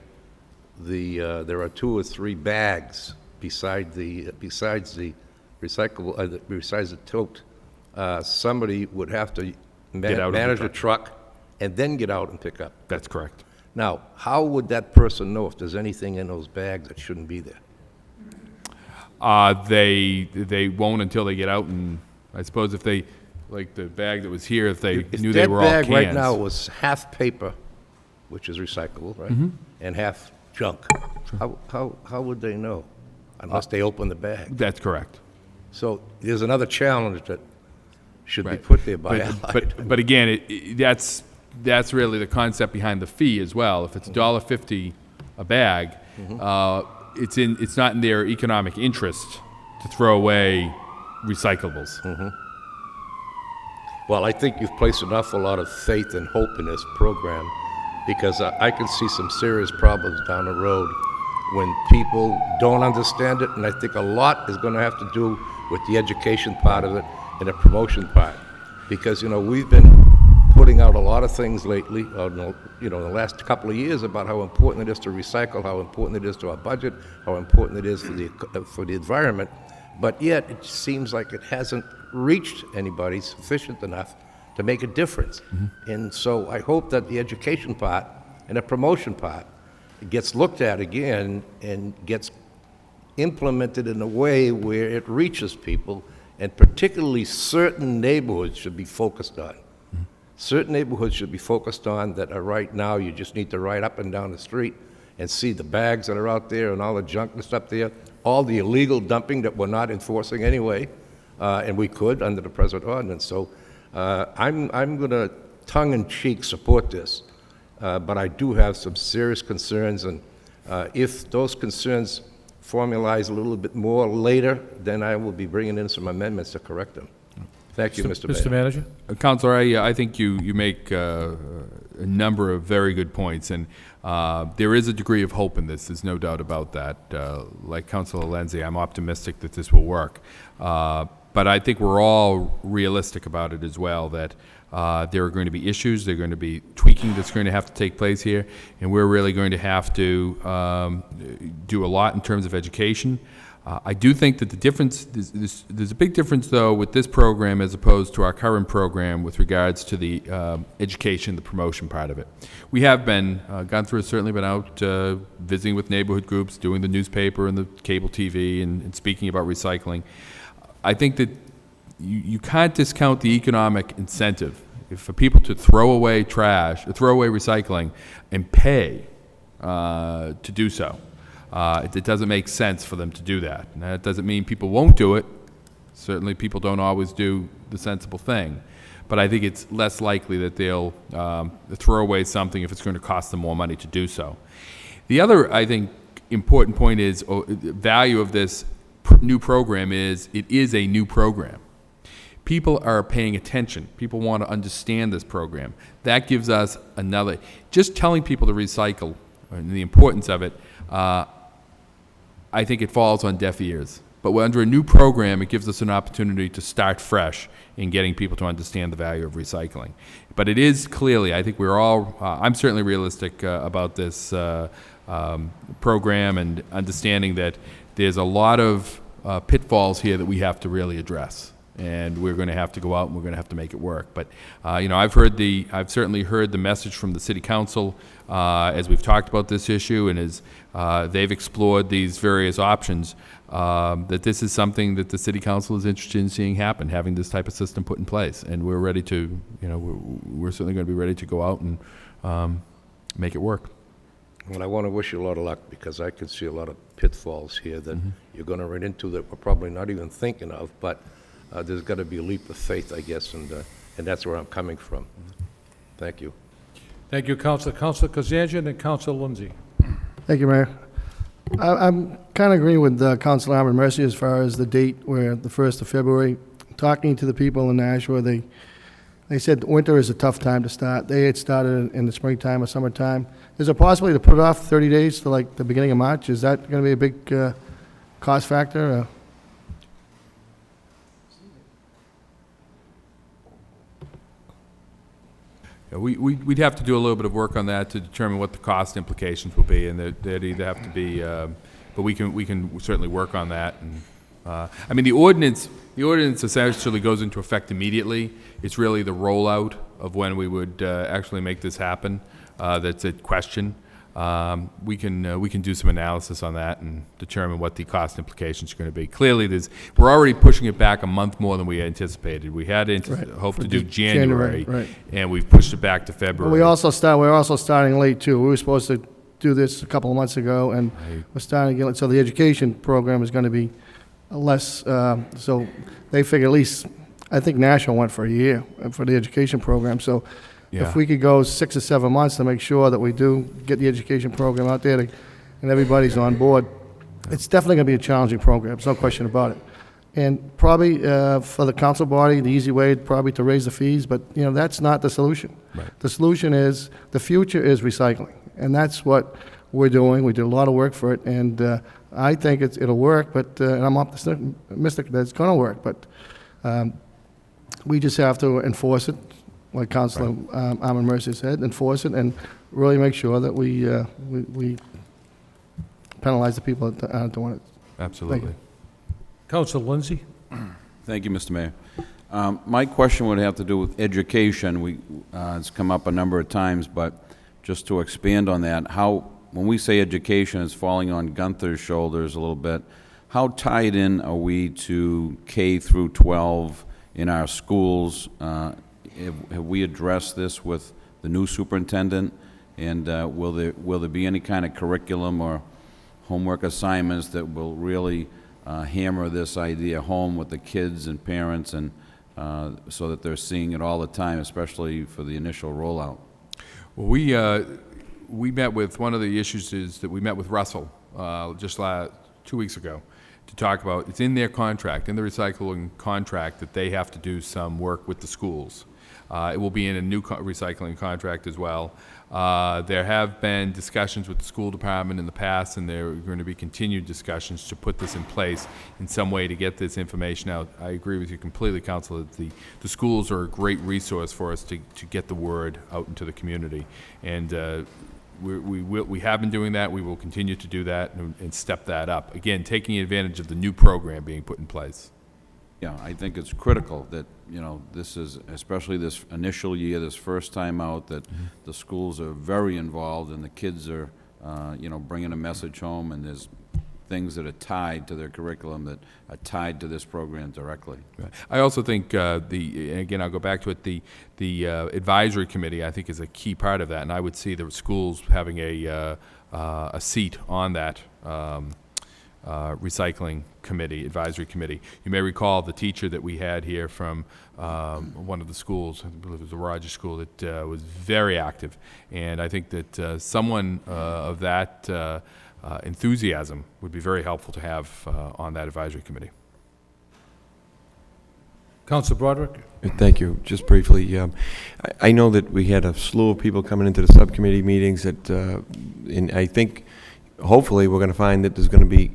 there are 2 or 3 bags besides the recyclable, besides the tote. Somebody would have to manage the truck and then get out and pick up. That's correct. Now, how would that person know if there's anything in those bags that shouldn't be there? They won't until they get out, and I suppose if they, like the bag that was here, if they knew they were all cans. That bag right now was half paper, which is recyclable, right? Mm-hmm. And half junk. How would they know unless they open the bag? That's correct. So there's another challenge that should be put there by Allied. But again, that's really the concept behind the fee as well. If it's $1.50 a bag, it's not in their economic interest to throw away recyclables. Well, I think you've placed an awful lot of faith and hope in this program, because I can see some serious problems down the road when people don't understand it, and I think a lot is going to have to do with the education part of it and the promotion part. Because, we've been putting out a lot of things lately, in the last couple of years, about how important it is to recycle, how important it is to our budget, how important it is for the environment, but yet it seems like it hasn't reached anybody sufficient enough to make a difference. And so I hope that the education part and the promotion part gets looked at again and gets implemented in a way where it reaches people, and particularly certain neighborhoods should be focused on. Certain neighborhoods should be focused on that are right now, you just need to ride up and down the street and see the bags that are out there and all the junk that's up there, all the illegal dumping that we're not enforcing anyway, and we could under the present ordinance. So I'm going to tongue-in-cheek support this, but I do have some serious concerns, and if those concerns formalize a little bit more later, then I will be bringing in some amendments to correct them. Thank you, Mr. Mayor. Mr. Manager? Councilor, I think you make a number of very good points, and there is a degree of hope in this. There's no doubt about that. Like Councilor Lenzi, I'm optimistic that this will work. But I think we're all realistic about it as well, that there are going to be issues, there are going to be tweaking that's going to have to take place here, and we're really going to have to do a lot in terms of education. I do think that the difference, there's a big difference, though, with this program as opposed to our current program with regards to the education, the promotion part of it. We have gone through it, certainly been out visiting with neighborhood groups, doing the newspaper and the cable TV, and speaking about recycling. I think that you can't discount the economic incentive for people to throw away trash, or throw away recycling, and pay to do so. It doesn't make sense for them to do that. And that doesn't mean people won't do it. Certainly people don't always do the sensible thing. But I think it's less likely that they'll throw away something if it's going to cost them more money to do so. The other, I think, important point is value of this new program is it is a new program. People are paying attention. People want to understand this program. That gives us another, just telling people to recycle and the importance of it, I think it falls on deaf ears. But under a new program, it gives us an opportunity to start fresh in getting people to understand the value of recycling. But it is clearly, I think we're all, I'm certainly realistic about this program, and understanding that there's a lot of pitfalls here that we have to really address. and we're going to have to go out and we're going to have to make it work. But I've certainly heard the message from the city council as we've talked about this issue, and as they've explored these various options, that this is something that the city council is interested in seeing happen, having this type of system put in place, and we're ready to, we're certainly going to be ready to go out and make it work. Well, I want to wish you a lot of luck, because I can see a lot of pitfalls here that you're going to run into that we're probably not even thinking of, but there's got to be a leap of faith, I guess, and that's where I'm coming from. Thank you. Thank you, Councilor. Councilor Kazanjian and Councilor Lindsay. Thank you, Mayor. I'm kind of agreeing with Councilor Armin Mercy as far as the date where the 1st of February. Talking to the people in Nashua, they said winter is a tough time to start. They had started in the springtime or summertime. Is it possible to put it off 30 days to like the beginning of March? Is that going to be a big cost factor? We'd have to do a little bit of work on that to determine what the cost implications will be, and they'd either have to be, but we can certainly work on that. And I mean, the ordinance essentially goes into effect immediately. It's really the rollout of when we would actually make this happen that's at question. We can do some analysis on that and determine what the cost implications are going to be. Clearly, we're already pushing it back a month more than we anticipated. We had hoped to do January, right. And we've pushed it back to February. Well, we're also starting late too. We were supposed to do this a couple of months ago, and we're starting to get, so the education program is going to be less. So they figure at least, I think National went for a year for the education program. So. Yeah. If we could go 6 or 7 months to make sure that we do get the education program out there and everybody's on board, it's definitely going to be a challenging program. There's no question about it. And probably for the council body, the easy way probably to raise the fees, but that's not the solution. Right. The solution is, the future is recycling, and that's what we're doing. We did a lot of work for it, and I think it'll work, but and I'm optimistic that it's going to work, but we just have to enforce it. Like Councilor Armin Mercy said, enforce it and really make sure that we penalize the people that aren't doing it. Absolutely. Councilor Lindsay. Thank you, Mr. Mayor. My question would have to do with education. It's come up a number of times, but just to expand on that, when we say education is falling on Gunther's shoulders a little bit, how tied in are we to K through 12 in our schools? Have we addressed this with the new superintendent? And will there be any kind of curriculum or homework assignments that will really hammer this idea home with the kids and parents, and so that they're seeing it all the time, especially for the initial rollout? Well, we met with, one of the issues is that we met with Russell just 2 weeks ago to talk about, it's in their contract, in the recycling contract, that they have to do some work with the schools. It will be in a new recycling contract as well. There have been discussions with the school department in the past, and there are going to be continued discussions to put this in place in some way to get this information out. I agree with you completely, Councilor, that the schools are a great resource for us to get the word out into the community. And we have been doing that. We will continue to do that and step that up. Again, taking advantage of the new program being put in place. Yeah, I think it's critical that, this is, especially this initial year, this first time out, that the schools are very involved and the kids are, bringing a message home, and there's things that are tied to their curriculum that are tied to this program directly. Right. I also think again, I'll go back to it, the advisory committee, I think, is a key part of that, and I would see the schools having a seat on that recycling committee, advisory committee. You may recall the teacher that we had here from one of the schools, I believe it was the Rogers School, that was very active, and I think that someone of that enthusiasm would be very helpful to have on that advisory committee. Councilor Broderick. Thank you. Just briefly, I know that we had a slew of people coming into the subcommittee meetings and I think hopefully we're going to find that there's going to be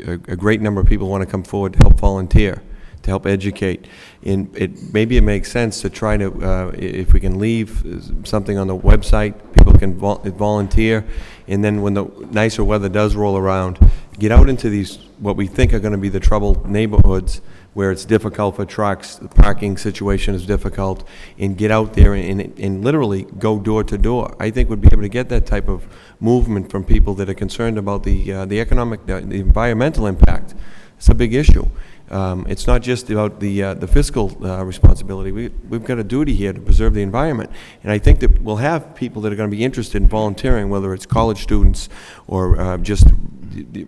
a great number of people who want to come forward to help volunteer, to help educate. And maybe it makes sense to try to, if we can leave something on the website, people can volunteer, and then when the nicer weather does roll around, get out into these, what we think are going to be the troubled neighborhoods, where it's difficult for trucks, the parking situation is difficult, and get out there and literally go door to door. I think we'd be able to get that type of movement from people that are concerned about the economic, the environmental impact. It's a big issue. It's not just about the fiscal responsibility. We've got a duty here to preserve the environment. And I think that we'll have people that are going to be interested in volunteering, whether it's college students or just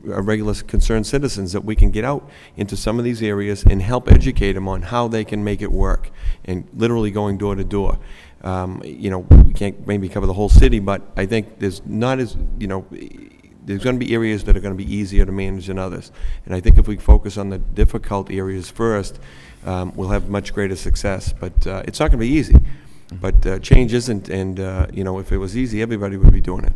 regular concerned citizens, that we can get out into some of these areas and help educate them on how they can make it work, and literally going door to door. You know, we can't maybe cover the whole city, but I think there's not as, you know, there's going to be areas that are going to be easier to manage than others. And I think if we focus on the difficult areas first, we'll have much greater success. But it's not going to be easy. But change isn't, and you know, if it was easy, everybody would be doing it.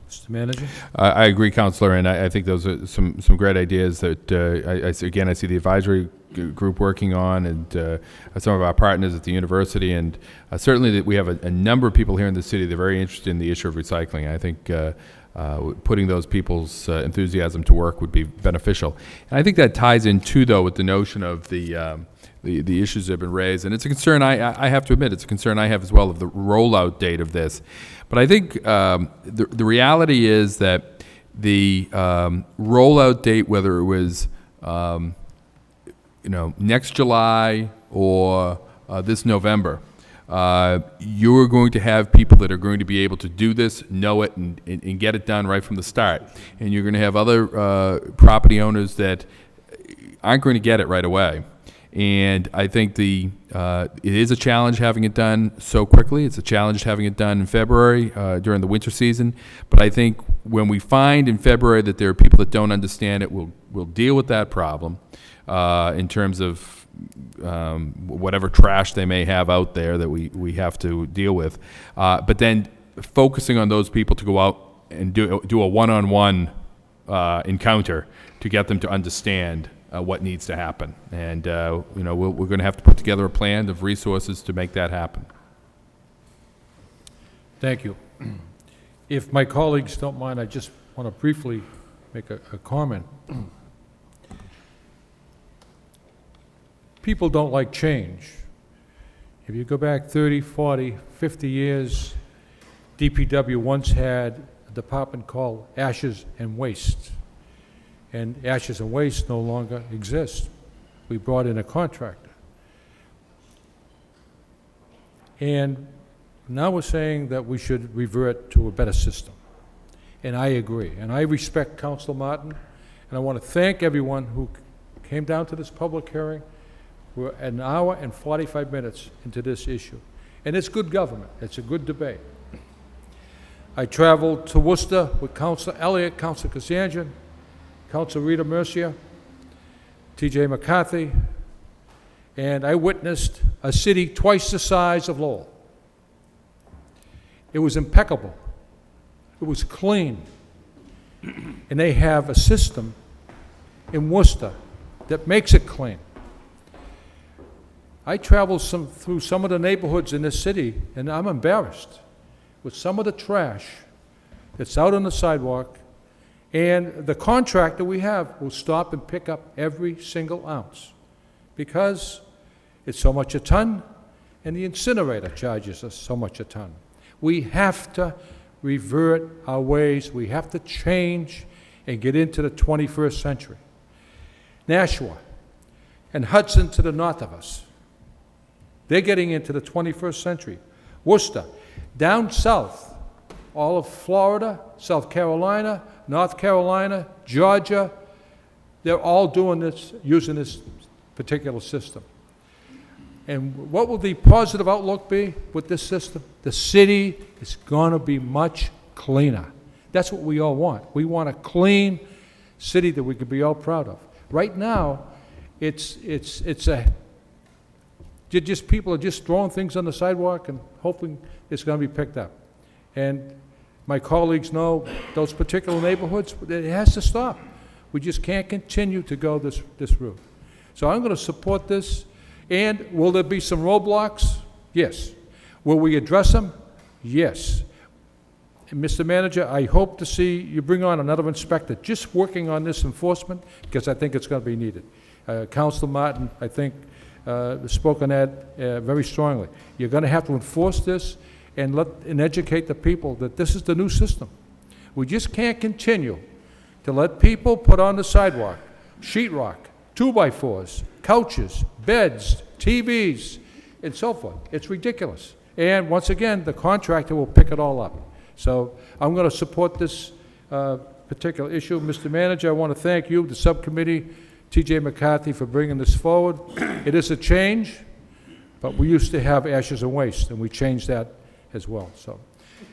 Mr. Manager? I agree, Councilor, and I think those are some great ideas that, I see the advisory group working on, and some of our partners at the university, and certainly that we have a number of people here in the city that are very interested in the issue of recycling. I think putting those people's enthusiasm to work would be beneficial. And I think that ties in, too, though, with the notion of the issues that have been raised. And it's a concern, I have to admit, it's a concern I have as well, of the rollout date of this. But I think the reality is that the rollout date, whether it was next July or this November, you're going to have people that are going to be able to do this, know it, and get it done right from the start. And you're going to have other property owners that aren't going to get it right away. And I think it is a challenge having it done so quickly. It's a challenge having it done in February during the winter season. But I think when we find in February that there are people that don't understand it, we'll deal with that problem in terms of whatever trash they may have out there that we have to deal with. But then focusing on those people to go out and do a one-on-one encounter to get them to understand what needs to happen. And we're going to have to put together a plan of resources to make that happen. Thank you. If my colleagues don't mind, I just want to briefly make a comment. People don't like change. If you go back 30, 40, 50 years, DPW once had a department called Ashes and Waste. And Ashes and Waste no longer exist. We brought in a contractor. And now we're saying that we should revert to a better system. And I agree. And I respect Councilor Martin. And I want to thank everyone who came down to this public hearing. We're an hour and 45 minutes into this issue. And it's good government. It's a good debate. I traveled to Worcester with Councilor Elliott, Councilor Kazanjian, Councilor Rita Mercier, T.J. McCarthy, and I witnessed a city twice the size of Lowell. It was impeccable. It was clean. And they have a system in Worcester that makes it clean. I traveled through some of the neighborhoods in this city, and I'm embarrassed with some of the trash that's out on the sidewalk. And the contractor we have will stop and pick up every single ounce because it's so much a ton, and the incinerator charges us so much a ton. We have to revert our ways. We have to change and get into the 21st century. Nashua and Hudson to the north of us, they're getting into the 21st century. Worcester, down south, all of Florida, South Carolina, North Carolina, Georgia, they're all doing this, using this particular system. And what will the positive outlook be with this system? The city is going to be much cleaner. That's what we all want. We want a clean city that we can be all proud of. Right now, people are just throwing things on the sidewalk and hoping it's going to be picked up. And my colleagues know those particular neighborhoods, it has to stop. We just can't continue to go this route. So I'm going to support this. And will there be some roadblocks? Yes. Will we address them? Yes. And Mr. Manager, I hope to see you bring on another inspector just working on this enforcement because I think it's going to be needed. Councilor Martin, I think, spoke on that very strongly. You're going to have to enforce this and educate the people that this is the new system. We just can't continue to let people put on the sidewalk sheetrock, 2x4s, couches, beds, TVs, and so forth. It's ridiculous. And once again, the contractor will pick it all up. So I'm going to support this particular issue. Mr. Manager, I want to thank you, the subcommittee, T.J. McCarthy, for bringing this forward. It is a change, but we used to have ashes and waste, and we changed that as well. So,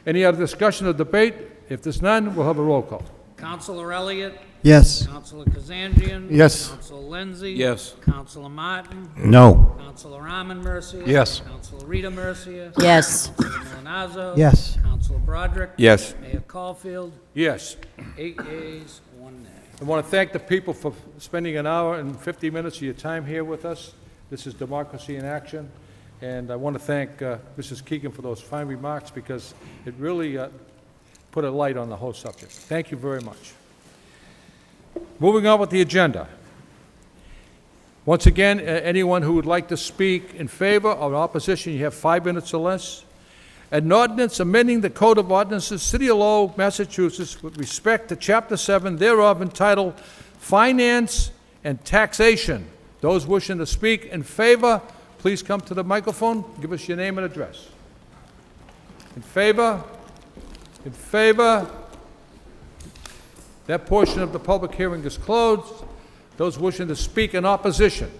any other discussion or debate? If there's none, we'll have a roll call. Councilor Elliott? Yes. Councilor Kazandrian? Yes. Councilor Lenzi? Yes. Councilor Martin? No. Councilor Arman Mercia? Yes. Councilor Rita Mercia? Yes. Councilor Milonazo? Yes. Councilor Broderick? Yes. Mayor Caulfield? Yes. 8 yeas, 1 nay. I want to thank the people for spending an hour and 50 minutes of your time here with us. This is democracy in action. And I want to thank Mrs. Keegan for those fine remarks, because it really put a light on the whole subject. Thank you very much. Moving on with the agenda. Once again, anyone who would like to speak in favor or in opposition, you have 5 minutes or less. An ordinance amending the Code of Ordinances, City of Lowell, Massachusetts, with respect to Chapter 7 thereof, entitled Finance and Taxation. Those wishing to speak in favor, please come to the microphone. Give us your name and address. In favor? In favor? That portion of the public hearing is closed. Those wishing to speak in opposition?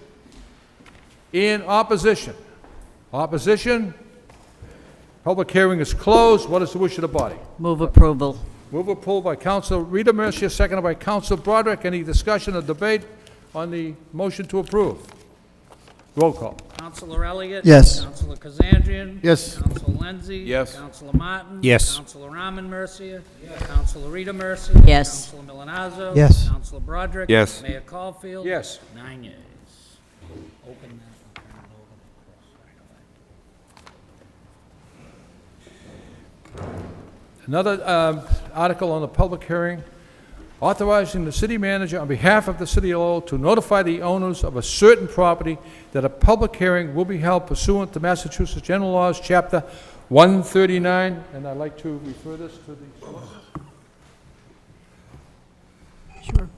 In opposition? Opposition? Public hearing is closed. What is the wish of the body? Move approval. Move approval by Councilor Rita Mercia, seconded by Councilor Broderick. Any discussion or debate on the motion to approve? Roll call. Councilor Elliott? Yes. Councilor Kazandrian? Yes. Councilor Lenzi? Yes. Councilor Martin? Yes. Councilor Arman Mercia? Councilor Rita Mercia? Yes. Councilor Milonazo? Yes. Councilor Broderick? Yes. Mayor Caulfield? Yes. 9 yeas. Open that and turn it over. Another article on the public hearing, authorizing the city manager on behalf of the city of Lowell to notify the owners of a certain property that a public hearing will be held pursuant to Massachusetts General Laws, Chapter 139, and I'd like to refer this to the solicitor. Sure.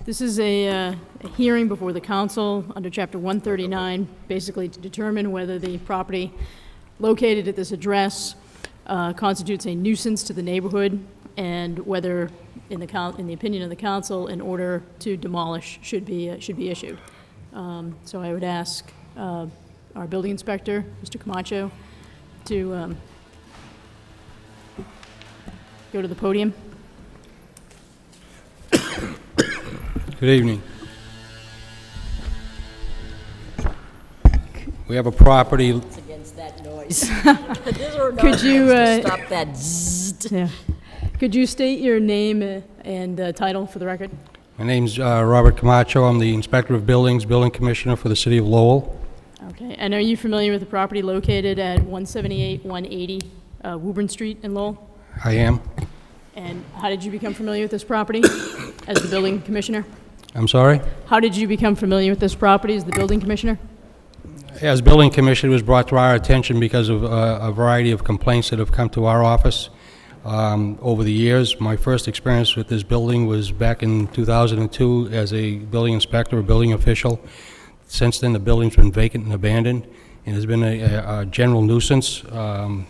This is a hearing before the council under Chapter 139, basically to determine whether the property located at this address constitutes a nuisance to the neighborhood, and whether, in the opinion of the council, an order to demolish should be issued. So I would ask our building inspector, Mr. Camacho, to go to the podium. Good evening. We have a property, It's against that noise. Could you Stop that zzzt. yeah. Could you state your name and title for the record? my name's Robert Camacho, I'm the Inspector of Buildings, Building Commissioner for the City of Lowell. Okay, and are you familiar with the property located at 178, 180 Woburn Street in Lowell? I am. And how did you become familiar with this property as the building commissioner? I'm sorry? How did you become familiar with this property as the building commissioner? As Building Commissioner, it was brought to our attention because of a variety of complaints that have come to our office over the years. My first experience with this building was back in 2002 as a building inspector, a building official. Since then, the building's been vacant and abandoned, and has been a general nuisance to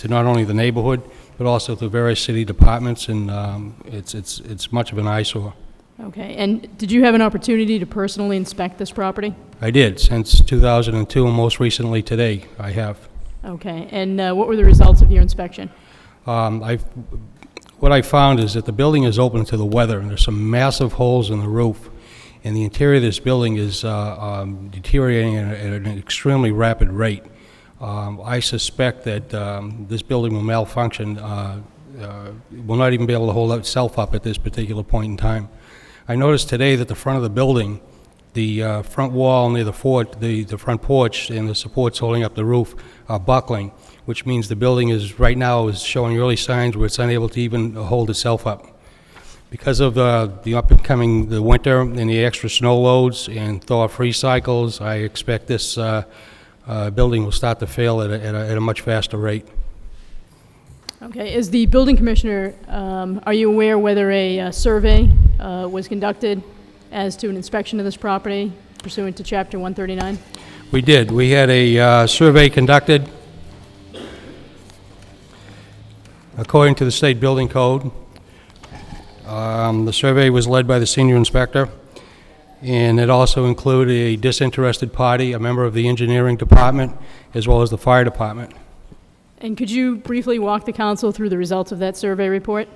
not only the neighborhood, but also to various city departments, and it's much of an eyesore. Okay, and did you have an opportunity to personally inspect this property? I did, since 2002, and most recently today, I have. Okay, and what were the results of your inspection? What I found is that the building is open to the weather, and there's some massive holes in the roof, and the interior of this building is deteriorating at an extremely rapid rate. I suspect that this building will malfunction, will not even be able to hold itself up at this particular point in time. I noticed today that the front of the building, the front wall near the front porch and the supports holding up the roof are buckling, which means the building is right now showing early signs where it's unable to even hold itself up. Because of the the winter and the extra snow loads and thaw-free cycles, I expect this building will start to fail at a much faster rate. Okay, as the building commissioner, are you aware whether a survey was conducted as to an inspection of this property pursuant to Chapter 139? We did. We had a survey conducted according to the state building code. The survey was led by the senior inspector, and it also included a disinterested party, a member of the engineering department, as well as the fire department. And could you briefly walk the council through the results of that survey report?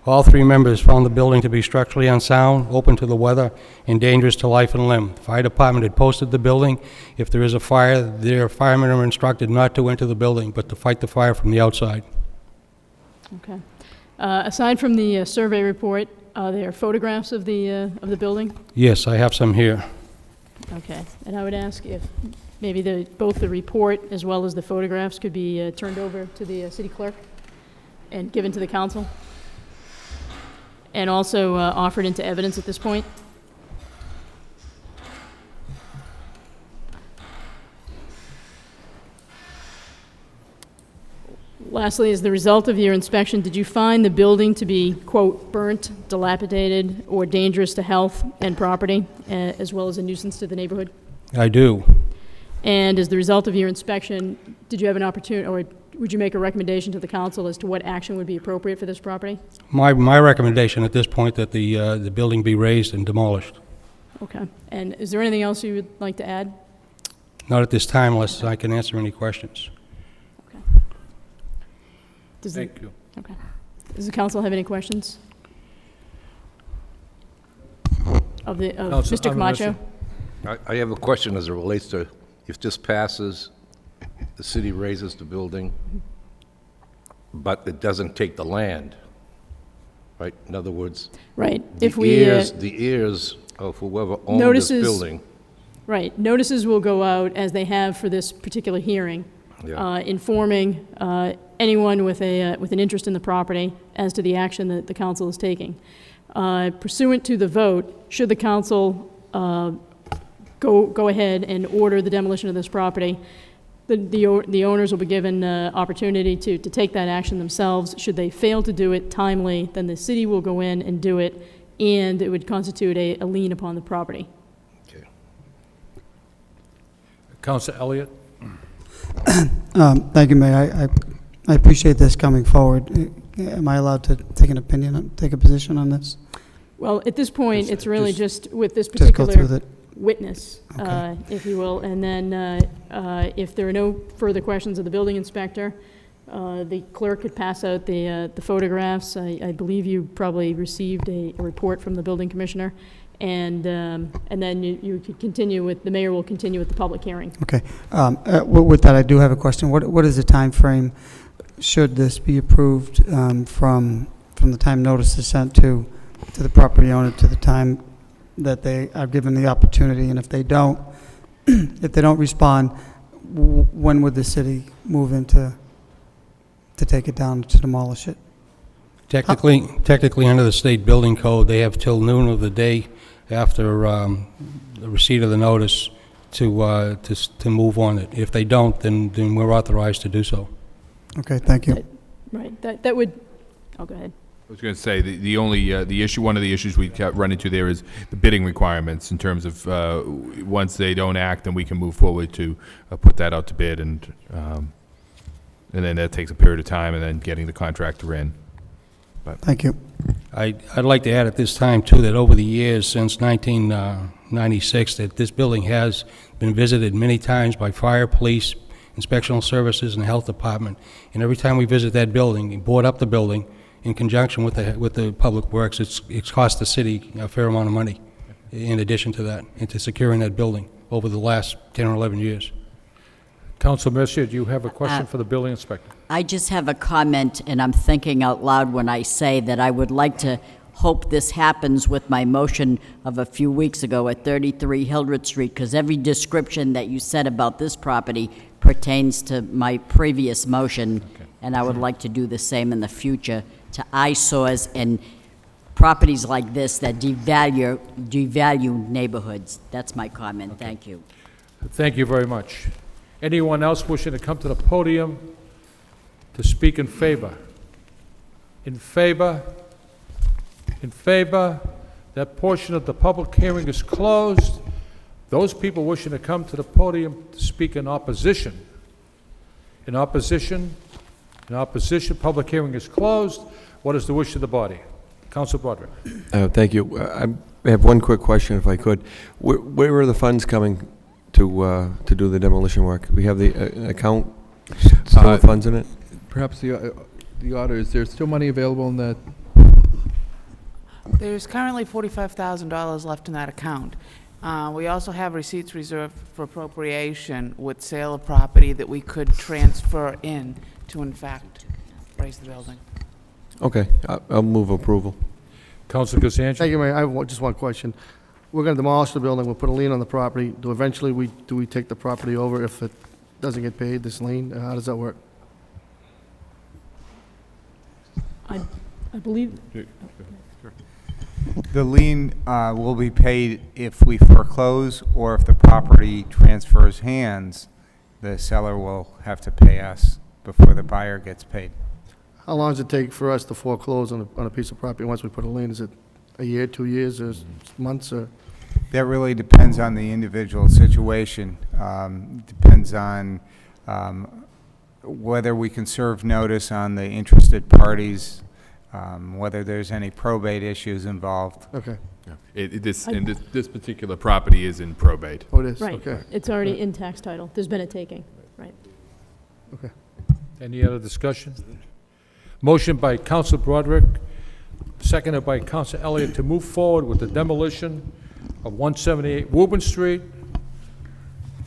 All three members found the building to be structurally unsound, open to the weather, and dangerous to life and limb. The fire department had posted the building. If there is a fire, their firemen are instructed not to enter the building, but to fight the fire from the outside. Okay. Aside from the survey report, are there photographs of the building? Yes, I have some here. Okay. And I would ask if maybe both the report as well as the photographs could be turned over to the city clerk and given to the council, and also offered into evidence at this point. Lastly, as the result of your inspection, did you find the building to be, quote, burnt, dilapidated, or dangerous to health and property, as well as a nuisance to the neighborhood? I do. And as the result of your inspection, did you have an opportunity, or would you make a recommendation to the council as to what action would be appropriate for this property? My recommendation at this point that the building be raised and demolished. Okay. And is there anything else you would like to add? Not at this time, unless I can answer any questions. Thank you. Okay. Does the council have any questions? Of Mr. Camacho? I have a question as it relates to, if this passes, the city raises the building, but it doesn't take the land, right? In other words, right. The heirs of whoever owned this building. Right. Notices will go out, as they have for this particular hearing, informing anyone with an interest in the property as to the action that the council is taking. Pursuant to the vote, should the council go ahead and order the demolition of this property, the owners will be given opportunity to take that action themselves. Should they fail to do it timely, then the city will go in and do it, and it would constitute a lien upon the property. Okay. Councilor Elliott? Thank you, Mayor. I appreciate this coming forward. Am I allowed to take an opinion, take a position on this? Well, at this point, it's really just with this just go particular through witness, Okay. if you will, and then if there are no further questions of the building inspector, the clerk could pass out the photographs. I believe you probably received a report from the building commissioner, and then you could continue with, the mayor will continue with the public hearing. Okay. With that, I do have a question. What is the time frame, should this be approved, from the time notice is sent to the property owner to the time that they are given the opportunity? And if they don't, respond, when would the city move in to take it down, to demolish it? Technically, under the state building code, they have till noon of the day after the receipt of the notice to move on it. If they don't, then we're authorized to do so. Okay, thank you. Right. That would. Oh, go ahead. I was going to say, the only one of the issues we run into there is the bidding requirements in terms of once they don't act, then we can move forward to put that out to bid, and then that takes a period of time, and then getting the contractor in. But thank you. I'd like to add at this time, too, that over the years, since 1996, that this building has been visited many times by fire, police, inspectional services, and the health department. And every time we visit that building, and board up the building, in conjunction with the public works, it's cost the city a fair amount of money in addition to that, into securing that building over the last 10 or 11 years. Councilor Mercier, do you have a question for the building inspector? I just have a comment, and I'm thinking out loud when I say that I would like to hope this happens with my motion of a few weeks ago at 33 Hildreth Street, because every description that you said about this property pertains to my previous motion, and I would like to do the same in the future to eyesores and properties like this that devalue neighborhoods. That's my comment. Thank you. Thank you very much. Anyone else wishing to come to the podium to speak in favor? In favor? In favor? That portion of the public hearing is closed. Those people wishing to come to the podium to speak in opposition. In opposition? In opposition, public hearing is closed. What is the wish of the body? Council Broderick. Thank you. I have one quick question, if I could. Where are the funds coming to do the demolition work? We have the account still with funds in it? Perhaps the auditor, is there still money available in that? There's currently $45,000 left in that account. We also have receipts reserved for appropriation with sale of property that we could transfer in to, in fact, raise the building. Okay, I'll move approval. Councilor Casanti. Thank you, Mayor. I have just one question. We're going to demolish the building, we'll put a lien on the property. Do we take the property over if it doesn't get paid, this lien? How does that work? I believe, The lien will be paid if we foreclose or if the property transfers hands. The seller will have to pay us before the buyer gets paid. How long does it take for us to foreclose on a piece of property once we put a lien? Is it a year, 2 years, or months, or? That really depends on the individual situation. Depends on whether we can serve notice on the interested parties, whether there's any probate issues involved. Okay. Yeah. This particular property is in probate. Oh, it is? right. Okay. It's already in tax title. There's been a taking, right? Okay. Any other discussion? Motion by Council Broderick, seconded by Council Elliott to move forward with the demolition of 178 Woburn Street.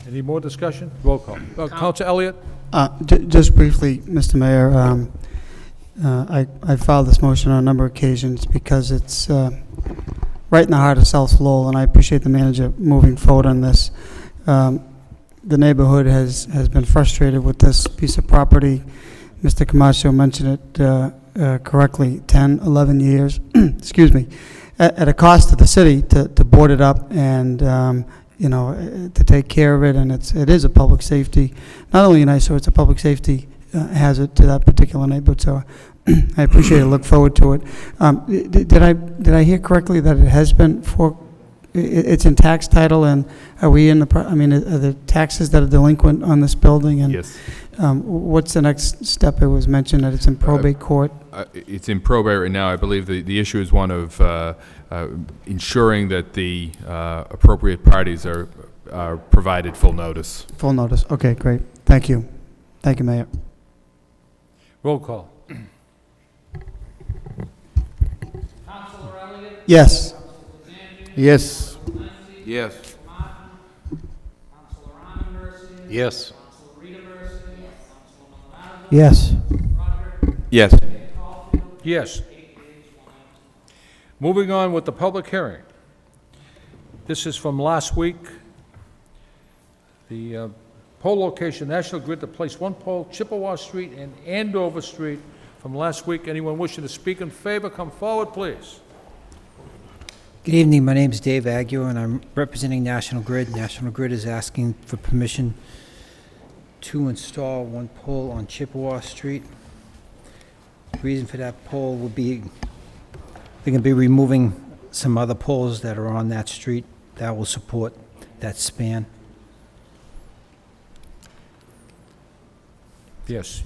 Any more discussion? Roll call. Council Elliott? Just briefly, Mr. Mayor, I filed this motion on a number of occasions because it's right in the heart of South Lowell, and I appreciate the manager moving forward on this. The neighborhood has been frustrated with this piece of property. Mr. Camacho mentioned it correctly, 10, 11 years, excuse me, at a cost to the city to board it up and, to take care of it, and it is a public safety, not only an eyesore, it's a public safety hazard to that particular neighborhood, so I appreciate it, look forward to it. Did I hear correctly that it has been it's in tax title, and are we in are the taxes that are delinquent on this building? And yes. What's the next step? It was mentioned that it's in probate court. It's in probate right now. I believe the issue is one of ensuring that the appropriate parties are provided full notice. Full notice. Okay, great. Thank you. Thank you, Mayor. Roll call. Councilor Elliott? Yes. Yes. Yes. Councilor Armin Mercy? Yes. Councilor Rita Mercy? Yes. Yes. Yes. Moving on with the public hearing. This is from last week. The pole location, National Grid to place one pole, Chippewa Street and Andover Street, from last week. Anyone wishing to speak in favor, come forward, please. Good evening. My name is Dave Aguirre, and I'm representing National Grid. National Grid is asking for permission to install one pole on Chippewa Street. The reason for that pole will be they're going to be removing some other poles that are on that street that will support that span. Yes.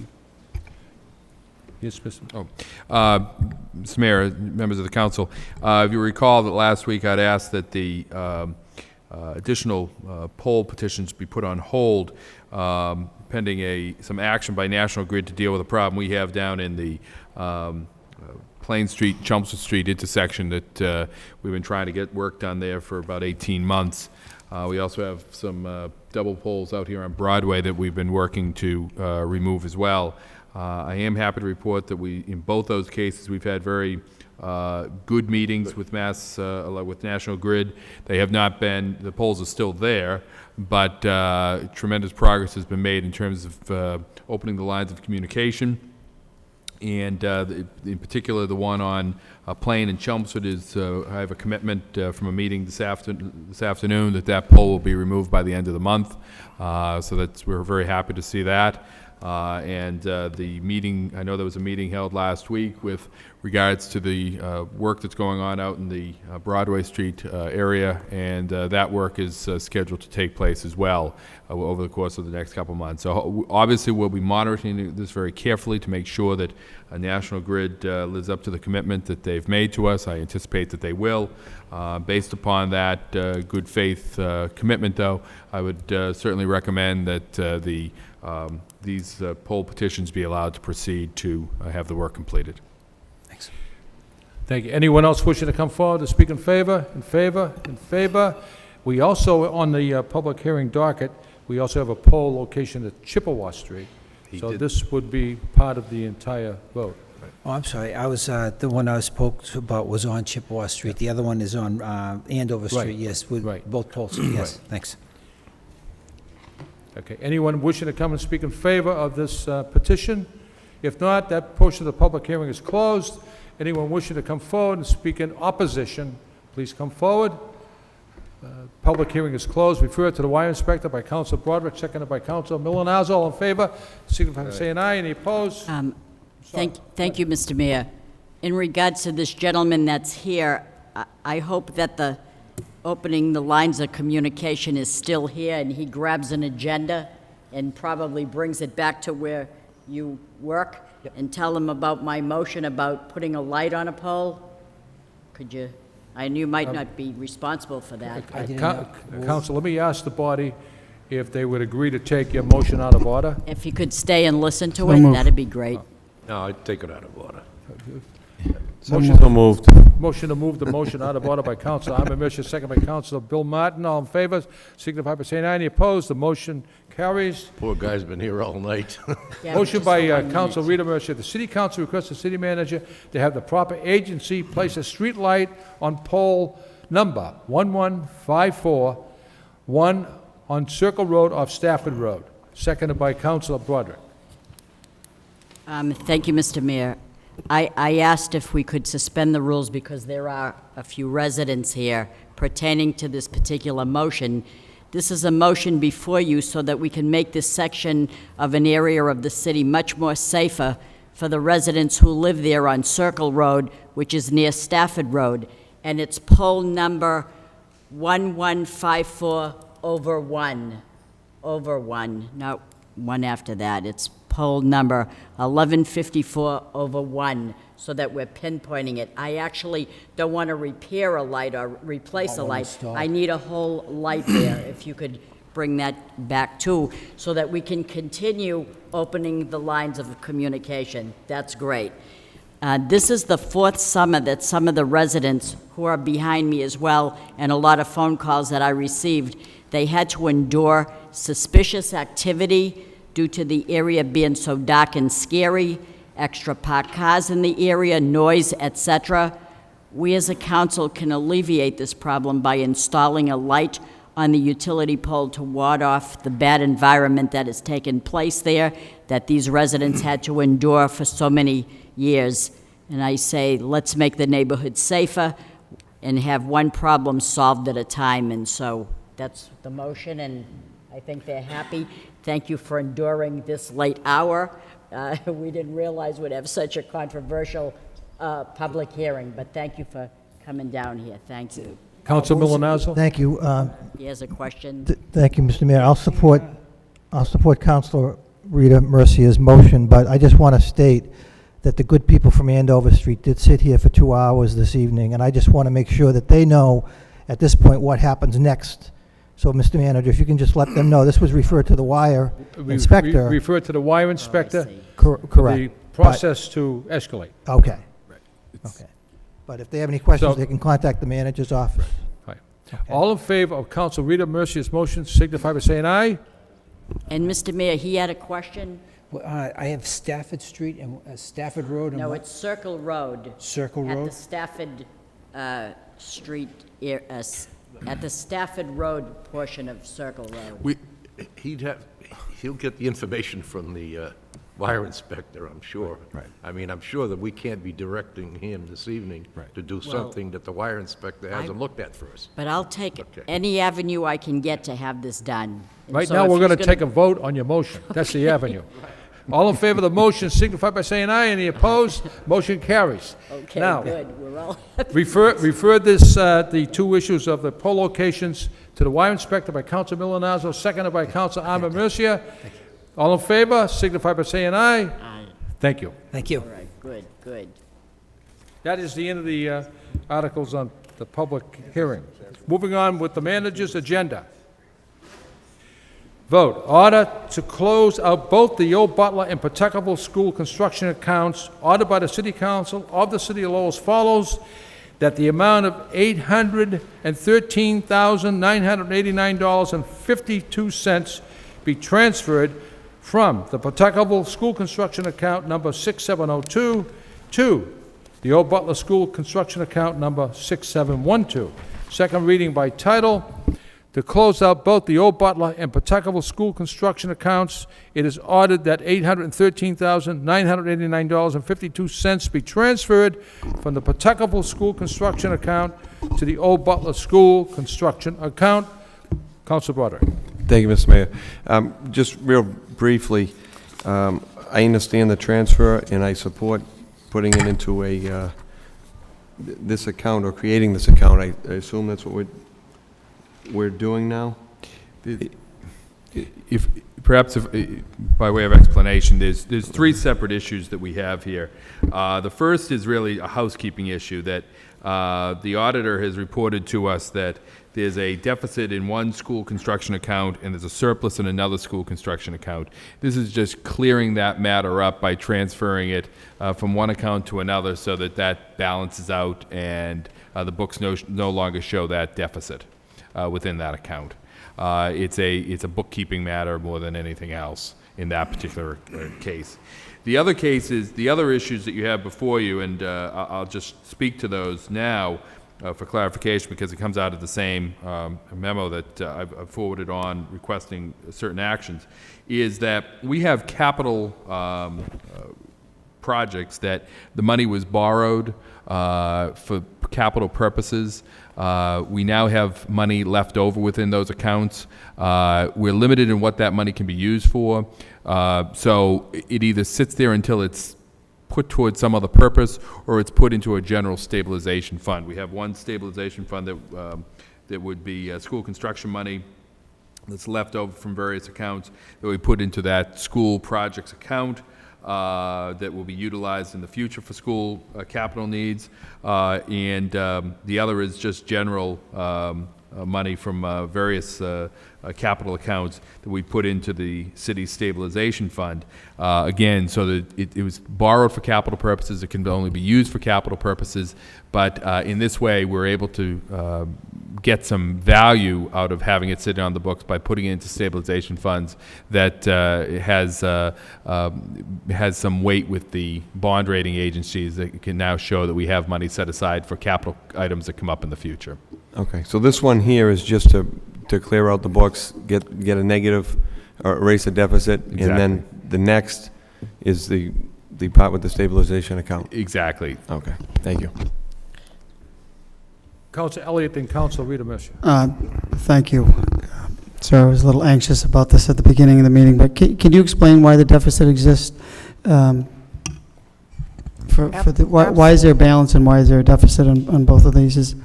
Yes, Mr. Mr. Mayor, members of the council, if you recall that last week I'd asked that the additional poll petitions be put on hold pending some action by National Grid to deal with a problem we have down in the Plain Street, Chelmsford Street intersection that we've been trying to get work done there for about 18 months. We also have some double poles out here on Broadway that we've been working to remove as well. I am happy to report that in both those cases, we've had very good meetings with with National Grid. They have not been, the poles are still there, but tremendous progress has been made in terms of opening the lines of communication And in particular, the one on Plain and Chelmsford is, I have a commitment from a meeting this afternoon that pole will be removed by the end of the month. So we're very happy to see that. The meeting, I know there was a meeting held last week with regards to the work that's going on out in the Broadway Street area, and that work is scheduled to take place as well over the course of the next couple months. So obviously we'll be monitoring this very carefully to make sure that National Grid lives up to the commitment that they've made to us. I anticipate that they will. Based upon that good faith commitment, though, I would certainly recommend that these poll petitions be allowed to proceed to have the work completed. Thanks. Thank you. Anyone else wishing to come forward to speak in favor? In favor? In favor? We also, on the public hearing docket, we also have a poll location at Chippewa Street. So this would be part of the entire vote. Oh, I'm sorry. I was, the one I spoke about was on Chippewa Street. The other one is on Andover Street, Right. yes, with Right. both polls. Yes, Right. thanks. Okay, anyone wishing to come and speak in favor of this petition? If not, that portion of the public hearing is closed. Anyone wishing to come forward and speak in opposition, please come forward. Public hearing is closed. Referred to the wire inspector by Council Broderick, seconded by Council Milonazo. All in favor, signify by saying aye. Any opposed? Thank you, Mr. Mayor. In regards to this gentleman that's here, I hope that the opening the lines of communication is still here, and he grabs an agenda and probably brings it back to where you work, and tell him about my motion about putting a light on a pole. Could you? And you might not be responsible for that. Council, let me ask the body if they would agree to take your motion out of order. If you could stay and listen to So it, moved. that'd be great. No, I'd take it out of order. Motion So moved. Motion to move the motion out of order by Council Ahmed Mishra, second by Council Bill Martin. All in favor, signify by saying aye. Any opposed? The motion carries. Poor guy's been here all night. Yeah, Motion just by 1 Council minute. Rita Mercer. The City Council requests the City Manager to have the proper agency place a street light on pole number 11541 on Circle Road off Stafford Road. Seconded by Council Broderick. Thank you, Mr. Mayor. I asked if we could suspend the rules because there are a few residents here pertaining to this particular motion. This is a motion before you so that we can make this section of an area of the city much more safer for the residents who live there on Circle Road, which is near Stafford Road. And it's poll number 1154/1. Over one, not one after that. It's poll number 1154/1, so that we're pinpointing it. I actually don't want to repair a light or replace a light. I need a whole light there, if you could bring that back too, so that we can continue opening the lines of communication. That's great. This is the fourth summer that some of the residents who are behind me as well, and a lot of phone calls that I received, they had to endure suspicious activity due to the area being so dark and scary, extra parked cars in the area, noise, etc. We as a council can alleviate this problem by installing a light on the utility pole to ward off the bad environment that has taken place there, that these residents had to endure for so many years. And I say, let's make the neighborhood safer and have one problem solved at a time. And so that's the motion, and I think they're happy. Thank you for enduring this late hour. We didn't realize we'd have such a controversial public hearing, but thank you for coming down here. Thank you. Council Milonazo? Thank you. He has a question. Thank you, Mr. Mayor. I'll support Councilor Rita Mercier's motion, but I just want to state that the good people from Andover Street did sit here for 2 hours this evening, and I just want to make sure that they know at this point what happens next. So, Mr. Manager, if you can just let them know, this was referred to the wire inspector. Referred to the wire inspector. Correct. The process to escalate. Okay. Okay. But if they have any questions, So- they can contact the manager's office. Right. All in favor of Council Rita Mercier's motion, signify by saying aye. And Mr. Mayor, he had a question? Well, I have Stafford Street and Stafford Road. And No, what? it's Circle Road. Circle At Road? the Stafford Street, at the Stafford Road portion of Circle Road. He'll get the information from the wire inspector, I'm sure. Right. I mean, I'm sure that we can't be directing him this evening to do something that the wire inspector hasn't looked at first. But I'll take any avenue I can get to have this done. And Right so now, if we're he's going to take a vote on your motion. That's the avenue. All in favor of the motion signify by saying aye. Any opposed? Motion carries. Okay, Now, good, we're all refer this, the two issues of the poll locations to the wire inspector by Counsel Milonazo, seconded by Counsel Armin Mercia. All in favor signify by saying aye. Aye. Thank you. Thank you. All right, good, good. That is the end of the articles on the public hearing. Moving on with the manager's agenda. Vote, order to close out both the Old Butler and Pawtuckaville School construction accounts ordered by the City Council of the City of Lowell as follows, that the amount of $813,989.52 be transferred from the Pawtuckaville School construction account number 6702 to the Old Butler School construction account number 6712. Second reading by title. To close out both the Old Butler and Pawtuckaville School construction accounts, it is ordered that $813,989.52 be transferred from the Pawtuckaville School construction account to the Old Butler School construction account. Council Broderick. Thank you, Mr. Mayor. Just real briefly, I understand the transfer, and I support putting it into a this account or creating this account. I assume that's what we're doing now? If by way of explanation, there's three separate issues that we have here. The first is really a housekeeping issue that the auditor has reported to us that there's a deficit in one school construction account and there's a surplus in another school construction account. This is just clearing that matter up by transferring it from one account to another so that that balances out and the books no longer show that deficit within that account. It's a bookkeeping matter more than anything else in that particular case. The other cases, the other issues that you have before you, and I'll just speak to those now for clarification because it comes out of the same memo that I've forwarded on requesting certain actions, is that we have capital projects that the money was borrowed for capital purposes. We now have money left over within those accounts. We're limited in what that money can be used for. So it either sits there until it's put towards some other purpose or it's put into a general stabilization fund. We have one stabilization fund that would be school construction money that's left over from various accounts that we put into that school projects account. That will be utilized in the future for school capital needs, and the other is just general money from various capital accounts that we put into the city stabilization fund. Again, so that it was borrowed for capital purposes, it can only be used for capital purposes, but in this way we're able to get some value out of having it sitting on the books by putting it into stabilization funds that has some weight with the bond rating agencies that can now show that we have money set aside for capital items that come up in the future. Okay, so this one here is just to clear out the books, get a negative, or erase a deficit, Exactly. and then the next is the part with the stabilization account. Exactly. Okay, thank you. Counsel Elliott, then Counsel Rita Mercia. Thank you. Sir, I was a little anxious about this at the beginning of the meeting, but can you explain why the deficit exists? Why is there a balance and why is there a deficit on both of these?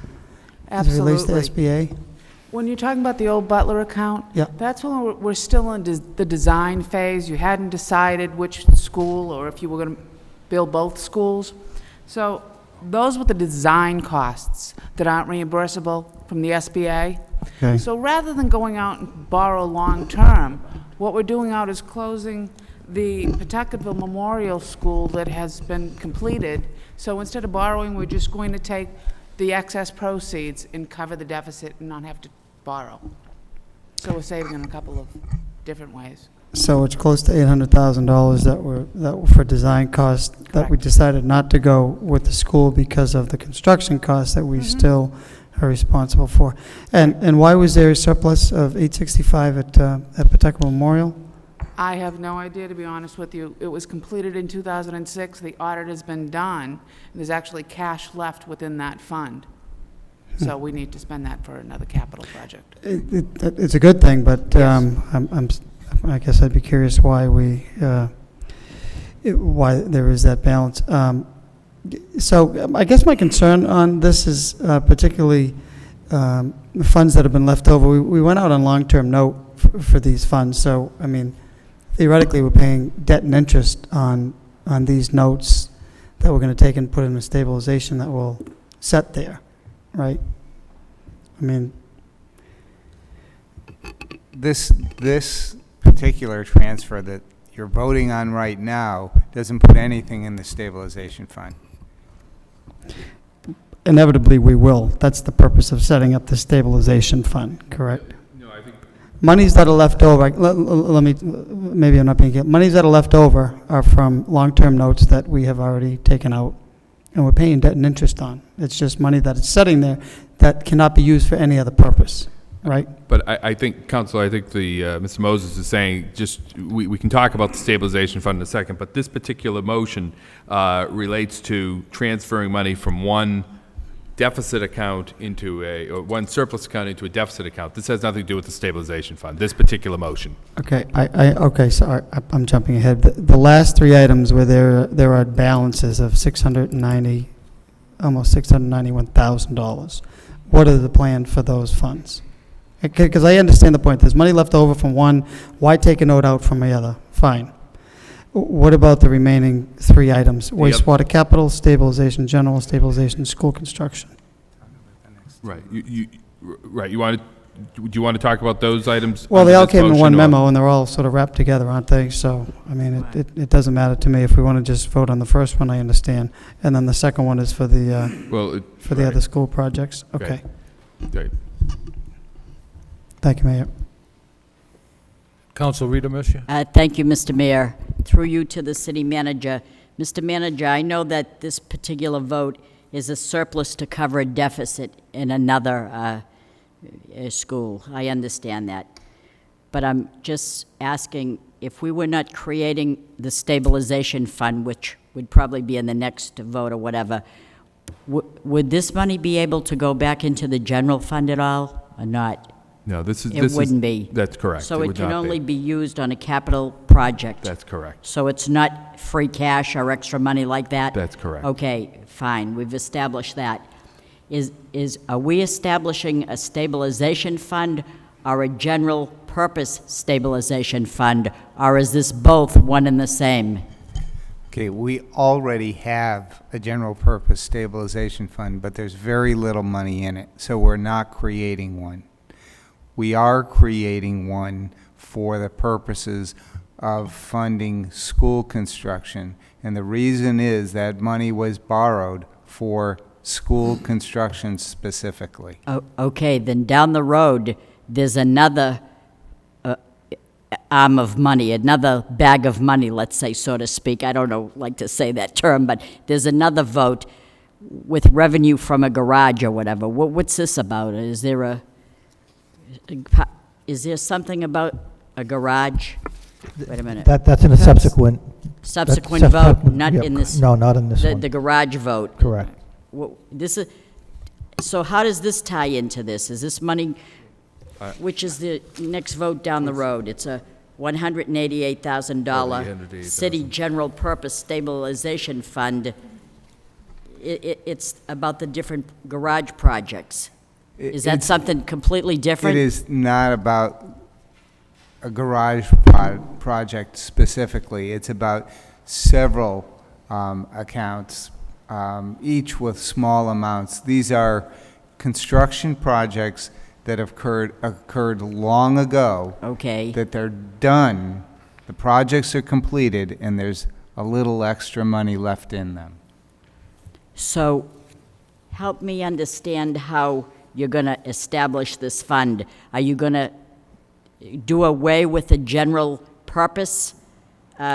As it relates to SBA? When you're talking about the Old Butler account, Yeah. that's when we're still in the design phase. You hadn't decided which school or if you were going to build both schools. So those were the design costs that aren't reimbursable from the SBA. Okay. So rather than going out and borrow long-term, what we're doing out is closing the Pawtuckaville Memorial School that has been completed. So instead of borrowing, we're just going to take the excess proceeds and cover the deficit and not have to borrow. So we're saving in a couple of different ways. So it's close to $800,000 that were for design costs that we decided not to go with the school because of the construction costs that we still are responsible for. And why was there a surplus of $865 at Pawtuckaville Memorial? I have no idea, to be honest with you. It was completed in 2006. The audit has been done. And there's actually cash left within that fund. So we need to spend that for another capital project. It's a good thing, but I guess I'd be curious why why there is that balance. So I guess my concern on this is particularly the funds that have been left over. We went out on long-term note for these funds, so I mean, theoretically, we're paying debt and interest on these notes that we're going to take and put in a stabilization that will set there, right? I mean, This particular transfer that you're voting on right now doesn't put anything in the stabilization fund. inevitably we will. That's the purpose of setting up the stabilization fund, correct? No, I think Monies that are left over, let me, maybe I'm not being clear. Monies that are left over are from long-term notes that we have already taken out, and we're paying debt and interest on. It's just money that is sitting there that cannot be used for any other purpose, right? But I think, Council, I think Mr. Moses is saying, just, we can talk about the stabilization fund in a second, but this particular motion relates to transferring money from one deficit account into or one surplus account into a deficit account. This has nothing to do with the stabilization fund, this particular motion. Okay, okay, sorry, I'm jumping ahead. The last three items where there are balances of almost $691,000. What are the plan for those funds? Because I understand the point. There's money left over from one. Why take a note out from the other? Fine. What about the remaining three items? Wastewater capital, stabilization, general stabilization, school construction. Right. Right. Do you want to talk about those items? Well, they all under this came in motion, one or- memo, and they're all sort of wrapped together, aren't they? So, I mean, it doesn't matter to me. If we want to just vote on the first one, I understand. And then the second one is for the, for the other school projects. Okay. Right. Thank you, Mayor. Council Rita Mercia? Thank you, Mr. Mayor. Through you to the city manager. Mr. Manager, I know that this particular vote is a surplus to cover a deficit in another school. I understand that. But I'm just asking, if we were not creating the stabilization fund, which would probably be in the next vote or whatever, would this money be able to go back into the general fund at all, or not? No, this is... It wouldn't be. That's correct. So It it would can not only be. be used on a capital project? That's correct. So it's not free cash or extra money like that? That's correct. Okay, fine, we've established that. Are we establishing a stabilization fund or a general purpose stabilization fund, or is this both one and the same? Okay, we already have a general purpose stabilization fund, but there's very little money in it, so we're not creating one. We are creating one for the purposes of funding school construction, and the reason is that money was borrowed for school construction specifically. Okay, then down the road, there's another arm of money, another bag of money, let's say, so to speak. I don't know, like to say that term, but there's another vote with revenue from a garage or whatever. What's this about? Is there something about a garage? Wait a minute. That's in a subsequent... Subsequent that's vote, subsequent- not yeah, in this... No, not in this one. The garage vote. Correct. So how does this tie into this? Is this money, which is the next vote down the road? It's a $188,000 city general purpose stabilization fund. It's about the different garage projects. Is that something completely different? It is not about a garage project specifically. It's about several accounts, each with small amounts. These are construction projects that have occurred long ago. Okay. That they're done, the projects are completed, and there's a little extra money left in them. So help me understand how you're going to establish this fund. Are you going to do away with the general purpose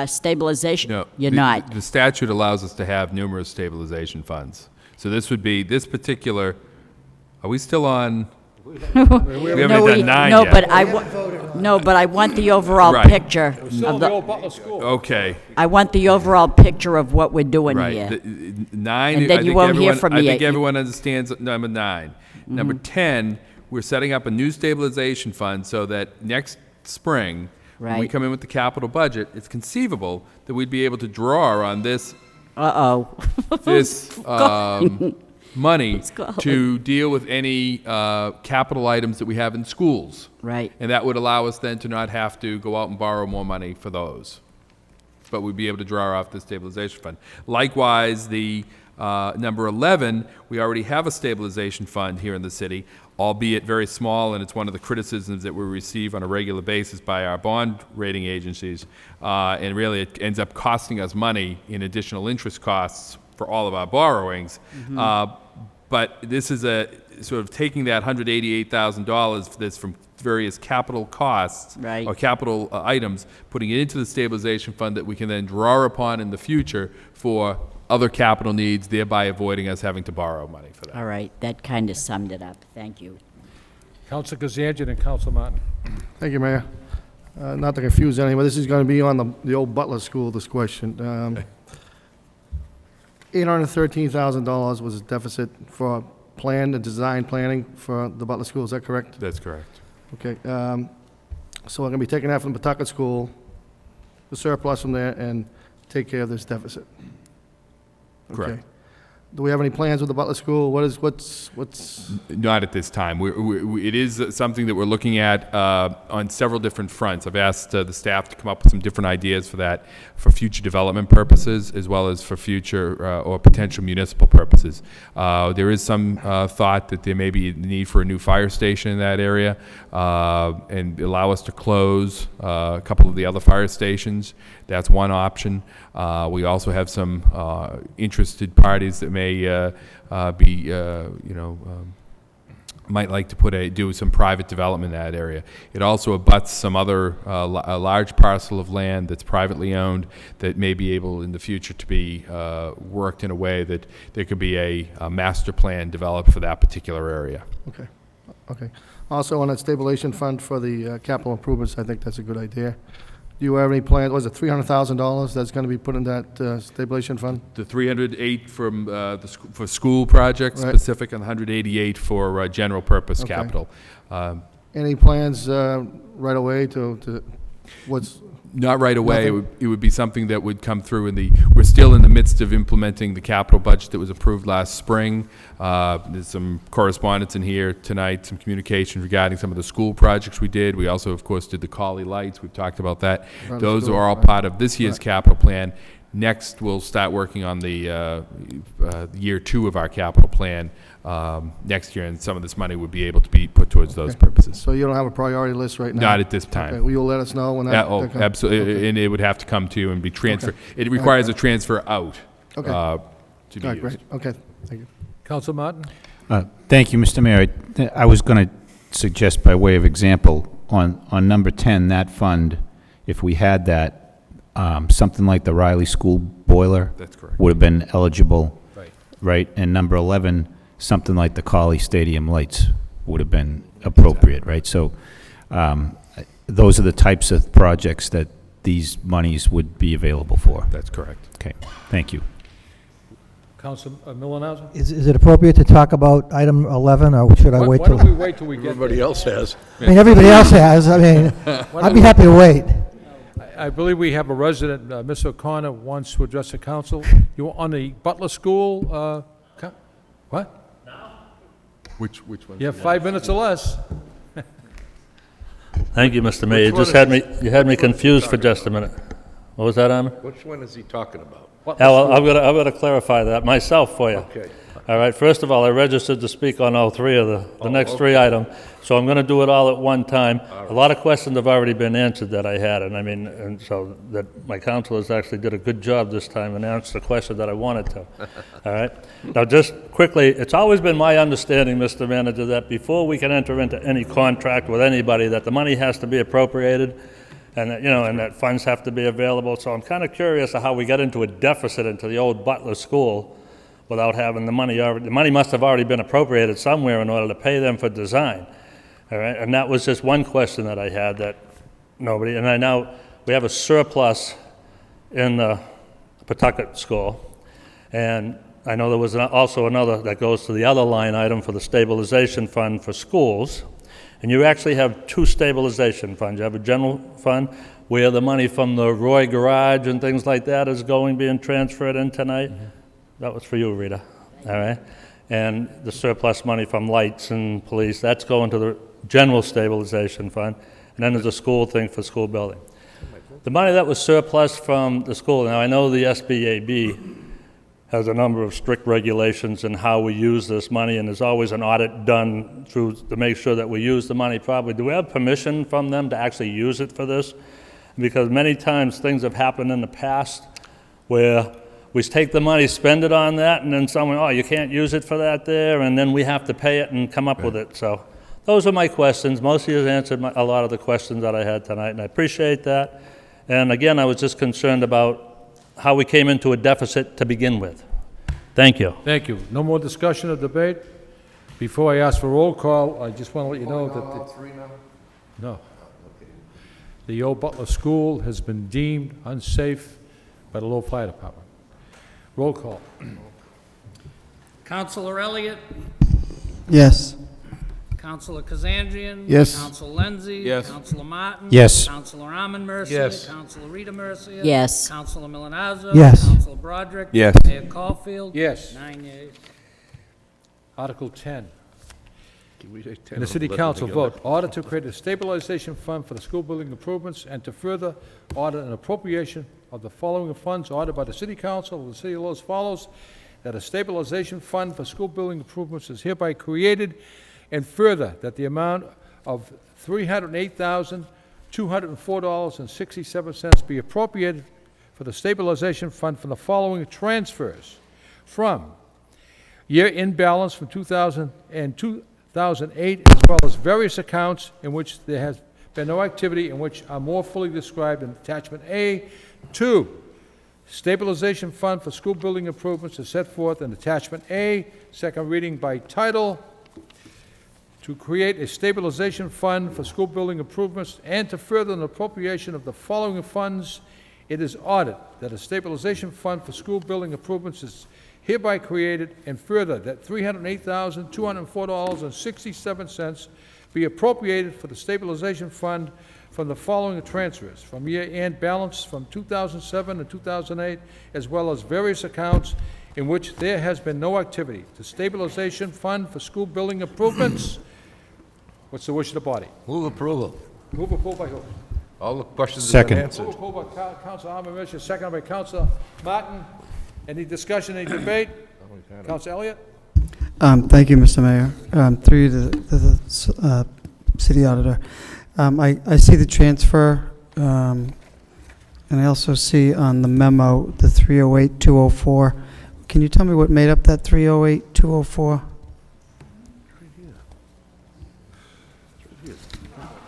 stabilization? No. You're not. The statute allows us to have numerous stabilization funds. So this would be, this particular, are we still on? We haven't done 9 no, yet. but No, but I want the overall Right. picture. We're still of in the old Butler School. Okay. I want the overall picture of what we're doing Right. here. Nine. And then I you think won't hear everyone- from I me think at- everyone understands number 9. Number 10, we're setting up a new stabilization fund so that next spring, when we Right. come in with the capital budget, it's conceivable that we'd be able to draw on this this money calling. to deal with any capital items that we have in schools. Right. And that would allow us then to not have to go out and borrow more money for those. But we'd be able to draw off the stabilization fund. Likewise, the number 11, we already have a stabilization fund here in the city, albeit very small, and it's one of the criticisms that we receive on a regular basis by our bond rating agencies. And really, it ends up costing us money in additional interest costs for all of our borrowings. But this is a sort of taking that $188,000 that's from various capital costs Right. or capital items, putting it into the stabilization fund that we can then draw upon in the future for other capital needs, thereby avoiding us having to borrow money for that. All right, that kind of summed it up. Thank you. Counsel Kazanjian and Counsel Martin. Thank you, Mayor. Not to confuse anyone, this is going to be on the old Butler School, this question. $813,000 was the deficit for plan and design planning for the Butler School, is that correct? That's correct. Okay, so we're going to be taking that from the Pawtucket School, the surplus from there, and take care of this deficit. Correct. Okay. Do we have any plans with the Butler School? What's? Not at this time. It is something that we're looking at on several different fronts. I've asked the staff to come up with some different ideas for that, for future development purposes, as well as for future or potential municipal purposes. There is some thought that there may be a need for a new fire station in that area, and allow us to close a couple of the other fire stations. That's one option. We also have some interested parties that may be, might like to do some private development in that area. It also abuts some other a large parcel of land that's privately owned that may be able in the future to be worked in a way that there could be a master plan developed for that particular area. Okay, okay. Also, on that stabilization fund for the capital improvements, I think that's a good idea. Do you have any plans, was it $300,000 that's going to be put in that stabilization fund? The 308 from for school projects Right. specific, and 188 for general purpose Okay. capital. Any plans right away to what's? Not right away. Nothing? It would be something that would come through we're still in the midst of implementing the capital budget that was approved last spring. There's some correspondence in here tonight, some communication regarding some of the school projects we did. We also, of course, did the Collie Lights. We've talked about that. Right, Those school, are all right. part of this year's capital plan. Next, we'll start working on the year 2 of our capital plan next year, and some of this money would be able to be put towards those purposes. So you don't have a priority list right now? Not at this time. Okay, will you let us know when that? Oh, that comes? absolutely, Okay. and it would have to come to you and be transferred. Okay. It requires a transfer out Okay. to be All used. right, great, okay, thank you. Counsel Martin. Thank you, Mr. Mayor. I was going to suggest by way of example, on number 10, that fund, if we had that, something like the Riley School boiler. That's correct. Would have been eligible. Right. Right, and number 11, something like the Collie Stadium lights would have been appropriate, right? So those are the types of projects that these monies would be available for. That's correct. Okay, thank you. Counsel Milonazo. Is it appropriate to talk about item 11, or should I wait Why till? don't we wait till we get Everybody there? else has. I mean, everybody else has. I mean, I'd be happy to wait. I believe we have a resident, Ms. O'Connor, wants to address the council. You on the Butler School, what? Which one? You have 5 minutes or less. Thank you, Mr. Mayor. Which You had me one is he confused for talking just a minute. What was that, Armin? Which one is he talking about? Yeah, well, I've got to clarify that myself for you. Okay. All right, first of all, I registered to speak on all 3 of the next 3 items, so I'm going to do it all at one time. A lot of questions have already been answered that I had, and so that my counselors actually did a good job this time and answered the question that I wanted to. All right? Now, just quickly, it's always been my understanding, Mr. Manager, that before we can enter into any contract with anybody, that the money has to be appropriated, and that, and that funds have to be available. So I'm kind of curious of how we got into a deficit into the old Butler School without having the money already. The money must have already been appropriated somewhere in order to pay them for design. All right, and that was just one question that I had, that nobody, and I know we have a surplus in the Pawtucket School, and I know there was also another that goes to the other line item for the stabilization fund for schools, and you actually have two stabilization funds. You have a general fund where the money from the Roy Garage and things like that is being transferred in tonight. That was for you, Rita, all right? And the surplus money from lights and police, that's going to the general stabilization fund, and then there's a school thing for school building. The money that was surplus from the school, now I know the SBAB has a number of strict regulations in how we use this money, and there's always an audit done to make sure that we use the money properly. Do we have permission from them to actually use it for this? Because many times things have happened in the past where we take the money, spend it on that, and then someone, oh, you can't use it for that there, and then we have to pay it and come up with it. So those are my questions. Most of you have answered a lot of the questions that I had tonight, and I appreciate that. And again, I was just concerned about how we came into a deficit to begin with. Thank you. Thank you. No more discussion or debate? Before I ask for roll call, I just want to let you know that... No. The old Butler School has been deemed unsafe by the Lowell Fire Department. Roll call. Counselor Elliott? Yes. Counselor Kazandrian? Yes. Counselor Lenzi? Yes. Counselor Martin? Yes. Counselor Arman Mercia? Yes. Counselor Rita Mercia? Yes. Counselor Milonazo? Yes. Counselor Broderick? Yes. Mayor Caulfield? Yes. 9 yeas. Article 10. Can we take 10 And the of city them council together? vote, order to create a stabilization fund for the school building improvements and to further order an appropriation of the following funds ordered by the city council of the city of Lowell as follows, that a stabilization fund for school building improvements is hereby created, and further, that the amount of $308,204.67 be appropriated for the stabilization fund from the following transfers: from year-end balance from 2000 and 2008, as well as various accounts in which there has been no activity and which are more fully described in attachment A. 2, stabilization fund for school building improvements is set forth in attachment A, second reading by title, to create a stabilization fund for school building improvements and to further an appropriation of the following funds. It is ordered that a stabilization fund for school building improvements is hereby created, and further, that $308,204.67 be appropriated for the stabilization fund from the following transfers: from year-end balance from 2007 and 2008, as well as various accounts in which there has been no activity. The stabilization fund for school building improvements. What's the wish of the body? Move approval. Move approval by who? All the questions have Second. been answered. Move approval by Council Arman Mercia, second by Council Martin. Any discussion, any debate? Council Elliott? Thank you, Mr. Mayor. Through you to the city auditor. I see the transfer, and I also see on the memo the 308-204. Can you tell me what made up that 308-204?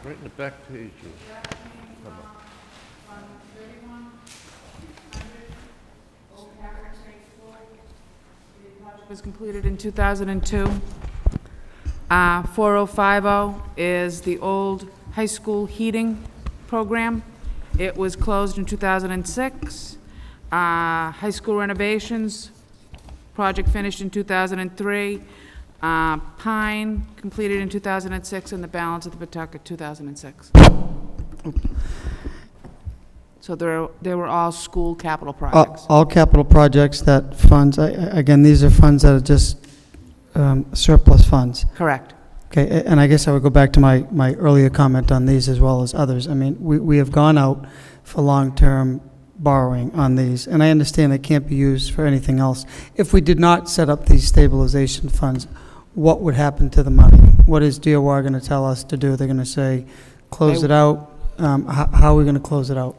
Right in the back page. Was completed in 2002. 4050 is the old high school heating program. It was closed in 2006. High school renovations, project finished in 2003. Pine completed in 2006, and the balance of the Pawtucket 2006. So they were all school capital projects. All capital projects that funds, again, these are funds that are just surplus funds. Correct. Okay, and I guess I would go back to my earlier comment on these as well as others. I mean, we have gone out for long-term borrowing on these, and I understand they can't be used for anything else. If we did not set up these stabilization funds, what would happen to the money? What is DOR going to tell us to do? They're going to say, close it out? How are we going to close it out?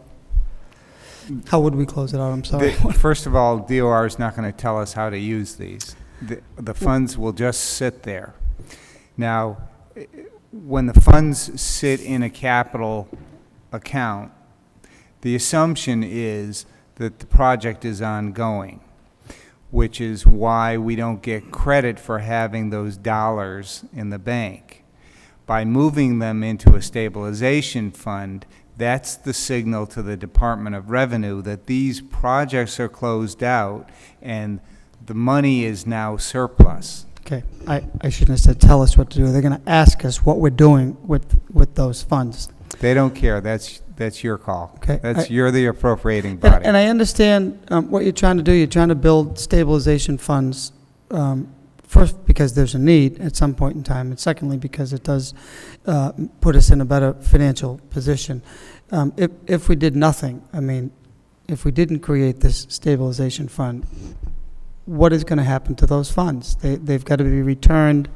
How would we close it out? I'm sorry. First of all, DOR is not going to tell us how to use these. The funds will just sit there. Now, when the funds sit in a capital account, the assumption is that the project is ongoing, which is why we don't get credit for having those dollars in the bank. By moving them into a stabilization fund, That's the signal to the Department of Revenue that these projects are closed out and the money is now surplus. Okay, I shouldn't have said tell us what to do. They're going to ask us what we're doing with those funds. They don't care. That's your call. Okay, You're the appropriating body. And I understand what you're trying to do. You're trying to build stabilization funds, first because there's a need at some point in time, and secondly because it does put us in a better financial position. If we did nothing, I mean, if we didn't create this stabilization fund, what is going to happen to those funds? They've got to be returned.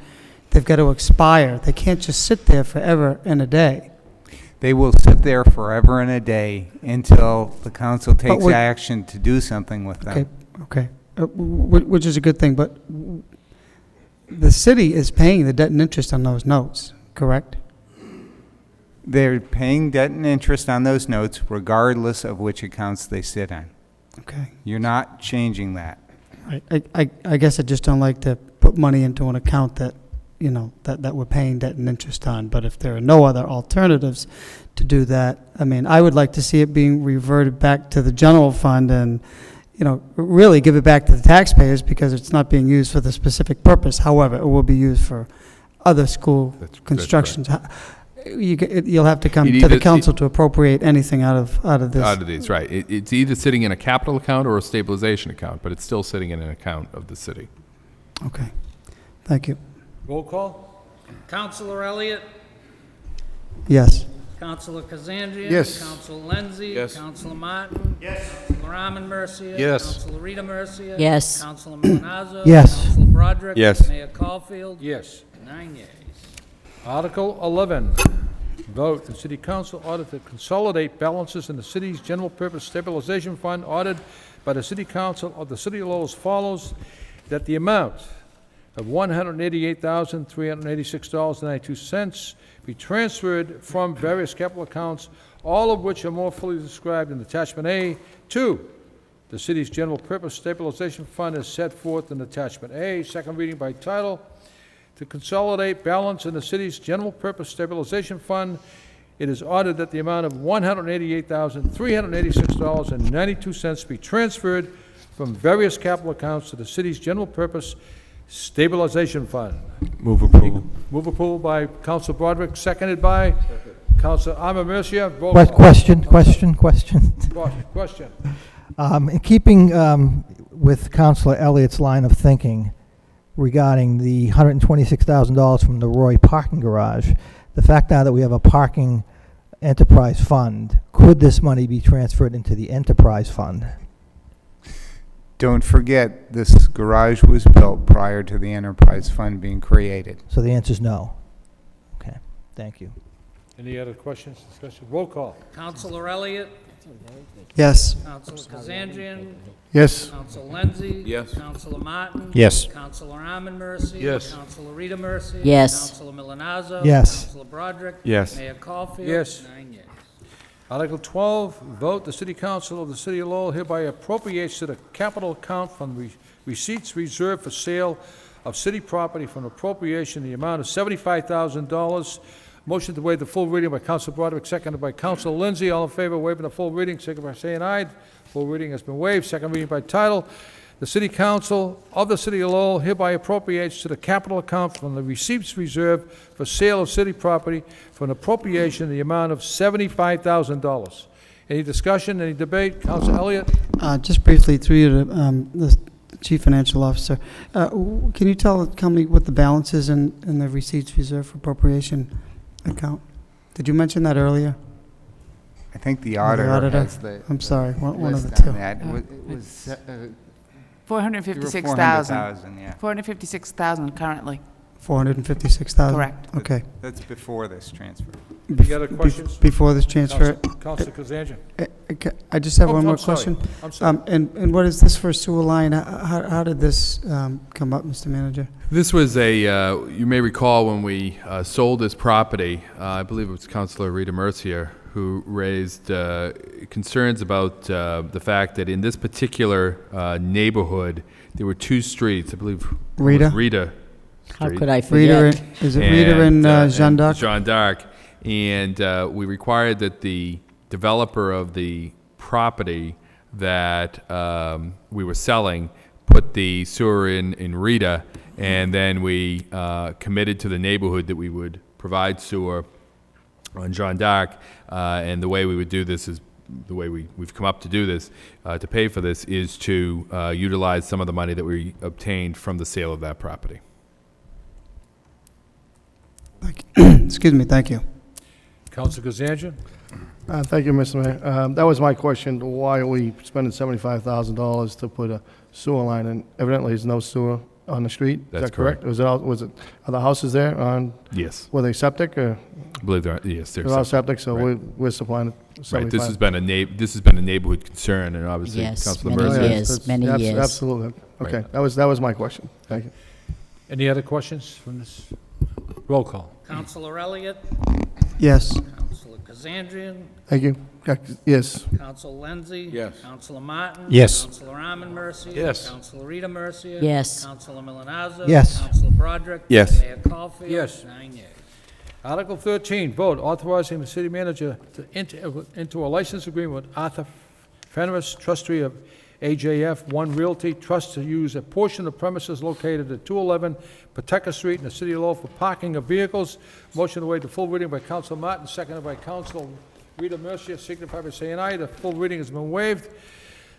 They've got to expire. They can't just sit there forever and a day. They will sit there forever and a day until the council takes action to do something with them. Okay. Which is a good thing, but the city is paying the debt and interest on those notes, correct? They're paying debt and interest on those notes regardless of which accounts they sit on. Okay. You're not changing that. I guess I just don't like to put money into an account that, you know, that we're paying debt and interest on. But if there are no other alternatives to do that, I mean, I would like to see it being reverted back to the general fund and, you know, really give it back to the taxpayers because it's not being used for the specific purpose. However, it will be used for other school constructions. You'll have to come to the council to appropriate anything out of this. Out of these, right. It's either sitting in a capital account or a stabilization account, but it's still sitting in an account of the city. Okay. Thank you. Roll call? Counselor Elliott? Yes. Counselor Kazanjian? Yes. Counselor Lenzi? Yes. Counselor Martin? Yes. Counselor Arman Mercia? Yes. Counselor Rita Mercia? Yes. Counselor Milonazo? Yes. Counselor Broderick? Yes. Mayor Caulfield? Yes. 9 yeas. Article 11, vote the city council order to consolidate balances in the city's general purpose stabilization fund ordered by the city council of the city of Lowell as follows, that the amount of $188,386.92 be transferred from various capital accounts, all of which are more fully described in attachment A, to the city's general purpose stabilization fund as set forth in attachment A. Second reading by title. To consolidate balance in the city's general purpose stabilization fund, it is ordered that the amount of $188,386.92 be transferred from various capital accounts to the city's general purpose stabilization fund. Move approval. Move approval by Council Broderick, seconded by Council Arman Mercia. Roll call. Question. Question. In keeping with Councilor Elliott's line of thinking regarding the $126,000 from the Roy parking garage, the fact now that we have a parking enterprise fund, could this money be transferred into the enterprise fund? Don't forget, this garage was built prior to the enterprise fund being created. So the answer is no. Okay, thank you. Any other questions, discussion? Roll call. Counselor Elliott? Yes. Counselor Kazanjian? Yes. Counselor Lenzi? Yes. Counselor Martin? Yes. Counselor Arman Mercia? Yes. Counselor Rita Mercia? Yes. Counselor Milonazo? Yes. Counselor Broderick? Yes. Mayor Caulfield? Yes. 9 yeas. Article 12, vote the city council of the city of Lowell hereby appropriates to the capital account from receipts reserved for sale of city property from appropriation the amount of $75,000. Motion to waive the full reading by Council Broderick, seconded by Council Lindsay. All in favor of waiving the full reading, signify by saying aye. Full reading has been waived. Second reading by title. The city council of the city of Lowell hereby appropriates to the capital account from the receipts reserved for sale of city property for an appropriation the amount of $75,000. Any discussion, any debate? Council Elliott? Just briefly, through you to the Chief Financial Officer, can you tell me what the balance is in the receipts reserved for appropriation account? Did you mention that earlier? I think the auditor has the... I'm sorry, one of the list two. on that. It was 456,000. yeah. 456,000 currently. 456,000? Correct. Okay. That's before this transfer. Any other questions? Before this transfer? Council Kazanjian. I just have Oh, one more I'm sorry. question. I'm sorry. And what is this for sewer line? How did this come up, Mr. Manager? This was you may recall when we sold this property, I believe it was Councilor Rita Mercier who raised concerns about the fact that in this particular neighborhood, there were two streets, I believe. Rita? Rita How Street. could I forget? Is it Rita and Jeanne d'Arc? Jeanne d'Arc. And we required that the developer of the property that we were selling put the sewer in Rita, and then we committed to the neighborhood that we would provide sewer on John Dark, and the way we would do this is, the way we've come up to do this, to pay for this, is to utilize some of the money that we obtained from the sale of that property. Excuse me, thank you. Councilor Kazanjian? Thank you, Mr. Mayor. That was my question. Why are we spending $75,000 to put a sewer line in? Evidently, there's no sewer on the street. That's Is that correct? Are the houses there on? Yes. Were they septic or? I believe there are, yes, They're all septic, so right. we're supplying 75. Right, this has been a neighborhood concern, and obviously, Yes, Councilor many Mercer. years, many years. Absolutely. Okay, Right. that was my question. Thank you. Any other questions from this? Roll call. Councilor Elliott, Yes. Councilor Kazandrian, Thank you. Yes. Councilor Lenzi. Yes. Councilor Martin. Yes. Councilor Arman Mercia. Yes. Councilor Rita Mercia. Yes. Councilor Milonazo. Yes. Councilor Broderick. Yes. Mayor Caulfield. Yes. 9 yeas. Article 13, vote authorizing the city manager to enter into a license agreement with Arthur Fenris, trustee of AJF One Realty Trust, to use a portion of premises located at 211 Pawtucket Street in the city of Lowell for parking of vehicles. Motion to waive the full reading by Councilor Martin, seconded by Councilor Rita Mercia, signify by saying aye. The full reading has been waived.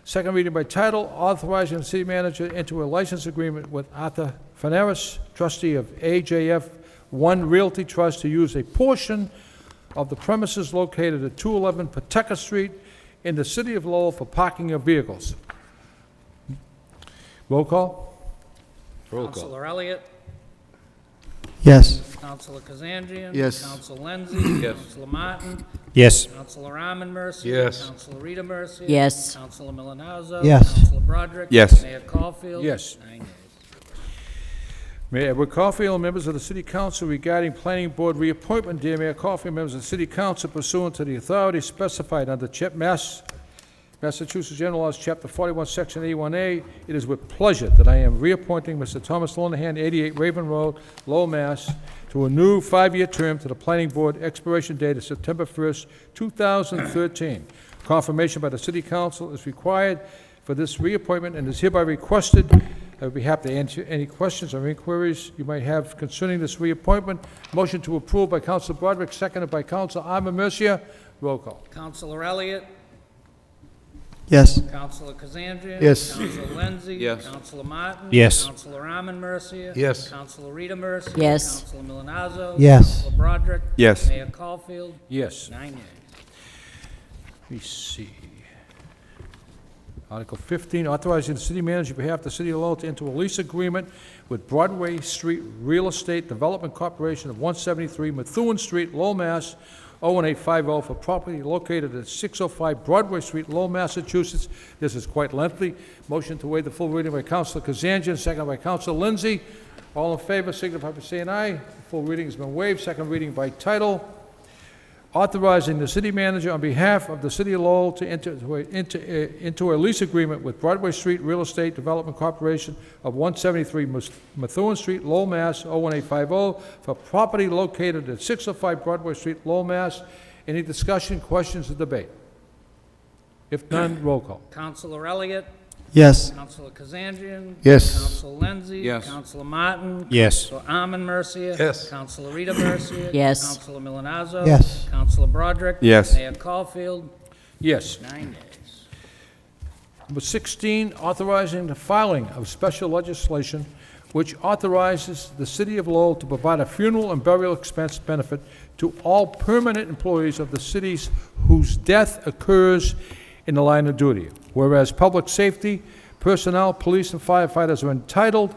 Second reading by title, authorizing the city manager into a license agreement with Arthur Fenris, trustee of AJF One Realty Trust, to use a portion of the premises located at 211 Pawtucket Street in the city of Lowell for parking of vehicles. Roll call? Councilor Elliott. Yes. Councilor Kazandrian. Yes. Councilor Lenzi. Yes. Councilor Martin. Yes. Councilor Arman Mercia. Yes. Councilor Rita Mercia. Yes. Councilor Milonazo. Yes. Councilor Broderick. Yes. Mayor Caulfield. Yes. 9 yeas. Mayor Edward Caulfield, members of the City Council, regarding Planning Board reappointment. Dear Mayor Caulfield, members of the City Council, pursuant to the authority specified under Massachusetts General Laws, Chapter 41, Section 81A, it is with pleasure that I am reappointing Mr. Thomas Lonergan, 88 Raven Road, Lowell, Mass., to a new 5-year term to the Planning Board, expiration date of September 1st, 2013. Confirmation by the City Council is required for this reappointment and is hereby requested. I would be happy to answer any questions or inquiries you might have concerning this reappointment. Motion to approve by Councilor Broderick, seconded by Councilor Arman Mercia. Roll call. Councilor Elliott. Yes. Councilor Kazandrian. Yes. Councilor Lenzi. Yes. Councilor Martin. Yes. Councilor Arman Mercia. Yes. Councilor Rita Mercia. Yes. Councilor Milonazo. Yes. Councilor Broderick. Yes. Mayor Caulfield. Yes. 9 yeas. Let me see. Article 15, authorizing the city manager on behalf of the city of Lowell to enter a lease agreement with Broadway Street Real Estate Development Corporation of 173 Methuen Street, Lowell, Mass. 01850 for property located at 605 Broadway Street, Lowell, Massachusetts. This is quite lengthy. Motion to waive the full reading by Councilor Kazanjian, second by Councilor Lindsay. All in favor, signify by saying aye. Full reading has been waived. Second reading by title. Authorizing the city manager on behalf of the city of Lowell to enter into a lease agreement with Broadway Street Real Estate Development Corporation of 173 Methuen Street, Lowell, Mass. 01850 for property located at 605 Broadway Street, Lowell, Mass. Any discussion, questions, or debate? If none, roll call. Councilor Elliott. Yes. Councilor Kazandrian. Yes. Councilor Lenzi. Yes. Councilor Martin. Yes. Councilor Arman Mercia. Yes. Councilor Rita Mercia. Yes. Councilor Milonazo. Yes. Councilor Broderick. Yes. Mayor Caulfield. Yes. 9 yeas. Number 16, authorizing the filing of special legislation which authorizes the city of Lowell to provide a funeral and burial expense benefit to all permanent employees of the cities whose death occurs in the line of duty. Whereas public safety personnel, police and firefighters are entitled,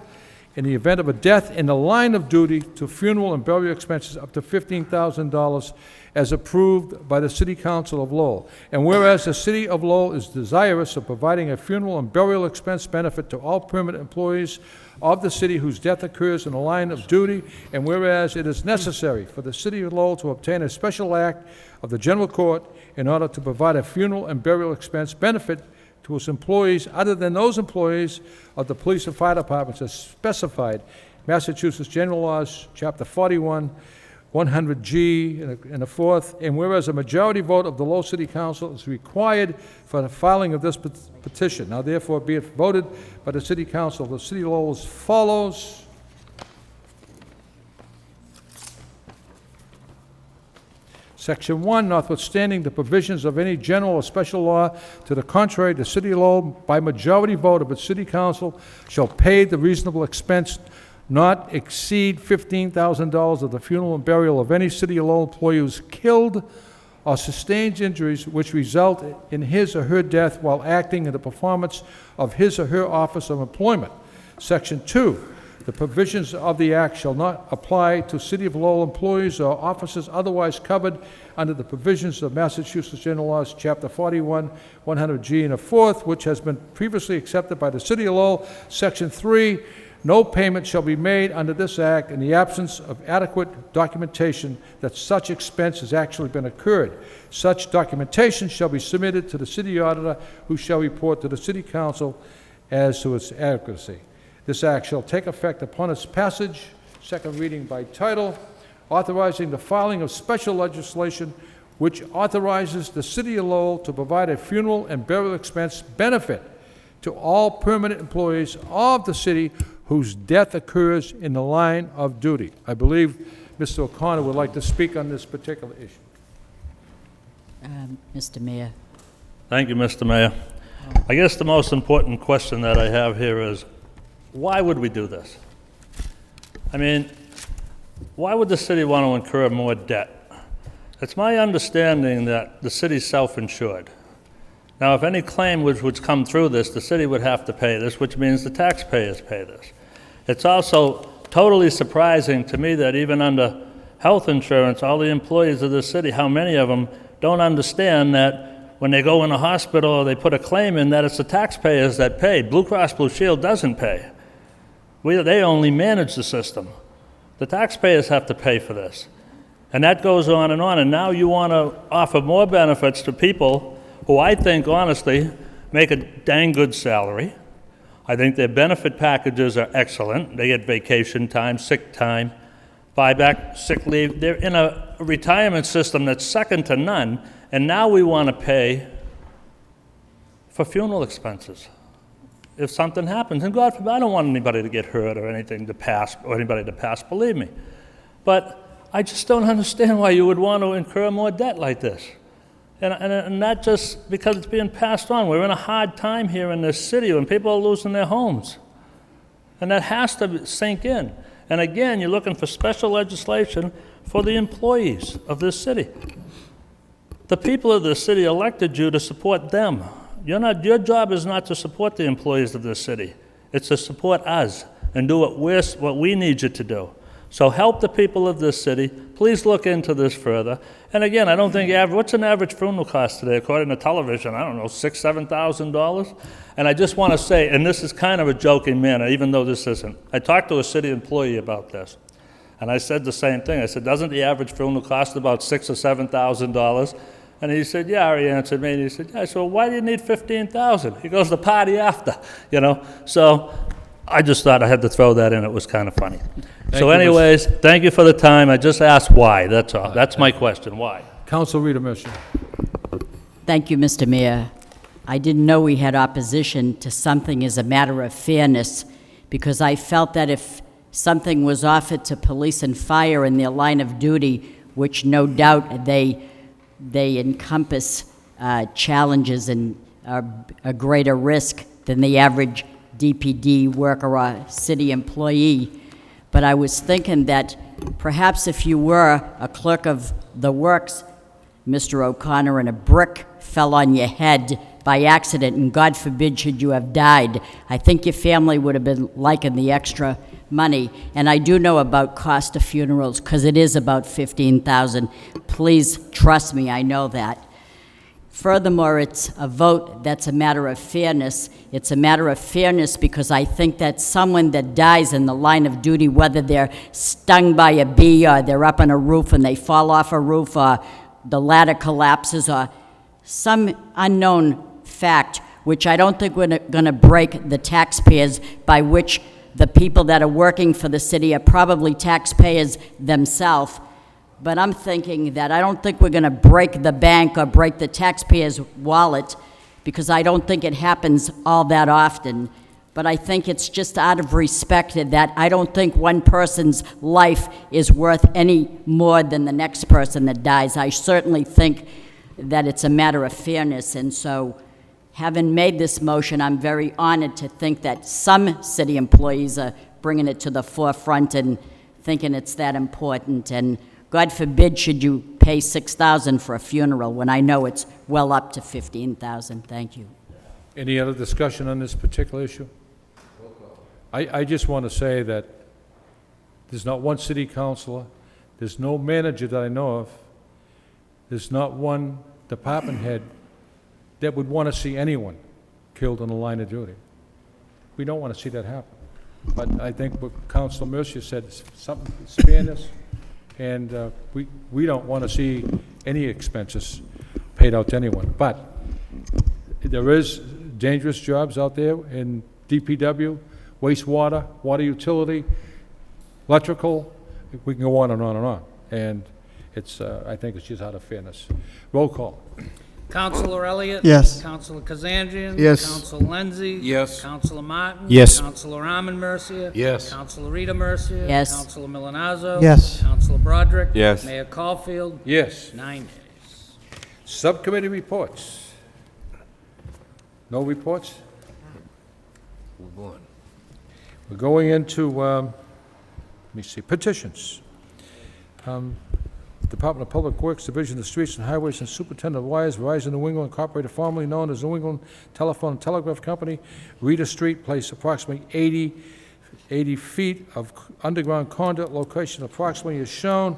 in the event of a death in the line of duty, to funeral and burial expenses up to $15,000 as approved by the City Council of Lowell. And whereas the City of Lowell is desirous of providing a funeral and burial expense benefit to all permanent employees of the city whose death occurs in the line of duty, and whereas it is necessary for the City of Lowell to obtain a special act of the General Court in order to provide a funeral and burial expense benefit to its employees other than those employees of the police and fire departments as specified Massachusetts General Laws, Chapter 41, 100G and a fourth, and whereas a majority vote of the Lowell City Council is required for the filing of this petition, now therefore be it voted by the City Council of the City of Lowell as follows. Section 1, notwithstanding the provisions of any general or special law to the contrary, the City of Lowell, by majority vote of its City Council, shall pay the reasonable expense not exceed $15,000 of the funeral and burial of any City of Lowell employee who is killed or sustains injuries which result in his or her death while acting in the performance of his or her office of employment. Section 2, the provisions of the Act shall not apply to City of Lowell employees or officers otherwise covered under the provisions of Massachusetts General Laws, Chapter 41, 100G and a fourth, which has been previously accepted by the City of Lowell. Section 3, no payment shall be made under this Act in the absence of adequate documentation that such expense has actually been incurred. Such documentation shall be submitted to the City Auditor, who shall report to the City Council as to its adequacy. This Act shall take effect upon its passage, second reading by title, authorizing the filing of special legislation which authorizes the City of Lowell to provide a funeral and burial expense benefit to all permanent employees of the city whose death occurs in the line of duty. I believe Mr. O'Connor would like to speak on this particular issue. Mr. Mayor. Thank you, Mr. Mayor. I guess the most important question that I have here is, why would we do this? I mean, why would the city want to incur more debt? It's my understanding that the city's self-insured. Now, if any claim would come through this, the city would have to pay this, which means the taxpayers pay this. It's also totally surprising to me that even under health insurance, all the employees of the city, how many of them don't understand that when they go in a hospital or they put a claim in, that it's the taxpayers that pay. Blue Cross Blue Shield doesn't pay. They only manage the system. The taxpayers have to pay for this. And that goes on, and now you want to offer more benefits to people who I think, honestly, make a dang good salary. I think their benefit packages are excellent. They get vacation time, sick time, buyback, sick leave. They're in a retirement system that's second to none, and now we want to pay for funeral expenses if something happens. And God forbid, I don't want anybody to get hurt or anything to pass, or anybody to pass, believe me. But I just don't understand why you would want to incur more debt like this. And not just because it's being passed on. We're in a hard time here in this city when people are losing their homes. And that has to sink in. And again, you're looking for special legislation for the employees of this city. The people of this city elected you to support them. Your job is not to support the employees of this city. It's to support us and do what we need you to do. So help the people of this city. Please look into this further. And again, I don't think what's an average funeral cost today according to television? I don't know, $6,000, $7,000? And I just want to say, and this is kind of a joking manner, even though this isn't. I talked to a city employee about this, and I said the same thing. I said, doesn't the average funeral cost about $6,000 or $7,000? And he said, yeah, he answered me, and he said, yeah, so why do you need $15,000? He goes, the party after, So I just thought I had to throw that in. It was kind of funny. So anyways, thank you for the time. I just asked why, that's all. That's my question, why? Council Rita Mission. Thank you, Mr. Mayor. I didn't know we had opposition to something as a matter of fairness, because I felt that if something was offered to police and fire in their line of duty, which no doubt they encompass challenges and are a greater risk than the average DPD worker or city employee. But I was thinking that perhaps if you were a clerk of the works, Mr. O'Connor, and a brick fell on your head by accident, and God forbid should you have died, I think your family would have been liking the extra money. And I do know about cost of funerals, because it is about $15,000. Please trust me, I know that. Furthermore, it's a vote that's a matter of fairness. It's a matter of fairness because I think that someone that dies in the line of duty, whether they're stung by a bee or they're up on a roof and they fall off a roof or the ladder collapses or some unknown fact, which I don't think we're going to break the taxpayers, by which the people that are working for the city are probably taxpayers themselves. But I'm thinking that I don't think we're going to break the bank or break the taxpayer's wallet, because I don't think it happens all that often. But I think it's just out of respect that I don't think one person's life is worth any more than the next person that dies. I certainly think that it's a matter of fairness. And so, having made this motion, I'm very honored to think that some city employees are bringing it to the forefront and thinking it's that important. And God forbid should you pay $6,000 for a funeral when I know it's well up to $15,000. Thank you. Any other discussion on this particular issue? I just want to say that there's not one city councilor, there's no manager that I know of, there's not one department head that would want to see anyone killed in the line of duty. We don't want to see that happen. But I think what Councilor Mercier said is something, fairness, and we don't want to see any expenses paid out to anyone. But there is dangerous jobs out there in DPW, wastewater, water utility, electrical. We can go on and on and on. And it's, I think it's just out of fairness. Roll call. Councilor Elliott? Yes. Councilor Kazanjian? Yes. Councilor Lenzi? Yes. Councilor Martin? Yes. Councilor Arman Mercier? Yes. Councilor Rita Mercier? Yes. Councilor Milonazo? Yes. Councilor Broderick? Yes. Mayor Caulfield? Yes. 9 days. Subcommittee reports. No reports? Move on. We're going into, let me see, petitions. Department of Public Works, Division of Streets and Highways, and Superintendent of Wires, Verizon New England Incorporated, formerly known as New England Telephone and Telegraph Company. Rita Street, place approximately 80 feet of underground conduit, location approximately as shown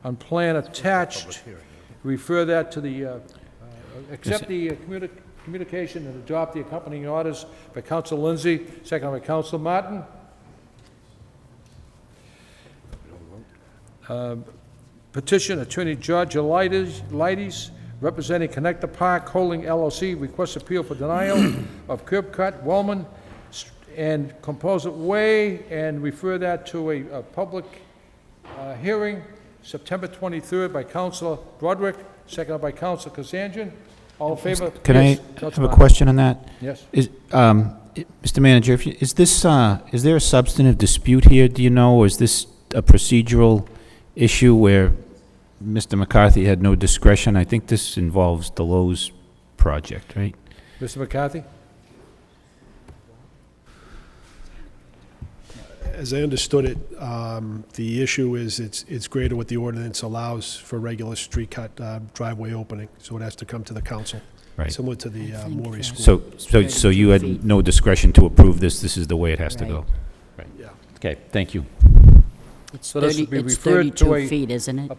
on plan attached. Refer that to the, accept the communication and adopt the accompanying orders by Councilor Lindsay, second by Councilor Martin. Petition Attorney George Leides, representing Connector Park Holding LLC, requests appeal for denial of curb cut, Wellman and Composite Way, and refer that to a public hearing September 23rd by Councilor Broderick, seconded by Councilor Kazanjian. All in favor? Can Yes. I have a question on that? Yes. Is, Mr. Manager, is there a substantive dispute here, do you know, or is this a procedural issue where Mr. McCarthy had no discretion? I think this involves the Lowe's project, right? Mr. McCarthy? As I understood it, the issue is it's greater what the ordinance allows for regular street cut driveway opening, so it has to come to the council. Right. Similar to the Morey School. So you had no discretion to approve this, this is the way it has to go? Right. Yeah. Okay, thank you. It's So this 30, would be it's referred to 32 a- feet, isn't it?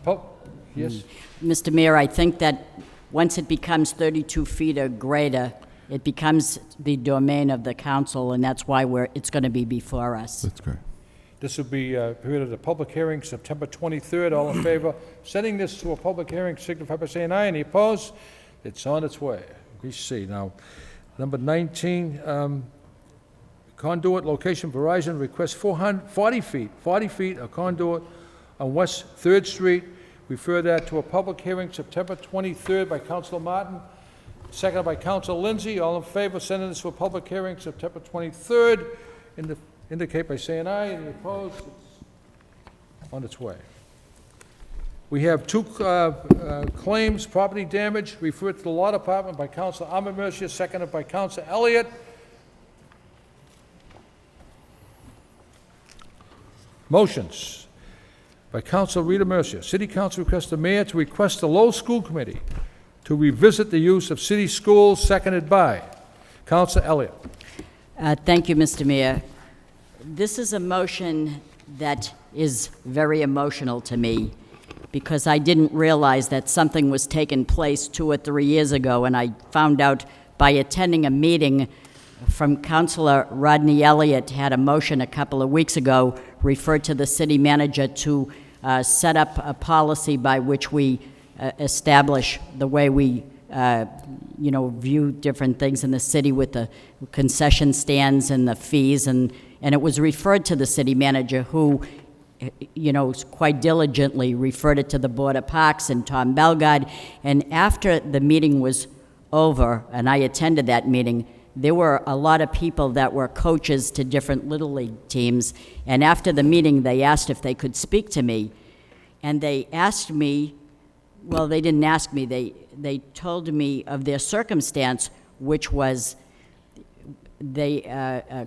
Yes? Mr. Mayor, I think that once it becomes 32 feet or greater, it becomes the domain of the council, and that's why it's going to be before us. That's correct. This will be permitted a public hearing September 23rd. All in favor, sending this to a public hearing, signify by saying aye. Any opposed? It's on its way. We see. Now, number 19, conduit location, Verizon requests 40 feet of conduit on West 3rd Street. Refer that to a public hearing September 23rd by Councilor Martin, seconded by Councilor Lindsay. All in favor, sending this to a public hearing September 23rd. Indicate by saying aye. Any opposed? It's on its way. We have two claims, property damage, referred to the Law Department by Councilor Ahmed Mercier, seconded by Councilor Elliott. Motions by Councilor Rita Mercier. City Council requests the mayor to request the Lowell School Committee to revisit the use of city schools, seconded by Councilor Elliott. Thank you, Mr. Mayor. This is a motion that is very emotional to me because I didn't realize that something was taking place 2 or 3 years ago, and I found out by attending a meeting from Councilor Rodney Elliott had a motion a couple of weeks ago referred to the city manager to set up a policy by which we establish the way we view different things in the city with the concession stands and the fees, and it was referred to the city manager, who quite diligently referred it to the Board of Parks and Tom Belgard. And after the meeting was over, and I attended that meeting, there were a lot of people that were coaches to different Little League teams. And after the meeting, they asked if they could speak to me. And they asked me, well, they didn't ask me, they told me of their circumstance, which was they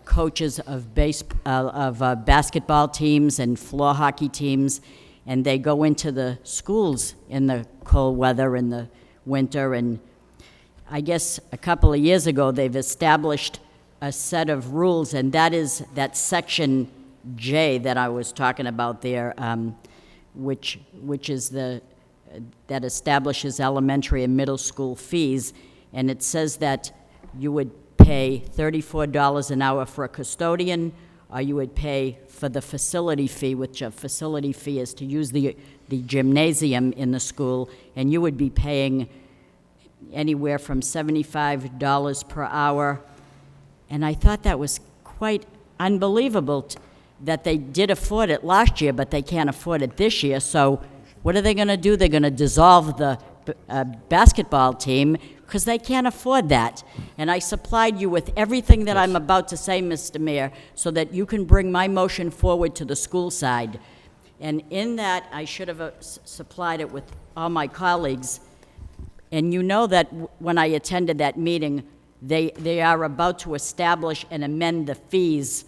coaches of basketball teams and floor hockey teams, and they go into the schools in the cold weather in the winter. And I guess a couple of years ago they've established a set of rules, and that is that section J that I was talking about there, which is that establishes elementary and middle school fees, and it says that you would pay $34 an hour for a custodian, or you would pay for the facility fee, which a facility fee is to use the gymnasium in the school, and you would be paying anywhere from $75 per hour. And I thought that was quite unbelievable that they did afford it last year, but they can't afford it this year. So what are they going to do? They're going to dissolve the basketball team because they can't afford that. And I supplied you with everything that I'm about to say, Mr. Mayor, so that you can bring my motion forward to the school side. And in that, I should have supplied it with all my colleagues. And you know that when I attended that meeting, they are about to establish and amend the fees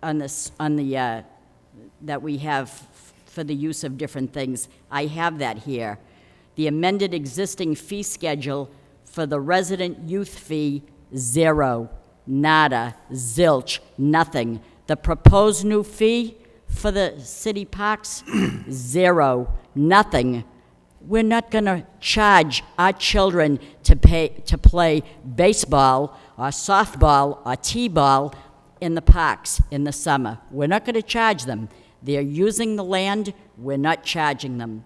that we have for the use of different things. I have that here. The amended existing fee schedule for the resident youth fee, zero, nada, zilch, nothing. The proposed new fee for the city parks, zero, nothing. We're not going to charge our children to play baseball or softball or t-ball in the parks in the summer. We're not going to charge them. They're using the land. We're not charging them.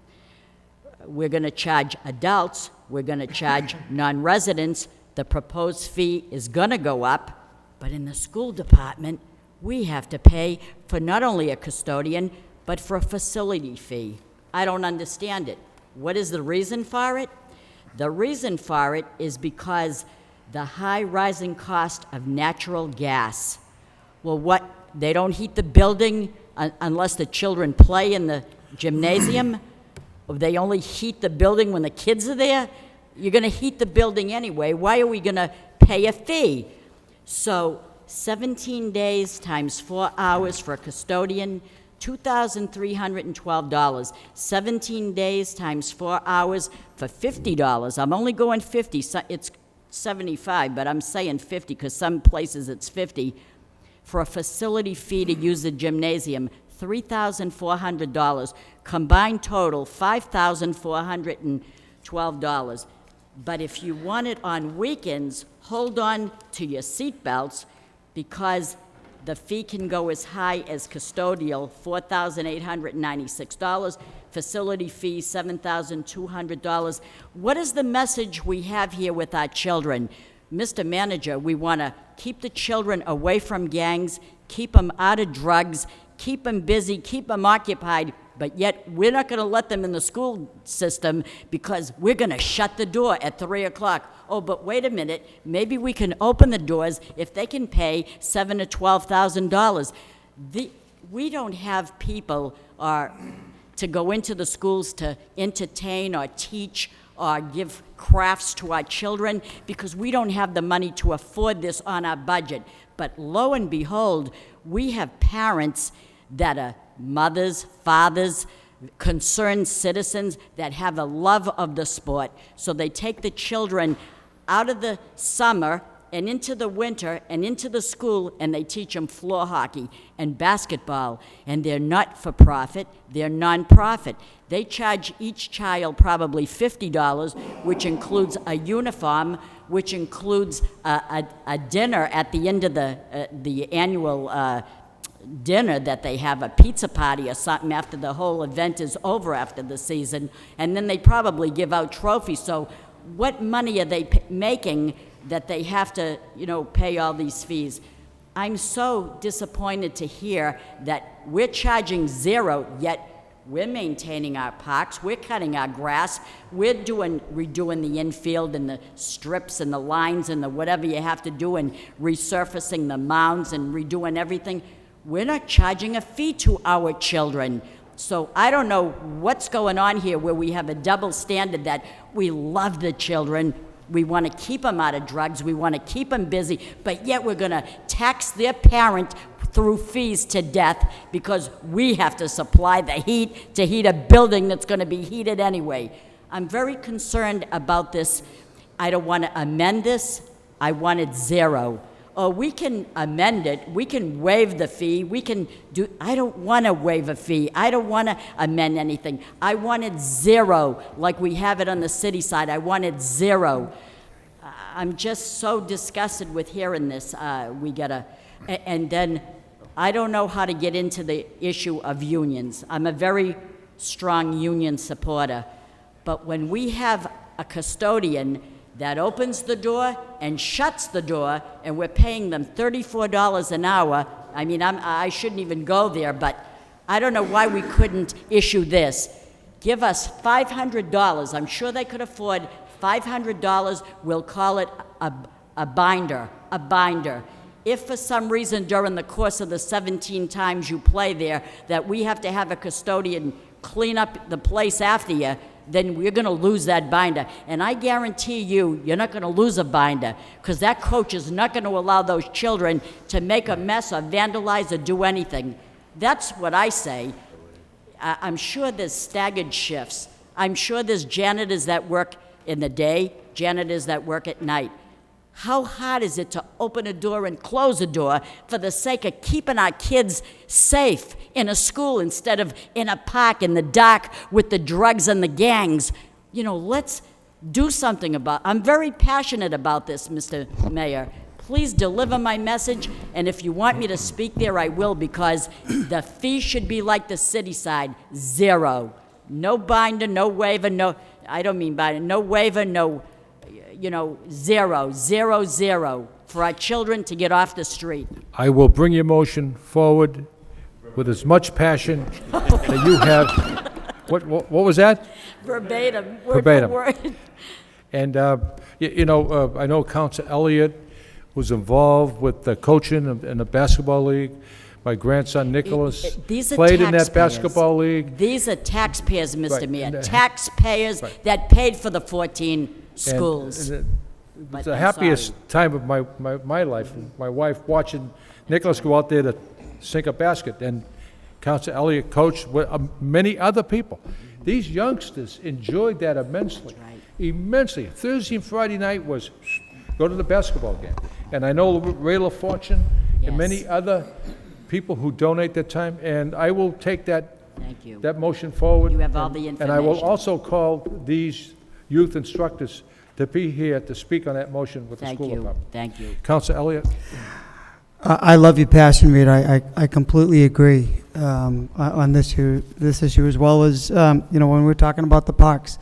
We're going to charge adults. We're going to charge non-residents. The proposed fee is going to go up, but in the school department, we have to pay for not only a custodian, but for a facility fee. I don't understand it. What is the reason for it? The reason for it is because the high rising cost of natural gas. Well, what, they don't heat the building unless the children play in the gymnasium? Or they only heat the building when the kids are there? You're going to heat the building anyway. Why are we going to pay a fee? So 17 days times 4 hours for a custodian, $2,312. 17 days times 4 hours for $50. I'm only going 50. So it's 75, but I'm saying 50 because some places it's 50. For a facility fee to use the gymnasium, $3,400. Combined total, $5,412. But if you want it on weekends, hold on to your seatbelts because the fee can go as high as custodial, $4,896. Facility fee, $7,200. What is the message we have here with our children? Mr. Manager, we want to keep the children away from gangs, keep them out of drugs, keep them busy, keep them occupied, but yet we're not going to let them in the school system because we're going to shut the door at 3 o'clock. Oh, but wait a minute, maybe we can open the doors if they can pay $7,000 to $12,000. We don't have people to go into the schools to entertain or teach or give crafts to our children because we don't have the money to afford this on our budget. But lo and behold, we have parents that are mothers, fathers, concerned citizens that have a love of the sport. So they take the children out of the summer and into the winter and into the school, and they teach them floor hockey and basketball. And they're not for profit, they're non-profit. They charge each child probably $50, which includes a uniform, which includes a dinner at the end of the annual dinner that they have, a pizza party or something after the whole event is over after the season, and then they probably give out trophies. So what money are they making that they have to, pay all these fees? I'm so disappointed to hear that we're charging zero, yet we're maintaining our parks, we're cutting our grass, we're redoing the infield and the strips and the lines and the whatever you have to do, and resurfacing the mounds and redoing everything. We're not charging a fee to our children. So I don't know what's going on here where we have a double standard that we love the children, we want to keep them out of drugs, we want to keep them busy, but yet we're going to tax their parent through fees to death because we have to supply the heat to heat a building that's going to be heated anyway. I'm very concerned about this. I don't want to amend this. I want it zero. Or we can amend it. We can waive the fee. We can do. I don't want to waive a fee. I don't want to amend anything. I want it zero, like we have it on the city side. I want it zero. I'm just so disgusted with hearing this. And then I don't know how to get into the issue of unions. I'm a very strong union supporter. But when we have a custodian that opens the door and shuts the door, and we're paying them $34 an hour, I mean, I shouldn't even go there, but I don't know why we couldn't issue this. Give us $500. I'm sure they could afford $500. We'll call it a binder. If for some reason during the course of the 17 times you play there that we have to have a custodian clean up the place after you, then we're going to lose that binder. And I guarantee you're not going to lose a binder, because that coach is not going to allow those children to make a mess or vandalize or do anything. That's what I say. I'm sure there's staggered shifts. I'm sure there's janitors that work in the day, janitors that work at night. How hard is it to open a door and close a door for the sake of keeping our kids safe in a school instead of in a park in the dark with the drugs and the gangs? You know, let's do something about it. I'm very passionate about this, Mr. Mayor. Please deliver my message, and if you want me to speak there, I will, because the fee should be like the city side, zero. No binder, no waiver, no waiver, no, zero for our children to get off the street. I will bring your motion forward with as much passion that you have. What was that? Verbatim, word Verbatim. for word. And, I know Council Elliott was involved with the coaching in the basketball league. My grandson Nicholas These are played in that taxpayers. basketball league. These are taxpayers, Mr. Right, Mayor, and, taxpayers right. that paid for the 14 schools. And it But was the I'm happiest sorry. time of my life. My wife watching Nicholas go out there to sink a basket, and Council Elliott coached with many other people. These youngsters enjoyed that immensely, immensely. Thursday and Friday night was go to the basketball game. And I know Ray LaFortune and many other people who donate their time, and I will take that Thank you. that motion forward. You have all the And I will information. also call these youth instructors to be here to speak on that motion with the Thank school you. department. Thank you. Council Elliott? I love your passion, Reed. I completely agree on this issue, as well as, when we're talking about the parks.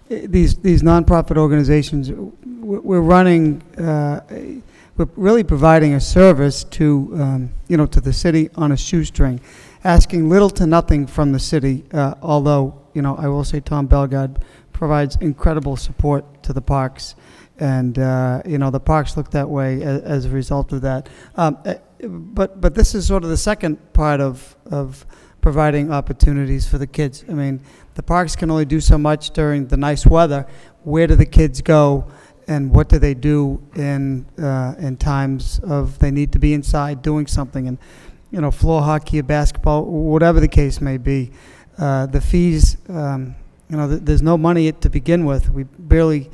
These nonprofit organizations, we're running, we're really providing a service to, to the city on a shoestring, asking little to nothing from the city, although, I will say Tom Bellegarde provides incredible support to the parks. And, the parks look that way as a result of that. But this is sort of the second part of providing opportunities for the kids. I mean, the parks can only do so much during the nice weather. Where do the kids go, and what do they do in times of they need to be inside doing something? And, floor hockey or basketball, whatever the case may be, the fees, there's no money to begin with. We barely...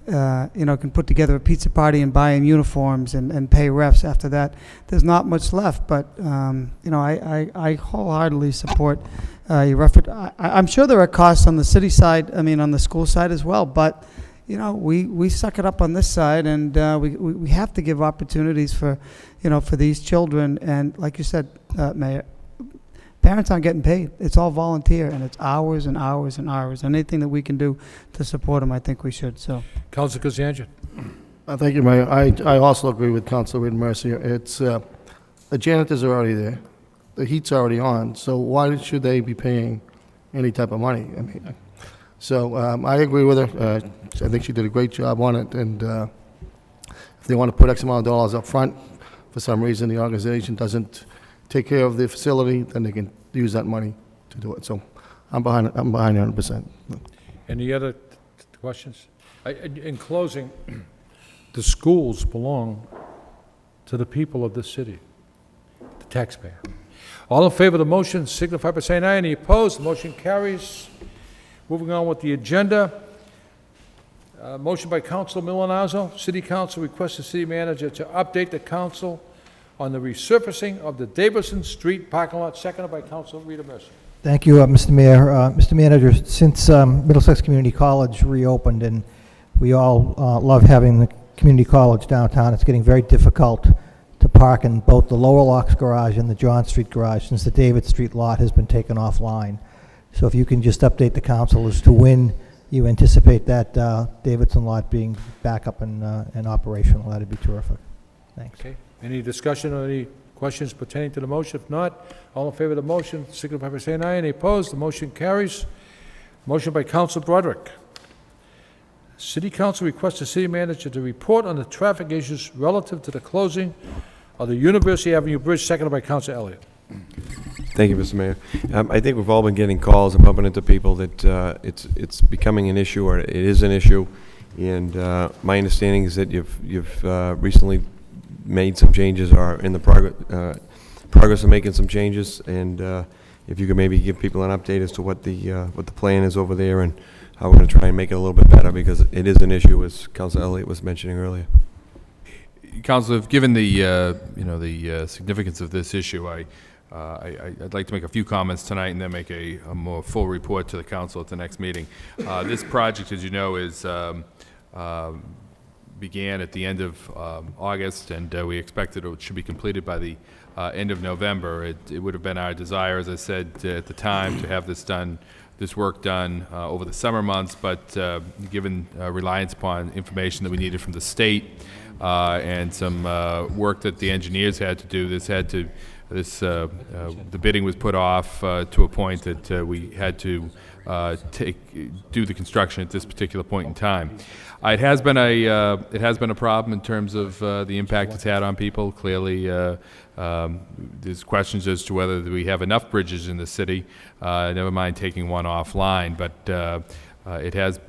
can put together a pizza party and buy them uniforms and pay refs after that. There's not much left, but, I wholeheartedly support your effort. I'm sure there are costs on the city side, on the school side as well, but, we suck it up on this side, and we have to give opportunities for these children. And like you said, Mayor, parents aren't getting paid. It's all volunteer, and it's hours and hours and hours. Anything that we can do to support them, I think we should. So, Councilor Kazandjian? Thank you, Mayor. I also agree with Councilor Reed Mercier. It's the janitors are already there, the heat's already on, so why should they be paying any type of money? I mean, so I agree with her. I think she did a great job on it, and if they want to put X amount of dollars up front, for some reason the organization doesn't take care of the facility, then they can use that money to do it. So I'm behind 100%. Any other questions? In closing, the schools belong to the people of this city, the taxpayer. All in favor of the motion signify by saying aye. Any opposed? The motion carries. Moving on with the agenda. Motion by Councilor Milonazo. City Council requests the city manager to update the council on the resurfacing of the Davidson Street parking lot, seconded by Councilor Rita Mercer. Thank you, Mr. Mayor. Mr. Manager, since Middlesex Community College reopened, and we all love having the community college downtown, it's getting very difficult to park in both the Lower Locks garage and the John Street garage since the David Street lot has been taken offline. So if you can just update the council as to when you anticipate that Davidson lot being back up and operational, that'd be terrific. Thanks. Okay. Any discussion or any questions pertaining to the motion? If not, all in favor of the motion signify by saying aye. Any opposed? The motion carries. Motion by Councilor Broderick. City Council requests the city manager to report on the traffic issues relative to the closing of the University Avenue Bridge, seconded by Councilor Elliott. Thank you, Mr. Mayor. I think we've all been getting calls and bumping into people that it's becoming an issue, or it is an issue. And my understanding is that you've recently made some changes, or in the progress of making some changes. And if you could maybe give people an update as to what the plan is over there and how we're going to try and make it a little bit better, because it is an issue, as Councilor Elliott was mentioning earlier. Councilor, given the significance of this issue, I'd like to make a few comments tonight and then make a more full report to the council at the next meeting. This project, as you know, began at the end of August, and we expected it should be completed by the end of November. It would have been our desire, as I said at the time, to have this work done over the summer months, but given reliance upon information that we needed from the state and some work that the engineers had to do, the bidding was put off to a point that we had to do the construction at this particular point in time. It has been a problem in terms of the impact it's had on people. Clearly, there's questions as to whether we have enough bridges in the city. Never mind taking one offline, but it has.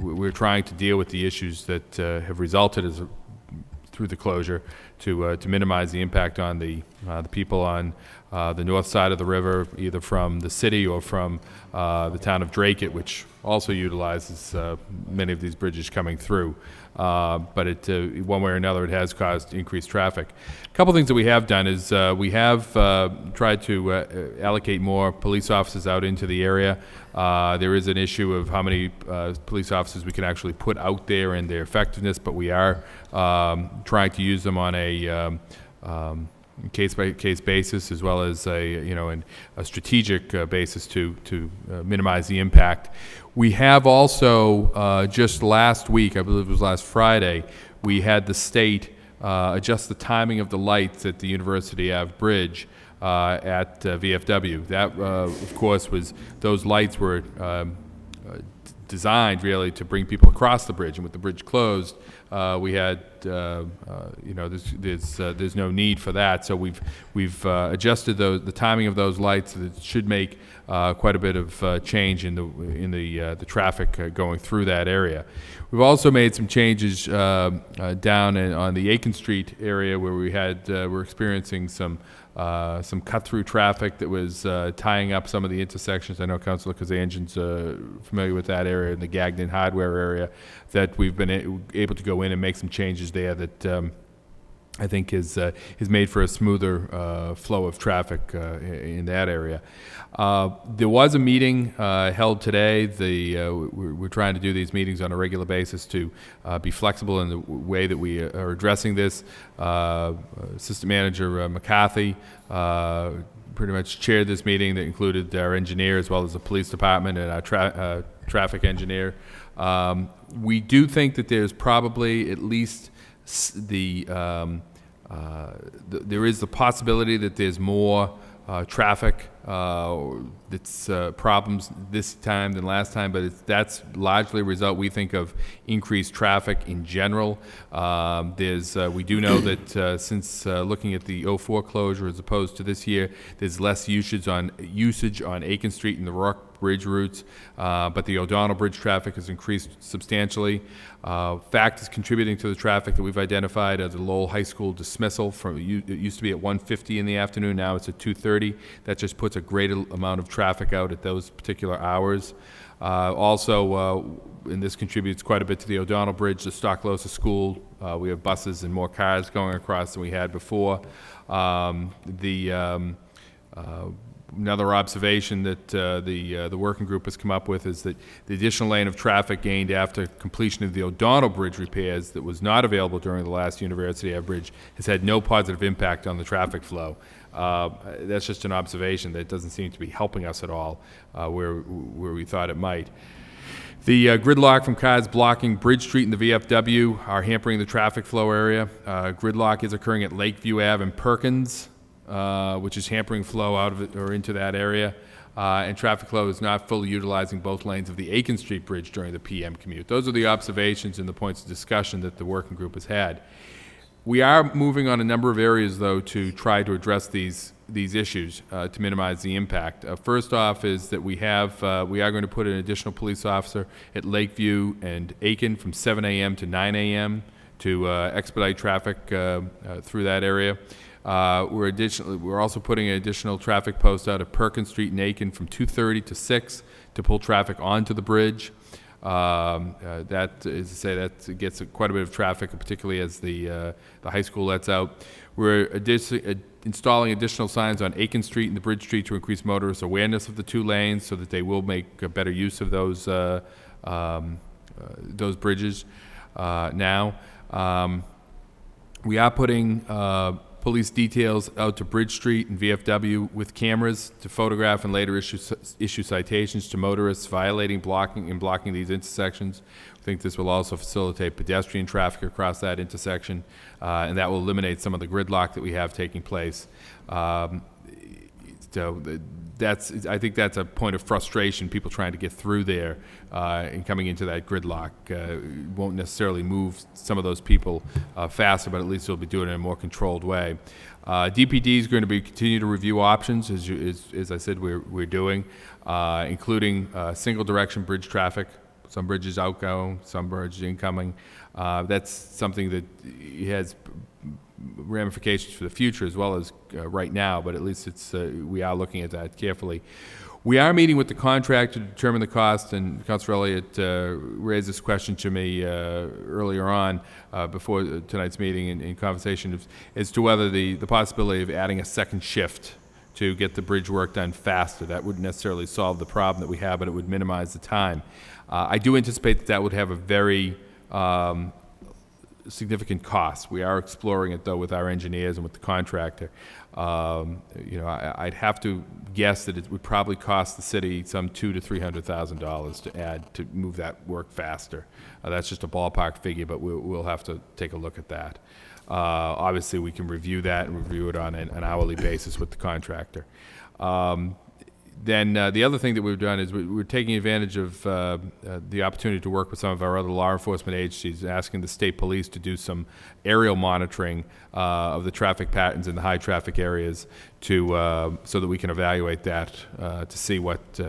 We're trying to deal with the issues that have resulted through the closure to minimize the impact on the people on the north side of the river, either from the city or from the town of Dracut, which also utilizes many of these bridges coming through. But one way or another, it has caused increased traffic. A couple things that we have done is we have tried to allocate more police officers out into the area. There is an issue of how many police officers we can actually put out there and their effectiveness, but we are trying to use them on a case-by-case basis, as well as a strategic basis to minimize the impact. We have also just last week, I believe it was last Friday, we had the state adjust the timing of the lights at the University Ave Bridge at VFW. That, of course, those lights were designed really to bring people across the bridge, and with the bridge closed, we had there's no need for that. So we've adjusted the timing of those lights. That should make quite a bit of change in the traffic going through that area. We've also made some changes down on the Aiken Street area, where we're experiencing some cut-through traffic that was tying up some of the intersections. I know Councilor Kazanjian's familiar with that area, in the Gagnon Hardware area, that we've been able to go in and make some changes there that I think has made for a smoother flow of traffic in that area. There was a meeting held today. We're trying to do these meetings on a regular basis to be flexible in the way that we are addressing this. Assistant Manager McCarthy pretty much chaired this meeting that included our engineer as well as the police department and our traffic engineer. We do think that there's probably at least the there is the possibility that there's more traffic that's problems this time than last time, but that's largely a result, we think, of increased traffic in general. We do know that since looking at the '04 closure as opposed to this year, there's less usage on Aiken Street and the Rock Bridge routes, but the O'Donnell Bridge traffic has increased substantially. Fact is contributing to the traffic that we've identified as the Lowell High School dismissal. It used to be at 1:50 in the afternoon, now it's at 2:30. That just puts a greater amount of traffic out at those particular hours. And this contributes quite a bit to the O'Donnell Bridge, the Stocklosa School. We have buses and more cars going across than we had before. Another observation that the working group has come up with is that the additional lane of traffic gained after completion of the O'Donnell Bridge repairs that was not available during the last University Ave Bridge has had no positive impact on the traffic flow. That's just an observation that doesn't seem to be helping us at all where we thought it might. The gridlock from cars blocking Bridge Street and the VFW are hampering the traffic flow area. Gridlock is occurring at Lakeview Ave and Perkins, which is hampering flow out of it or into that area. And traffic flow is not fully utilizing both lanes of the Aiken Street Bridge during the PM commute. Those are the observations and the points of discussion that the working group has had. We are moving on a number of areas, though, to try to address these issues to minimize the impact. First off is that we are going to put an additional police officer at Lakeview and Aiken from 7 a.m. to 9 a.m. to expedite traffic through that area. We're also putting an additional traffic post out at Perkins Street and Aiken from 2:30 to 6 to pull traffic onto the bridge. That is to say that gets quite a bit of traffic, particularly as the high school lets out. We're installing additional signs on Aiken Street and the Bridge Street to increase motorist awareness of the two lanes so that they will make a better use of those bridges now. We are putting police details out to Bridge Street and VFW with cameras to photograph and later issue citations to motorists violating blocking these intersections. I think this will also facilitate pedestrian traffic across that intersection, and that will eliminate some of the gridlock that we have taking place. So I think that's a point of frustration, people trying to get through there and coming into that gridlock. Won't necessarily move some of those people faster, but at least they'll be doing it in a more controlled way. DPD is going to continue to review options, as I said we're doing, including single direction bridge traffic. Some bridges outgoing, some bridges incoming. That's something that has ramifications for the future as well as right now, but at least we are looking at that carefully. We are meeting with the contractor to determine the cost, and Councilor Elliott raised this question to me earlier on before tonight's meeting in conversation as to whether the possibility of adding a second shift to get the bridge work done faster. That wouldn't necessarily solve the problem that we have, but it would minimize the time. I do anticipate that would have a very significant cost. We are exploring it, though, with our engineers and with the contractor. I'd have to guess that it would probably cost the city some $200,000 to $300,000 to move that work faster. That's just a ballpark figure, but we'll have to take a look at that. Obviously, we can review that and review it on an hourly basis with the contractor. Then the other thing that we've done is we're taking advantage of the opportunity to work with some of our other law enforcement agencies, asking the state police to do some aerial monitoring of the traffic patterns in the high traffic areas so that we can evaluate that to see what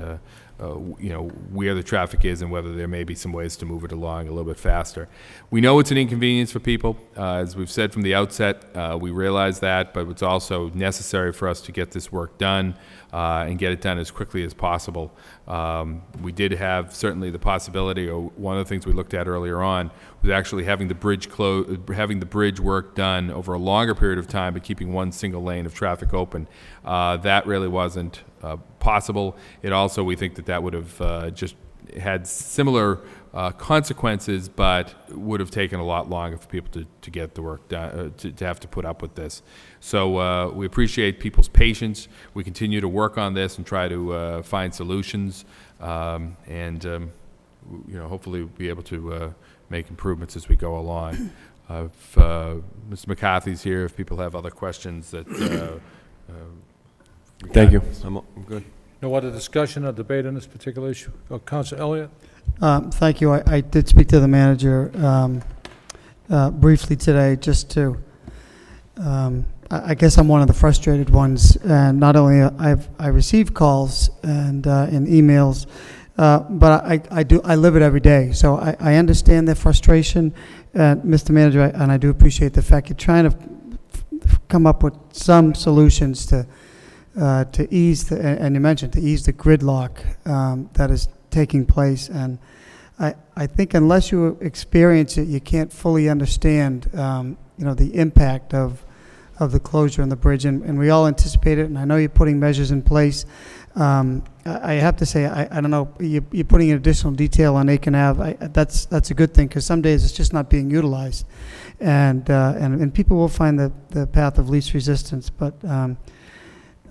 where the traffic is and whether there may be some ways to move it along a little bit faster. We know it's an inconvenience for people. As we've said from the outset, we realize that, but it's also necessary for us to get this work done and get it done as quickly as possible. We did have certainly the possibility, or one of the things we looked at earlier on, was actually having the bridge work done over a longer period of time, but keeping one single lane of traffic open. That really wasn't possible. It also, we think that would have just had similar consequences, but would have taken a lot longer for people to get the work done, to have to put up with this. So we appreciate people's patience. We continue to work on this and try to find solutions, and hopefully we'll be able to make improvements as we go along. Mr. McCarthy's here if people have other questions that. Thank you. I'm good. No other discussion or debate on this particular issue? Council Elliott? Thank you. I did speak to the manager briefly today, just to, I guess I'm one of the frustrated ones, and not only I receive calls and emails, but I live it every day, so I understand their frustration, Mr. Manager, and I do appreciate the fact you're trying to come up with some solutions to ease and you mentioned to ease the gridlock that is taking place, and I think unless you experience it, you can't fully understand the impact of the closure on the bridge, and we all anticipate it, and I know you're putting measures in place. I have to say, I don't know, you're putting in additional detail on Aiken Ave. That's a good thing, because some days it's just not being utilized, and people will find the path of least resistance, but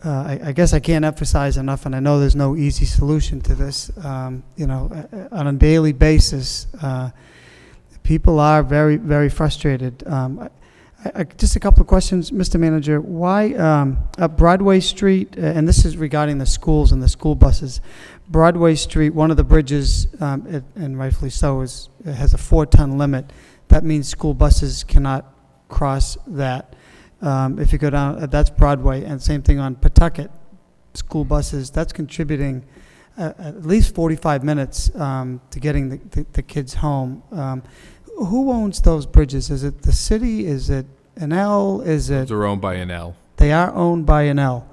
I guess I can't emphasize enough, and I know there's no easy solution to this. On a daily basis, people are very, very frustrated. Just a couple of questions, Mr. Manager. Why Broadway Street, and this is regarding the schools and the school buses, Broadway Street, one of the bridges, and rightfully so, has a 4-ton limit. That means school buses cannot cross that. If you go down, that's Broadway, and same thing on Pawtucket. School buses, that's contributing at least 45 minutes to getting the kids home. Who owns those bridges? Is it the city? Is it NL? Those are owned by NL. They are owned by NL.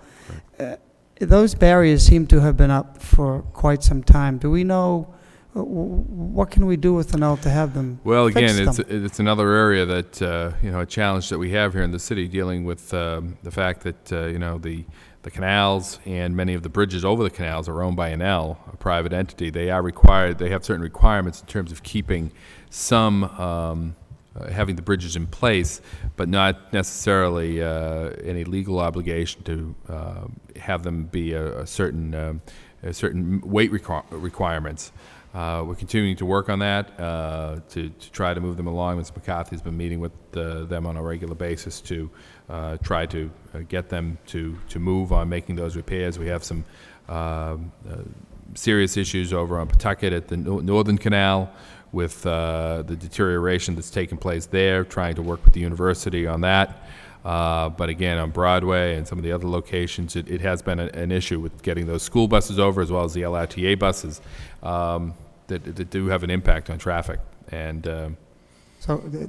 Those barriers seem to have been up for quite some time. Do we know, what can we do with NL to have them Well, fix again, them? it's another area that, a challenge that we have here in the city, dealing with the fact that, the canals and many of the bridges over the canals are owned by NL, a private entity. They are required, they have certain requirements in terms of keeping some, having the bridges in place, but not necessarily any legal obligation to have them be a certain weight requirements. We're continuing to work on that to try to move them along. Mr. McCarthy's been meeting with them on a regular basis to try to get them to move on making those repairs. We have some serious issues over on Pawtucket at the Northern Canal with the deterioration that's taken place there, trying to work with the university on that. But again, on Broadway and some of the other locations, it has been an issue with getting those school buses over, as well as the LRTA buses, that do have an impact on traffic. And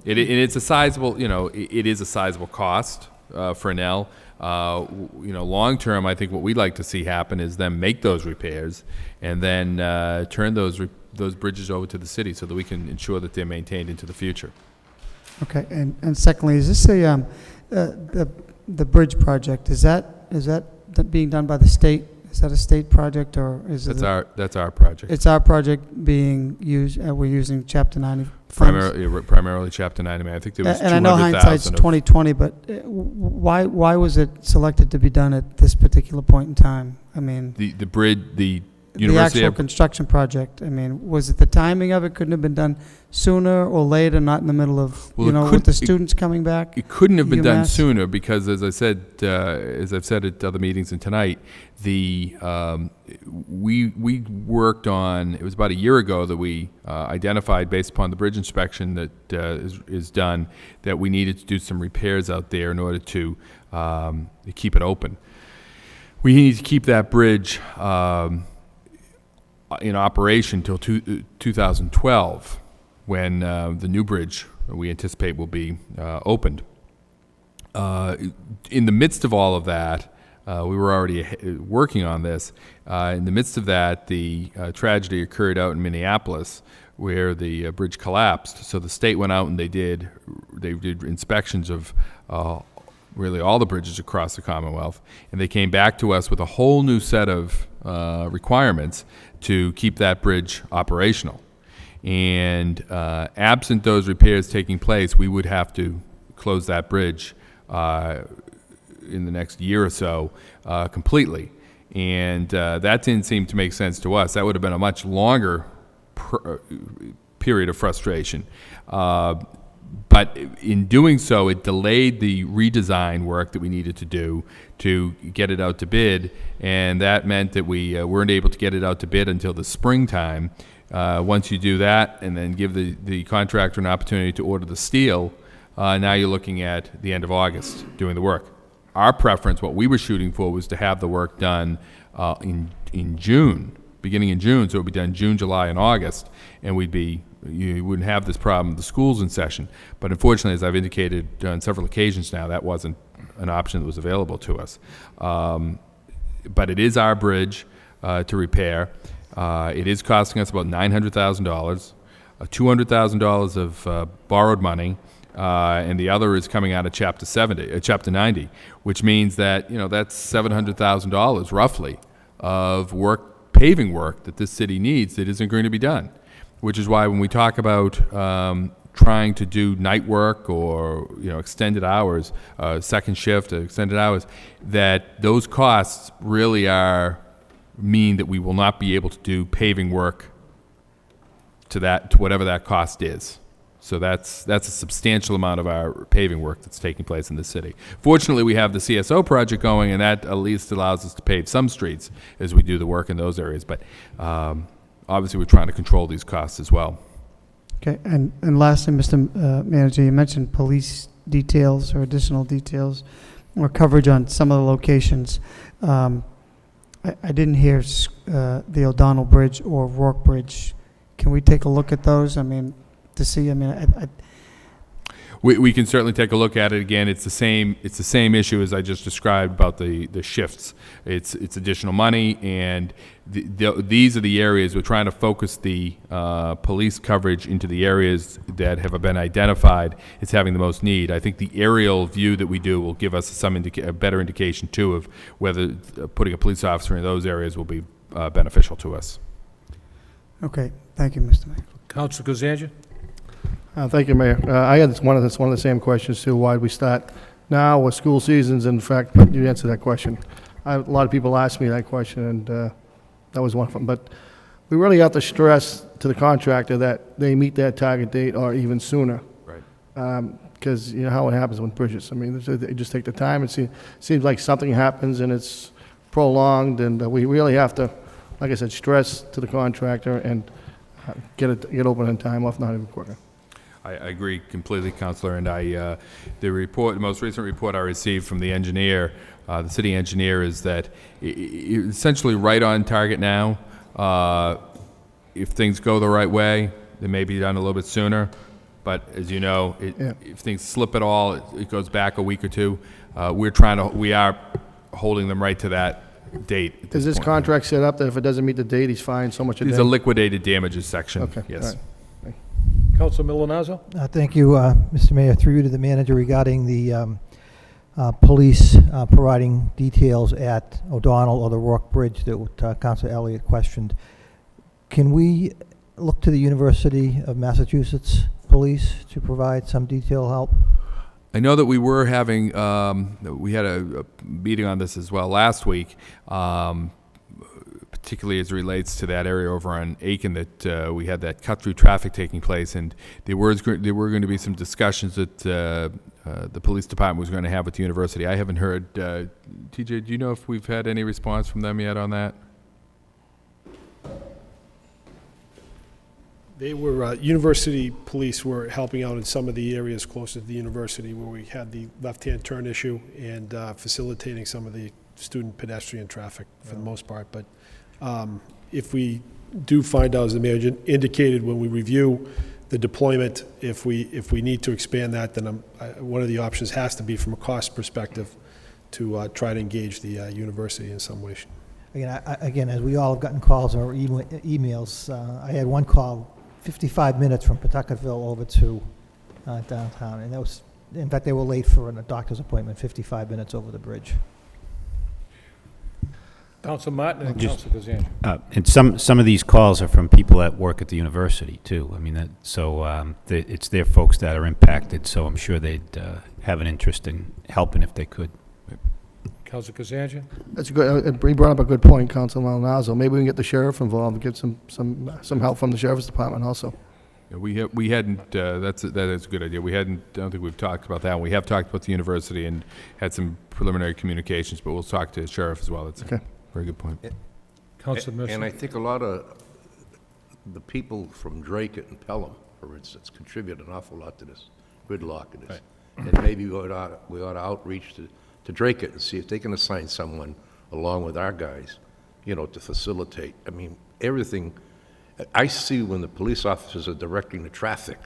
it's a sizable, it is a sizable cost for NL. Long term, I think what we'd like to see happen is them make those repairs and then turn those bridges over to the city so that we can ensure that they're maintained into the future. Okay, and secondly, is this the bridge project, is that being done by the state? Is that a state project, or is it? That's our project. It's our project being used, we're using Chapter 90 funds? Primarily Chapter 90. I think there was 200,000. And I know hindsight's 20/20, but why was it selected to be done at this particular point in time? I mean, the bridge, the the actual construction project, I mean, was it the timing of it? Couldn't have been done sooner or later, not in the middle of, with the students coming back? It couldn't have been done UMass? sooner because, as I said, as I've said at other meetings and tonight, we worked on, it was about a year ago that we identified, based upon the bridge inspection that is done, that we needed to do some repairs out there in order to keep it open. We need to keep that bridge in operation till 2012, when the new bridge we anticipate will be opened. In the midst of all of that, we were already working on this. In the midst of that, the tragedy occurred out in Minneapolis, where the bridge collapsed. So the state went out and they did inspections of really all the bridges across the Commonwealth, and they came back to us with a whole new set of requirements to keep that bridge operational. And absent those repairs taking place, we would have to close that bridge in the next year or so completely. And that didn't seem to make sense to us. That would have been a much longer period of frustration. But in doing so, it delayed the redesign work that we needed to do to get it out to bid, and that meant that we weren't able to get it out to bid until the springtime. Once you do that and then give the contractor an opportunity to order the steel, now you're looking at the end of August doing the work. Our preference, what we were shooting for, was to have the work done in June, beginning in June, so it would be done June, July, and August, and you wouldn't have this problem with the schools in session. But unfortunately, as I've indicated on several occasions now, that wasn't an option that was available to us. But it is our bridge to repair. It is costing us about $900,000, $200,000 of borrowed money, and the other is coming out of Chapter 90, which means that that's $700,000 roughly of paving work that this city needs that isn't going to be done. Which is why when we talk about trying to do night work or extended hours, second shift, extended hours, that those costs really mean that we will not be able to do paving work to whatever that cost is. So that's a substantial amount of our paving work that's taking place in the city. Fortunately, we have the CSO project going, and that at least allows us to pave some streets as we do the work in those areas. But obviously, we're trying to control these costs as well. Okay, and lastly, Mr. Manager, you mentioned police details or additional details or coverage on some of the locations. I didn't hear the O'Donnell Bridge or Rourke Bridge. Can we take a look at those? To see, We can certainly take a look at it again. It's the same issue as I just described about the shifts. It's additional money, and these are the areas we're trying to focus the police coverage into the areas that have been identified as having the most need. I think the aerial view that we do will give us a better indication too of whether putting a police officer in those areas will be beneficial to us. Okay, thank you, Mr. Mayor. Councilor Kazanjian? Thank you, Mayor. I had one of the same questions too. Why do we start now with school seasons? In fact, you answered that question. A lot of people ask me that question, and that was one of them. But we really have to stress to the contractor that they meet that target date or even sooner. Right. Because how it happens with bridges. They just take the time. It seems like something happens and it's prolonged, and we really have to, like I said, stress to the contractor and get open in time, if not even quicker. I agree completely, Councilor, and the most recent report I received from the engineer, the city engineer, is that essentially right on target now. If things go the right way, they may be done a little bit sooner, but as you know, if things slip at all, it goes back a week or two. We are holding them right to that date. Is this contract set up that if it doesn't meet the date, he's fined so much a day? There's a liquidated damages section. Okay. Yes. All right. Councilor Milonazo? Thank you, Mr. Mayor. Through you to the manager regarding the police providing details at O'Donnell or the Rourke Bridge that Councilor Elliott questioned. Can we look to the University of Massachusetts Police to provide some detail help? I know that we were having, we had a meeting on this as well last week, particularly as it relates to that area over on Aiken that we had that cut-through traffic taking place, and there were going to be some discussions that the police department was going to have with the university. I haven't heard, TJ, do you know if we've had any response from them yet on that? They were, university police were helping out in some of the areas closer to the university where we had the left-hand turn issue and facilitating some of the student pedestrian traffic for the most part. But if we do find out, as the mayor indicated, when we review the deployment, if we need to expand that, then one of the options has to be from a cost perspective to try to engage the university in some way. Again, as we all have gotten calls or emails, I had one call 55 minutes from Pawtucketville over to downtown, and that was, in fact, they were late for a doctor's appointment, 55 minutes over the bridge. Councilor Martin and Councilor Kazanjian. And some of these calls are from people that work at the university too. I mean, it's their folks that are impacted, so I'm sure they'd have an interest in helping if they could. Councilor Kazanjian? That's good. He brought up a good point, Councilor Malinazzo. Maybe we can get the sheriff involved and get some help from the sheriff's department also. Yeah, we hadn't, that is a good idea. I don't think we've talked about that. We have talked about the university and had some preliminary communications, but we'll talk to the sheriff as well. That's a very good point. Councilor Mercer. And I think a lot of the people from Drake and Pelham, for instance, contribute an awful lot to this gridlock in this. And maybe we ought to outreach to Drake and see if they can assign someone along with our guys, to facilitate. I mean, everything. I see when the police officers are directing the traffic,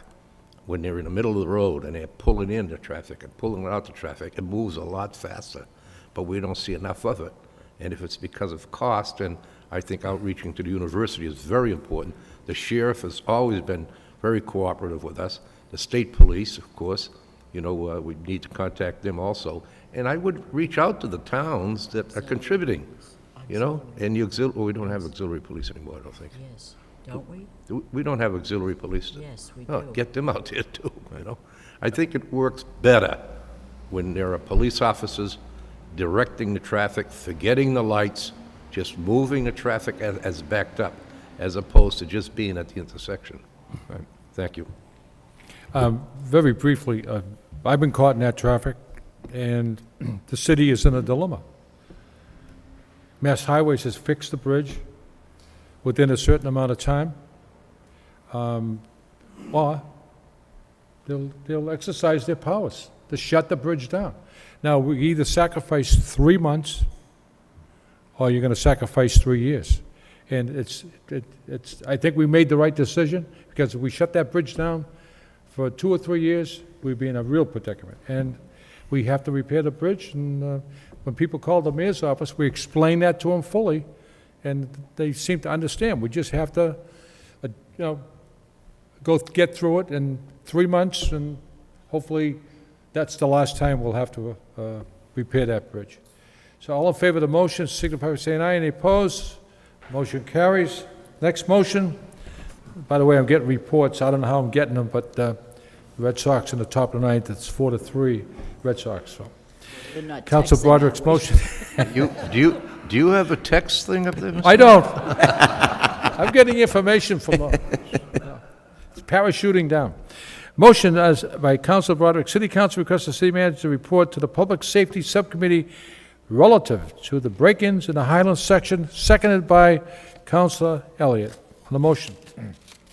when they're in the middle of the road and they're pulling in the traffic and pulling out the traffic, it moves a lot faster, but we don't see enough of it. And if it's because of cost, then I think outreaching to the university is very important. The sheriff has always been very cooperative with us. The state police, of course, we need to contact them also. And I would reach out to the towns that are contributing, and we don't have auxiliary police anymore, I don't think. Yes, don't we? We don't have auxiliary police. Yes, we Oh, do. get them out there too, I think it works better when there are police officers directing the traffic, forgetting the lights, just moving the traffic as backed up, as opposed to just being at the intersection. Right. Thank you. Very briefly, I've been caught in that traffic, and the city is in a dilemma. Mass Highways has fixed the bridge within a certain amount of time, or they'll exercise their powers to shut the bridge down. Now, we either sacrifice 3 months, or you're going to sacrifice 3 years. And I think we made the right decision, because if we shut that bridge down for 2 or 3 years, we'd be in a real predicament. And we have to repair the bridge, and when people call the mayor's office, we explain that to them fully, and they seem to understand. We just have to, get through it in 3 months, and hopefully that's the last time we'll have to repair that bridge. So all in favor of the motion, signify by saying aye. Any opposed? Motion carries. Next motion. By the way, I'm getting reports. I don't know how I'm getting them, but the Red Sox in the top of the ninth. It's 4-3 Red Sox. So, They're not Council texting Broderick's out. motion. Do you have a text thing up there, Mr. I don't. I'm getting information from it's parachuting down. Motion as by Council Broderick. City Council requests the city manager to report to the Public Safety Subcommittee relative to the break-ins in the Highlands section, seconded by Councilor Elliott. On the motion.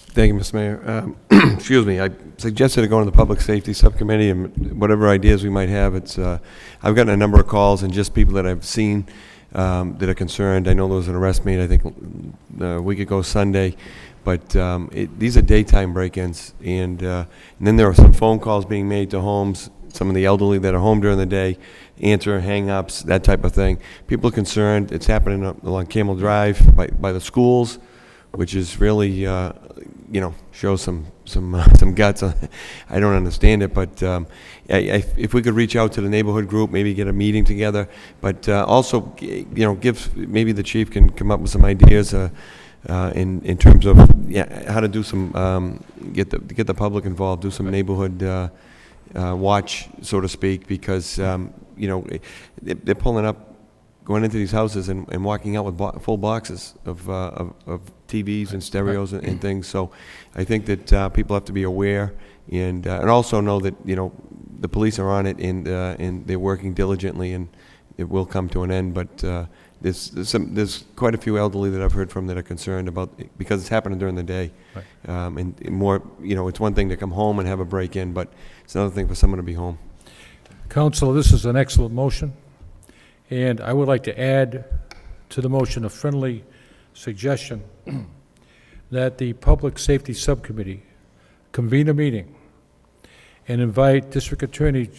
Thank you, Mr. Mayor. Excuse me, I suggested to go to the Public Safety Subcommittee, and whatever ideas we might have, I've gotten a number of calls and just people that I've seen that are concerned. I know there was an arrest made, I think, a week ago Sunday, but these are daytime break-ins, and then there are some phone calls being made to homes, some of the elderly that are home during the day, answer hang-ups, that type of thing. People are concerned. It's happening along Camel Drive by the schools, which is really, shows some guts. I don't understand it, but if we could reach out to the neighborhood group, maybe get a meeting together, but also, give, maybe the chief can come up with some ideas in terms of how to do some, get the public involved, do some neighborhood watch, so to speak, because, they're pulling up, going into these houses and walking out with full boxes of TVs and stereos and things. So I think that people have to be aware and also know that, the police are on it and they're working diligently, and it will come to an end. But there's quite a few elderly that I've heard from that are concerned about it because it's happening during the day. Right. And more, it's one thing to come home and have a break-in, but it's another thing for someone to be home. Councilor, this is an excellent motion, and I would like to add to the motion a friendly suggestion that the Public Safety Subcommittee convene a meeting and invite District Attorney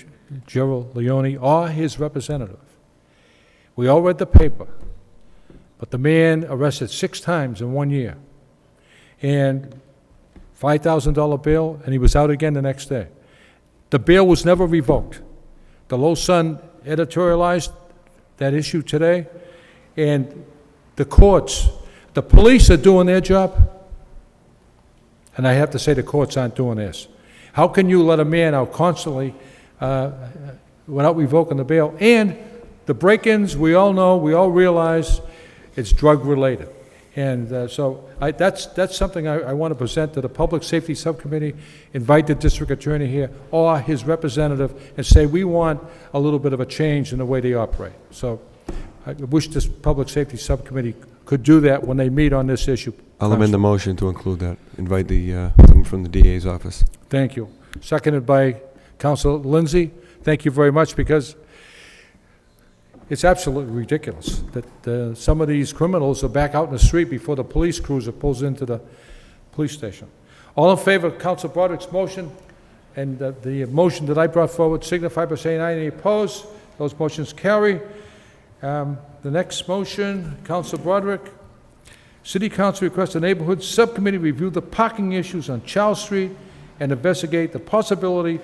Gerald Leone or his representative. We all read the paper, but the man arrested 6 times in 1 year, and $5,000 bail, and he was out again the next day. The bail was never revoked. The Lowell Sun editorialized that issue today, and the courts, the police are doing their job, and I have to say the courts aren't doing theirs. How can you let a man out constantly without revoking the bail? And the break-ins, we all know, we all realize it's drug-related. And so that's something I want to present to the Public Safety Subcommittee, invite the district attorney here or his representative and say, we want a little bit of a change in the way they operate. So I wish this Public Safety Subcommittee could do that when they meet on this issue. I'll amend the motion to include that. Invite someone from the DA's office. Thank you. Seconded by Councilor Lindsay. Thank you very much, because it's absolutely ridiculous that some of these criminals are back out in the street before the police cruiser pulls into the police station. All in favor of Council Broderick's motion and the motion that I brought forward, signify by saying aye. Any opposed? Those motions carry. The next motion, Council Broderick. City Council requests the Neighborhood Subcommittee review the parking issues on Charles Street and investigate the possibility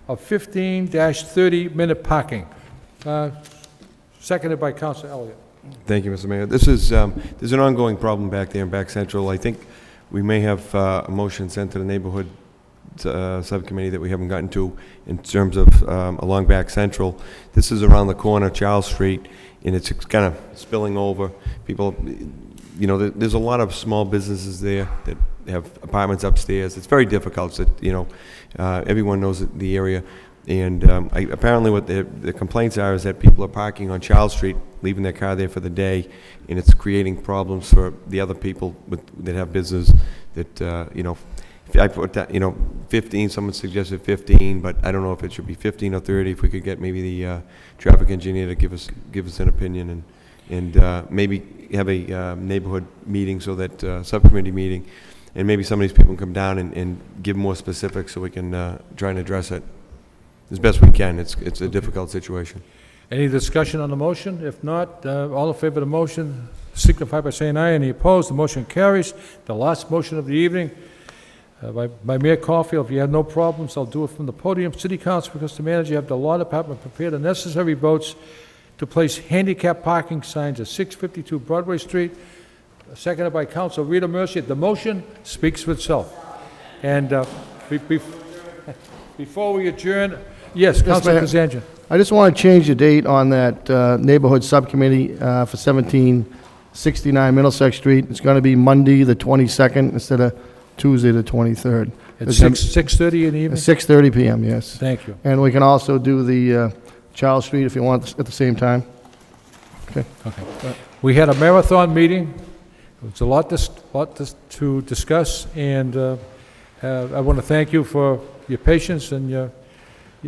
of 15-30-minute parking. Seconded by Councilor Elliott. Thank you, Mr. Mayor. This is there's an ongoing problem back there in Back Central. I think we may have a motion sent to the Neighborhood Subcommittee that we haven't gotten to in terms of along Back Central. This is around the corner of Charles Street, and it's kind of spilling over. People, you know, there's a lot of small businesses there that have apartments upstairs. It's very difficult. So, you know, everyone knows the area. And apparently what the complaints are is that people are parking on Charles Street, leaving their car there for the day, and it's creating problems for the other people that have business that, you know, if I put that, you know, 15, someone suggested 15, but I don't know if it should be 15 or 30. If we could get maybe the traffic engineer to give us an opinion and maybe have a neighborhood meeting, so that subcommittee meeting, and maybe some of these people can come down and give more specifics so we can try and address it as best we can. It's a difficult situation. Any discussion on the motion? If not, all in favor of the motion, signify by saying aye. Any opposed? The motion carries. The last motion of the evening, by Mayor Caulfield. If you have no problems, I'll do it from the podium. City Council requests the manager have the law department prepare the necessary votes to place handicap parking signs at 652 Broadway Street. Seconded by Council Rita Mercier. The motion speaks for itself. And before we adjourn, yes, Councilor Kazanjian. I just want to change the date on that neighborhood subcommittee for 1769 Middlesex Street. It's going to be Monday, the 22nd, instead of Tuesday, the 23rd. At 6:30 in the evening? 6:30 p.m., yes. Thank you. And we can also do the Charles Street if you want at the same time. Okay. Okay. We had a marathon meeting. It's a lot to discuss, and I want to thank you for your patience and your...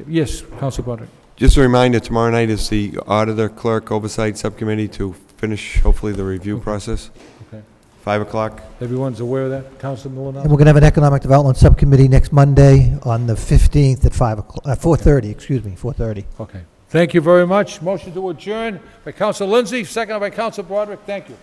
Yes, Councilor Broderick. Just a reminder, tomorrow night is the Auditor Clerk Oversight Subcommittee to finish, hopefully, the review process. Okay. 5 o'clock. Everyone's aware of that? Councilor Molinaro? And we're going to have an Economic Development Subcommittee next Monday on the 15th at 4:30, excuse me, 4:30. Okay. Thank you very much. Motion to adjourn by Councilor Lindsay, seconded by Councilor Broderick. Thank you.